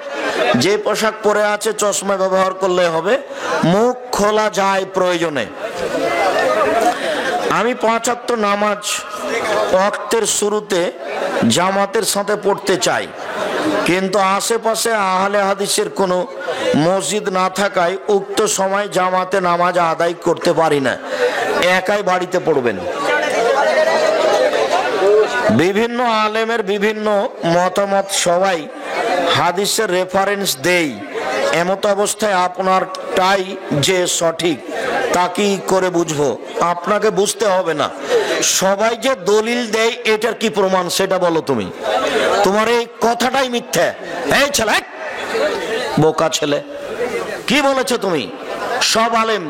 যে পোশাক পরে আছে চশমা ব্যবহার করলে হবে। মুখ খোলা যায় প্রয়োজনে। আমি 5 ওয়াক্ত নামাজ ওয়াক্তের শুরুতে জামাতের সাথে পড়তে চাই, কিন্তু আশেপাশে আহলে হাদিসের কোনো মসজিদ না থাকায় উক্ত সময় জামাতে নামাজ আদায় করতে পারি না। একাই বাড়িতে পড়বেন। বিভিন্ন আলেমের বিভিন্ন মতামত, সবাই হাদিসের রেফারেন্স দেই, এমত অবস্থায় আপনারটাই যে সঠিক তা কি করে বুঝবো? আপনাকে বুঝতে হবে না। সবাই যে দলিল দেয় এটার কি প্রমাণ সেটা বলো তুমি। তোমার এই কথাটাই মিথ্যা। এই ছেলে, বোকা ছেলে, কি বলেছো তুমি? সব আলেম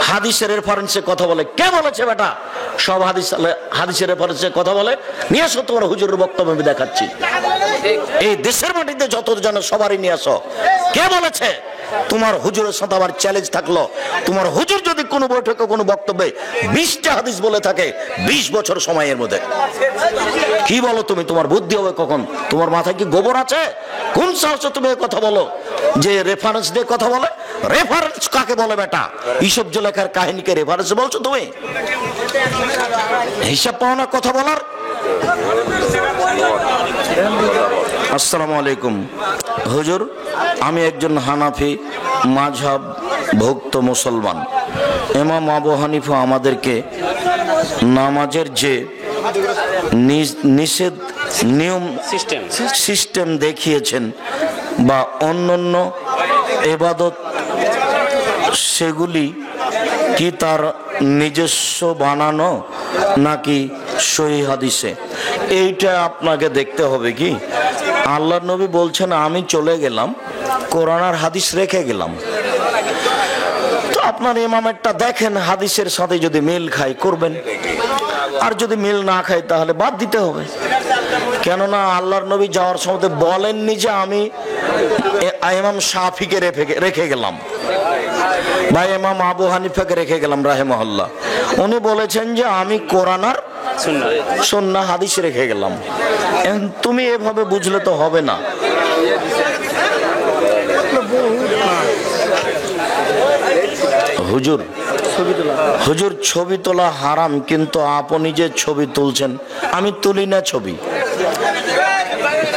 হাদিসের রেফারেন্সে কথা বলে। কে বলেছে বেটা সব হাদিসের রেফারেন্সে কথা বলে? নিয়ে আসো তোমার হুজুরের বক্তব্য, আমি দেখাচ্ছি। এই দেশের মাটিতে যত জানো সবারই নিয়ে আসো। কে বলেছে? তোমার হুজুরের সাথে আমার চ্যালেঞ্জ থাকলো, তোমার হুজুর যদি কোনো বৈঠকে কোনো বক্তব্যে 20টা হাদিস বলে থাকে 20 বছর সময়ের মধ্যে, কি বলো তুমি? তোমার বুদ্ধি হবে কখন? তোমার মাথায় কি গোবর আছে? কোন সাহসে তুমি কথা বলো যে রেফারেন্স দিয়ে কথা বলে? রেফারেন্স কাকে বলে বেটা? ইসব লেখার কাহিনীকে রেফারেন্স বলছো তুমি? হিসাব পাও না কথা বলার? আসসালামু আলাইকুম হুজুর, আমি একজন হানাফি মাযহাব ভুক্ত মুসলমান। ইমাম আবু হানিফা আমাদেরকে নামাজের যে নিষেধ নিয়ম সিস্টেম দেখিয়েছেন বা অন্যান্য ইবাদত, সেগুলি কি তার নিজস্ব বানানো নাকি সহিহ হাদিসে? এইটা আপনাকে দেখতে হবে। কি আল্লাহর নবী বলছেন আমি চলে গেলাম, কোরআন আর হাদিস রেখে গেলাম। তো আপনার ইমামেরটা দেখেন, হাদিসের সাথে যদি মিল খায় করবেন, আর যদি মিল না খায় তাহলে বাদ দিতে হবে। কেননা আল্লাহর নবী যাওয়ার সময় বলেননি যে আমি ইমাম শাফিকে রেখে গেলাম বা ইমাম আবু হানিফাকে রেখে গেলাম রাহিমাহুল্লাহ। উনি বলেছেন যে আমি কোরআন আর সুন্নাহ হাদিস রেখে গেলাম। তুমি এভাবে বুঝলে তো হবে না। হুজুর ছবি তোলা হারাম, কিন্তু আপনি যে ছবি তুলছেন, আমি তুলি না ছবি।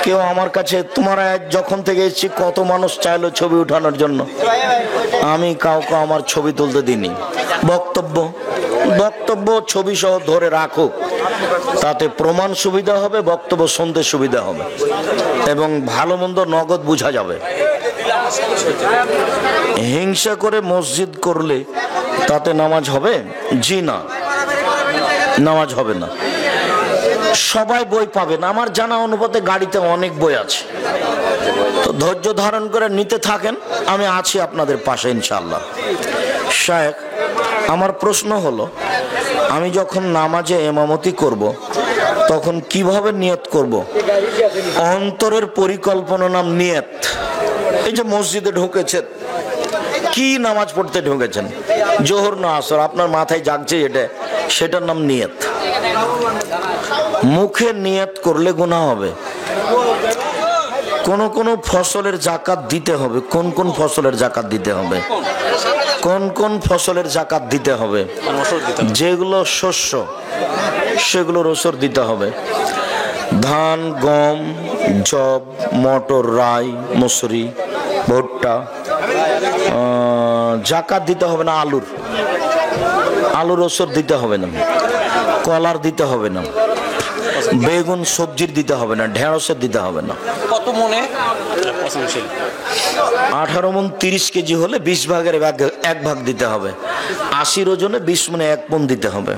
কেউ আমার কাছে, তোমরা যখন থেকে এসেছি কত মানুষ চাইলো ছবি উঠানোর জন্য, আমি কাউকে আমার ছবি তুলতে দিইনি। বক্তব্য ছবি সহ ধরে রাখো, তাতে প্রমাণ সুবিধা হবে, বক্তব্য শুনতে সুবিধা হবে এবং ভালো মন্দ নগদ বোঝা যাবে। হিংসা করে মসজিদ করলে তাতে নামাজ হবে? জি না, নামাজ হবে না। সবাই বই পাবেন, আমার জানা অনুপাতে গাড়িতে অনেক বই আছে, তো ধৈর্য ধারণ করে নিতে থাকেন, আমি আছি আপনাদের পাশে ইনশাআল্লাহ। শায়েখ, আমার প্রশ্ন হলো, আমি যখন নামাজে ইমামতি করব তখন কিভাবে নিয়ত করব? অন্তরের পরিকল্পনা নাম নিয়ত। এই যে মসজিদে ঢুকেছেন, কি নামাজ পড়তে ঢুকেছেন, জোহর না আসর, আপনার মাথায় জাগছে এটা, সেটার নাম নিয়ত। মুখে নিয়ত করলে গুনাহ হবে। কোন কোন ফসলের যাকাত দিতে হবে। কোন কোন ফসলের যাকাত দিতে হবে? কোন কোন ফসলের যাকাত দিতে হবে? যেগুলো শস্য সেগুলোর ওসর দিতে হবে। ধান, গম, জব, মটর, রাই, মসুরি, ভুট্টা। যাকাত দিতে হবে না আলুর। আলুর ওসর দিতে হবে না, কলার দিতে হবে না, বেগুন সবজির দিতে হবে না, ঢেঁড়সের দিতে হবে না। কত মনে? 18 মণ 30 কেজি হলে 20 ভাগের 1 ভাগ দিতে হবে। 80 ওজনে 20 মণে 1 মণ দিতে হবে।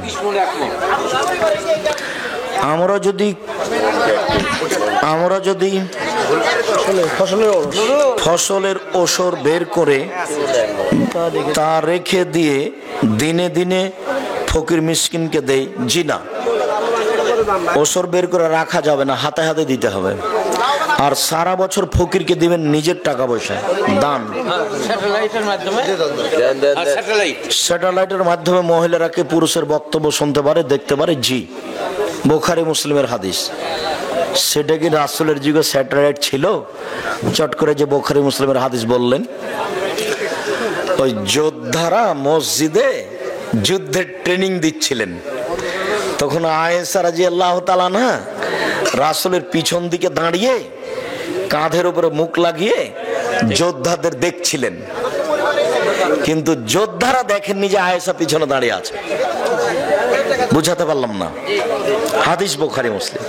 আমরা যদি ফসলের ওসর বের করে তা রেখে দিয়ে দিনে দিনে ফকির মিসকিনকে দেই, জি না, ওসর বের করে রাখা যাবে না, হাতে হাতে দিতে হবে। আর সারা বছর ফকিরকে দিবেন নিজের টাকা পয়সা দান। স্যাটেলাইটের মাধ্যমে মহিলারা কি পুরুষের বক্তব্য শুনতে পারে, দেখতে পারে? জি। বুখারী মুসলিমের হাদিস। সেটা কি রাসূলের যুগে স্যাটেলাইট ছিল? চট করে যে বুখারী মুসলিমের হাদিস বললেন, ওই যোদ্ধারা মসজিদে যুদ্ধের ট্রেনিং দিচ্ছিলেন, তখন আয়েশা রাদিয়াল্লাহু তাআলা না রাসূলের পিছন দিকে দাঁড়িয়ে কাঁধের উপরে মুখ লাগিয়ে যোদ্ধাদের দেখছিলেন, কিন্তু যোদ্ধারা দেখেননি যে আয়েশা পিছনে দাঁড়িয়ে আছে। বুঝাতে পারলাম না? হাদিস বুখারী মুসলিম।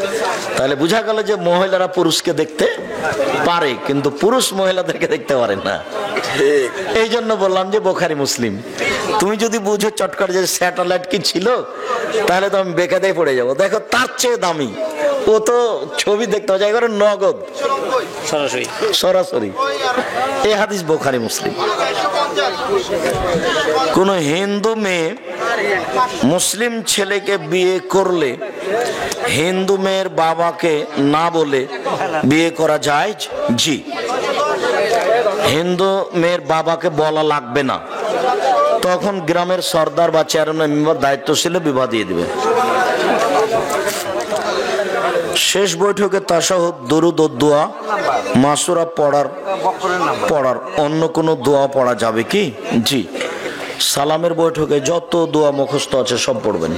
তাহলে বুঝা গেল যে মহিলারা পুরুষকে দেখতে পারে, কিন্তু পুরুষ মহিলাদেরকে দেখতে পারে না। এই জন্য বললাম যে বুখারী মুসলিম। তুমি যদি বুঝো চটকার যে স্যাটেলাইট কি ছিল, তাহলে তো আমি বেকায়দায় পড়ে যাবো। দেখো তার চেয়ে দামি, ও তো ছবি দেখতে হয় করে নগদ সরাসরি। এই হাদিস বুখারী মুসলিম। কোন হিন্দু মেয়ে মুসলিম ছেলেকে বিয়ে করলে হিন্দু মেয়ের বাবাকে না বলে বিয়ে করা যায়? জি। হিন্দু মেয়ের বাবাকে বলা লাগবে না, তখন গ্রামের সর্দার বা চেয়ারম্যান মেম্বার দায়িত্বশীল বিবাহ দিয়ে দিবে। শেষ বৈঠকে তাশাহুদ, দুরুদ ও দোয়া মাসুরা পড়ার অন্য কোনো দোয়া পড়া যাবে কি? জি। সালামের বৈঠকে যত দোয়া মুখস্থ আছে সব পড়বেন।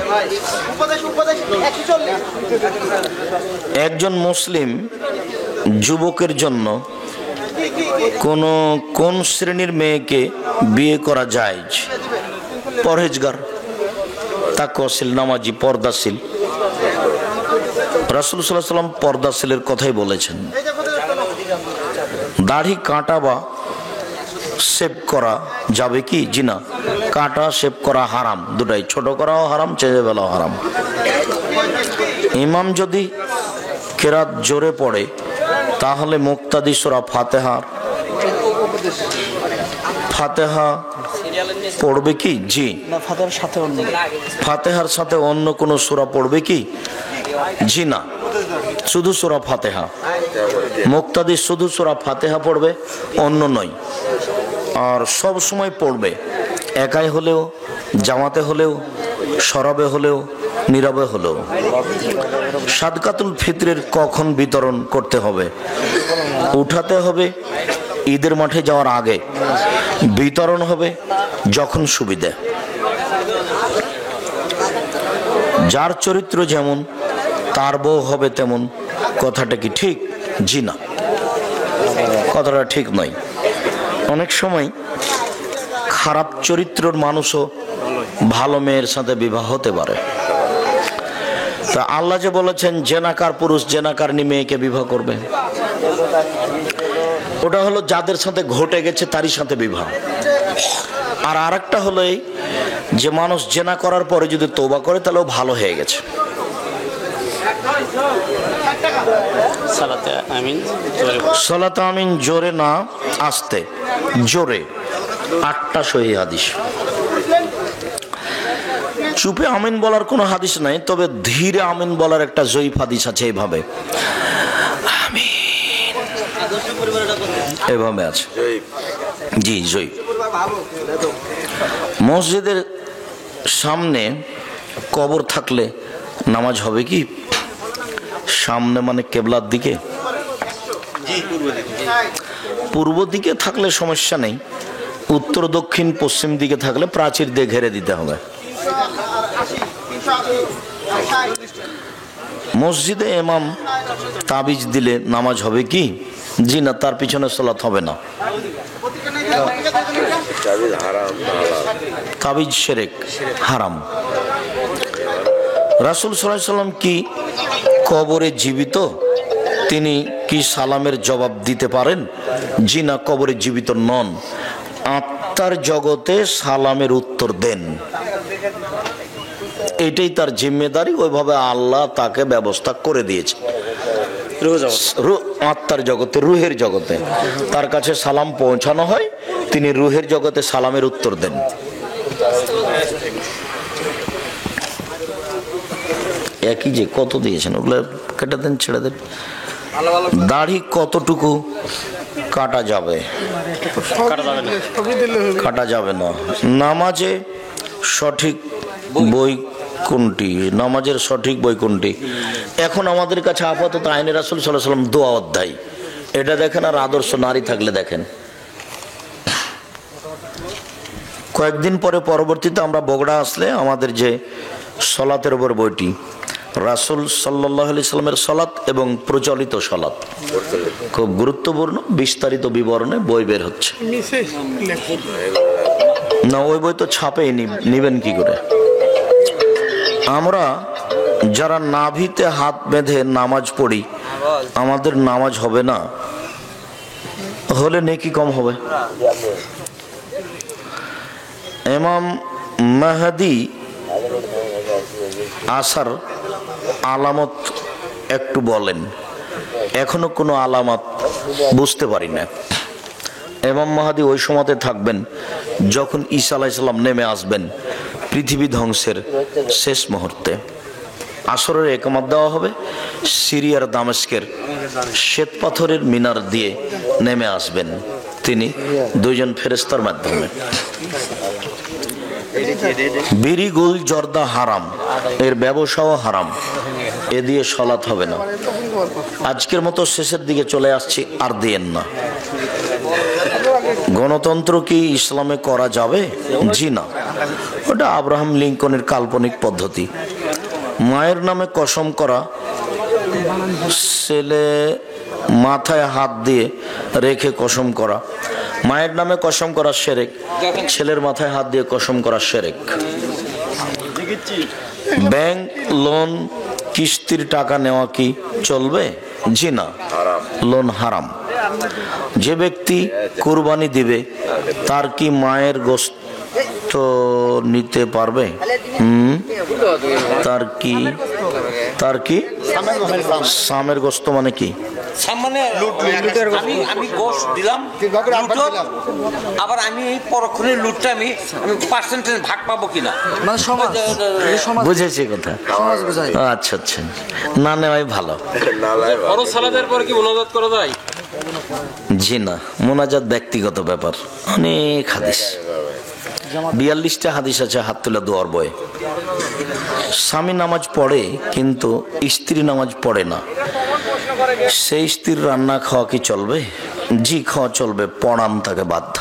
একজন মুসলিম যুবকের জন্য কোন শ্রেণীর মেয়েকে বিয়ে করা যায়? পরহেজগার, তাকওয়াশীল, নামাজি, পর্দাশীল। রাসূল সাল্লাল্লাহু আলাইহি ওয়াসাল্লাম পর্দাশীলের কথাই বলেছেন। দাড়ি কাটা বা শেভ করা যাবে কি? জি না। কাটা শেভ করা হারাম, দুটাই, ছোট করাও হারাম, চেয়ে ফেলাও হারাম। ইমাম যদি কেরাত জোরে পড়ে তাহলে মুক্তাদি সূরা ফাতিহা পড়বে কি? জি। ফাতিহার সাথে অন্য কোন সূরা পড়বে কি? জি না, শুধু সূরা ফাতিহা। মুক্তাদি শুধু সূরা ফাতিহা পড়বে, অন্য নয়। আর সব সময় পড়বে, একাই হলেও, জামাতে হলেও, সরবে হলেও, নীরবে হলেও। সাদকাতুল ফিতরের কখন বিতরণ করতে হবে? উঠাতে হবে ঈদের মাঠে যাওয়ার আগে, বিতরণ হবে যখন সুবিধা। যার চরিত্র যেমন তার বউ হবে তেমন, কথাটা কি ঠিক? জি না, কথাটা ঠিক নয়। অনেক সময় খারাপ চরিত্রের মানুষও ভালো মেয়ের সাথে বিবাহ হতে পারে। তা আল্লাহ যে বলেছেন জেনাকার পুরুষ জেনাকার মেয়েকে বিবাহ করবে, ওটা হলো যাদের সাথে ঘটে গেছে তারই সাথে বিবাহ। আর আরেকটা হলো এই যে মানুষ জেনা করার পরে যদি তওবা করে তাহলে ও ভালো হয়ে গেছে। সালাতে আমিন জোরে না, আস্তে, জোরে। 8টা সহিহ হাদিস। চুপে আমিন বলার কোনো হাদিস নাই, তবে ধীরে আমিন বলার একটা জয়ীফ হাদিস আছে। এইভাবে আমিন, এভাবে আছে। জি, জয়ীফ। মসজিদের সামনে কবর থাকলে নামাজ হবে কি? সামনে মানে কেবলার দিকে? পূর্ব দিকে থাকলে সমস্যা নেই, উত্তর দক্ষিণ পশ্চিম দিকে থাকলে প্রাচীর দিয়ে ঘেরে দিতে হবে। মসজিদে ইমাম তাবিজ দিলে নামাজ হবে কি? জি না, তার পিছনে সালাত হবে না। তাবিজ শিরক, হারাম। রাসূল সাল্লাল্লাহু আলাইহি ওয়াসাল্লাম কি কবরে জীবিত? তিনি কি সালামের জবাব দিতে পারেন? জি না, কবরে জীবিত নন, আত্মার জগতে সালামের উত্তর দেন, এটাই তার জিম্মেদারি। ওইভাবে আল্লাহ তাকে ব্যবস্থা করে দিয়েছে। আত্মার জগতে, রুহের জগতে তার কাছে সালাম পৌঁছানো হয়, তিনি রুহের জগতে সালামের উত্তর দেন। একই যে কত দিয়েছেন, ওগুলো কেটে দেন, ছেড়ে দেন। দাড়ি কতটুকু কাটা যাবে? কাটা যাবে না। নামাজে সঠিক বই কোনটি? নামাজের সঠিক বই কোনটি? এখন আমাদের কাছে আপাতত আইনে রাসূল সাল্লাল্লাহু আলাইহি ওয়াসাল্লাম দোয়া অধ্যায়, এটা দেখেন, আর আদর্শ নারী থাকলে দেখেন। কয়েকদিন পরে পরবর্তীতে আমরা বগুড়া আসলে আমাদের যে সলাতের উপর বইটি, রাসূল সাল্লাল্লাহু আলাইহি সাল্লামের সলাত এবং প্রচলিত সলাত, খুব গুরুত্বপূর্ণ বিস্তারিত বিবরণে বই বের হচ্ছে না। ওই বই তো ছাপেই নিবেন কি করে? আমরা যারা নাভিতে হাত বেঁধে নামাজ পড়ি, আমাদের নামাজ হবে না? হলে নেকি কম হবে। ইমাম মাহদী আসার আলামত একটু বলেন। এখনো কোনো আলামত বুঝতে পারি না। ইমাম মাহদী ওই সময়তে থাকবেন যখন ঈসা আলাইহিস সালাম নেমে আসবেন পৃথিবী ধ্বংসের শেষ মুহূর্তে। আসরের ইকামত দেওয়া হবে, সিরিয়ার দামেস্কের শ্বেত পাথরের মিনার দিয়ে নেমে আসবেন তিনি দুইজন ফেরেশতার মাধ্যমে। বিড়ি, গুল, জর্দা হারাম, এর ব্যবসাও হারাম, এ দিয়ে সলাত হবে না। আজকের মতো শেষের দিকে চলে আসছি, আর দিয়েন না। গণতন্ত্র কি ইসলামে করা যাবে? জি না, ওটা আব্রাহাম লিঙ্কনের কাল্পনিক পদ্ধতি। মায়ের নামে কসম করা, ছেলে মাথায় হাত দিয়ে রেখে কসম করা, মায়ের নামে কসম করা শিরক, ছেলের মাথায় হাত দিয়ে কসম করা শিরক। ব্যাংক লোন, কিস্তির টাকা নেওয়া কি চলবে? জি না, লোন হারাম। যে ব্যক্তি কুরবানি দিবে তার কি মায়ের গোশত নিতে পারবে? তার কি সামের গোশত মানে কি? আমি গোশ দিলাম, আবার আমি এই পরক্ষণে লুটটা আমি পার্সেন্টেজ ভাগ পাবো কিনা, বুঝেছি কথা। আচ্ছা আচ্ছা, না নেওয়াই ভালো। জি না, মোনাজাত ব্যক্তিগত ব্যাপার। অনেক হাদিস, 42টা হাদিস আছে হাত তুলে দোয়ার বয়ে। স্বামী নামাজ পড়ে কিন্তু স্ত্রী নামাজ পড়ে না, সেই স্ত্রীর রান্না খাওয়া কি চলবে? জি, খাওয়া চলবে, পড়ান তাকে বাধ্য।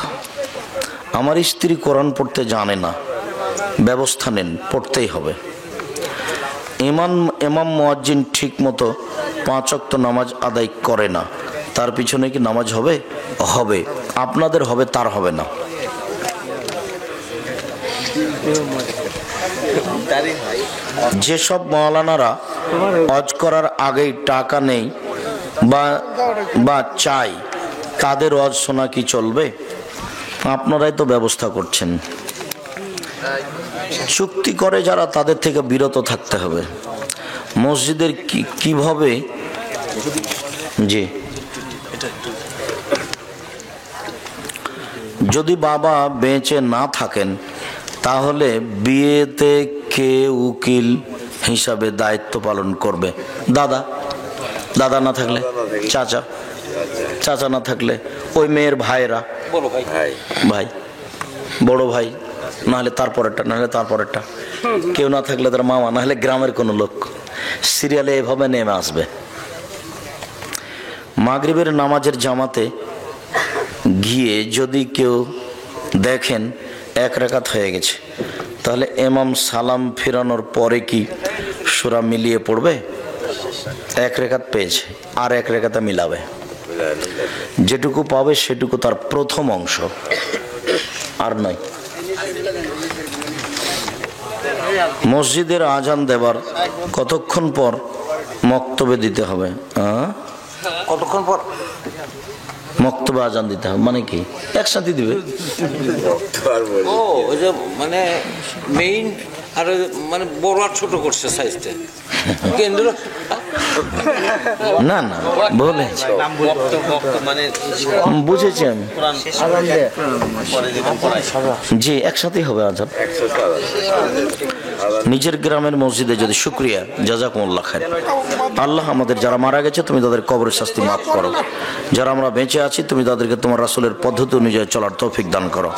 আমার স্ত্রী কোরআন পড়তে জানে না, ব্যবস্থা নেন, পড়তেই হবে। ইমাম মুয়াজ্জিন ঠিক মতো 5 ওয়াক্ত নামাজ আদায় করে না, তার পিছনে কি নামাজ হবে? হবে, আপনাদের হবে, তার হবে না। যেসব মাওলানারা হজ করার আগেই টাকা নেই বা চাই, তাদের হজ শোনা কি চলবে? আপনারাই তো ব্যবস্থা করছেন। চুক্তি করে যারা, তাদের থেকে বিরত থাকতে হবে। মসজিদের কিভাবে, জি, যদি বাবা বেঁচে না থাকেন তাহলে বিয়েতে কে উকিল হিসাবে দায়িত্ব পালন করবে? দাদা না থাকলে চাচা না থাকলে ওই মেয়ের ভাইরা, ভাই, বড় ভাই, নাহলে তারপরেরটা, কেউ না থাকলে তার মামা, নাহলে গ্রামের কোনো লোক। সিরিয়ালে এভাবে নেমে আসবে। মাগরিবের নামাজের জামাতে গিয়ে যদি কেউ দেখেন 1 রাকাত হয়ে গেছে, তাহলে ইমাম সালাম ফিরানোর পরে কি সূরা মিলিয়ে পড়বে? 1 রাকাত পেয়েছে, আর 1 রাকাতে মিলাবে, যেটুকু পাবে সেটুকু তার প্রথম অংশ, আর নয়। মসজিদের আজান দেবার কতক্ষণ পর মক্তবে দিতে হবে? কতক্ষণ পর মক্তবে আজান দিতে হবে মানে কি? একসাথে দিবে? ও ওই যে মানে মেইন আর ওই যে মানে বড় আর ছোট করছে সাইজটা কেন্দ্র না না বলেছি, মানে বুঝেছি আমি। জি, একসাথেই হবে আজান। নিজের গ্রামের মসজিদে যদি। শুকরিয়া, জাযাকুমুল্লাহ খাইর। আল্লাহ আমাদের যারা মারা গেছে তুমি তাদের কবরের শাস্তি মাফ করো, যারা আমরা বেঁচে আছি তুমি তাদেরকে তোমার রাসূলের পদ্ধতি অনুযায়ী চলার তৌফিক দান করো।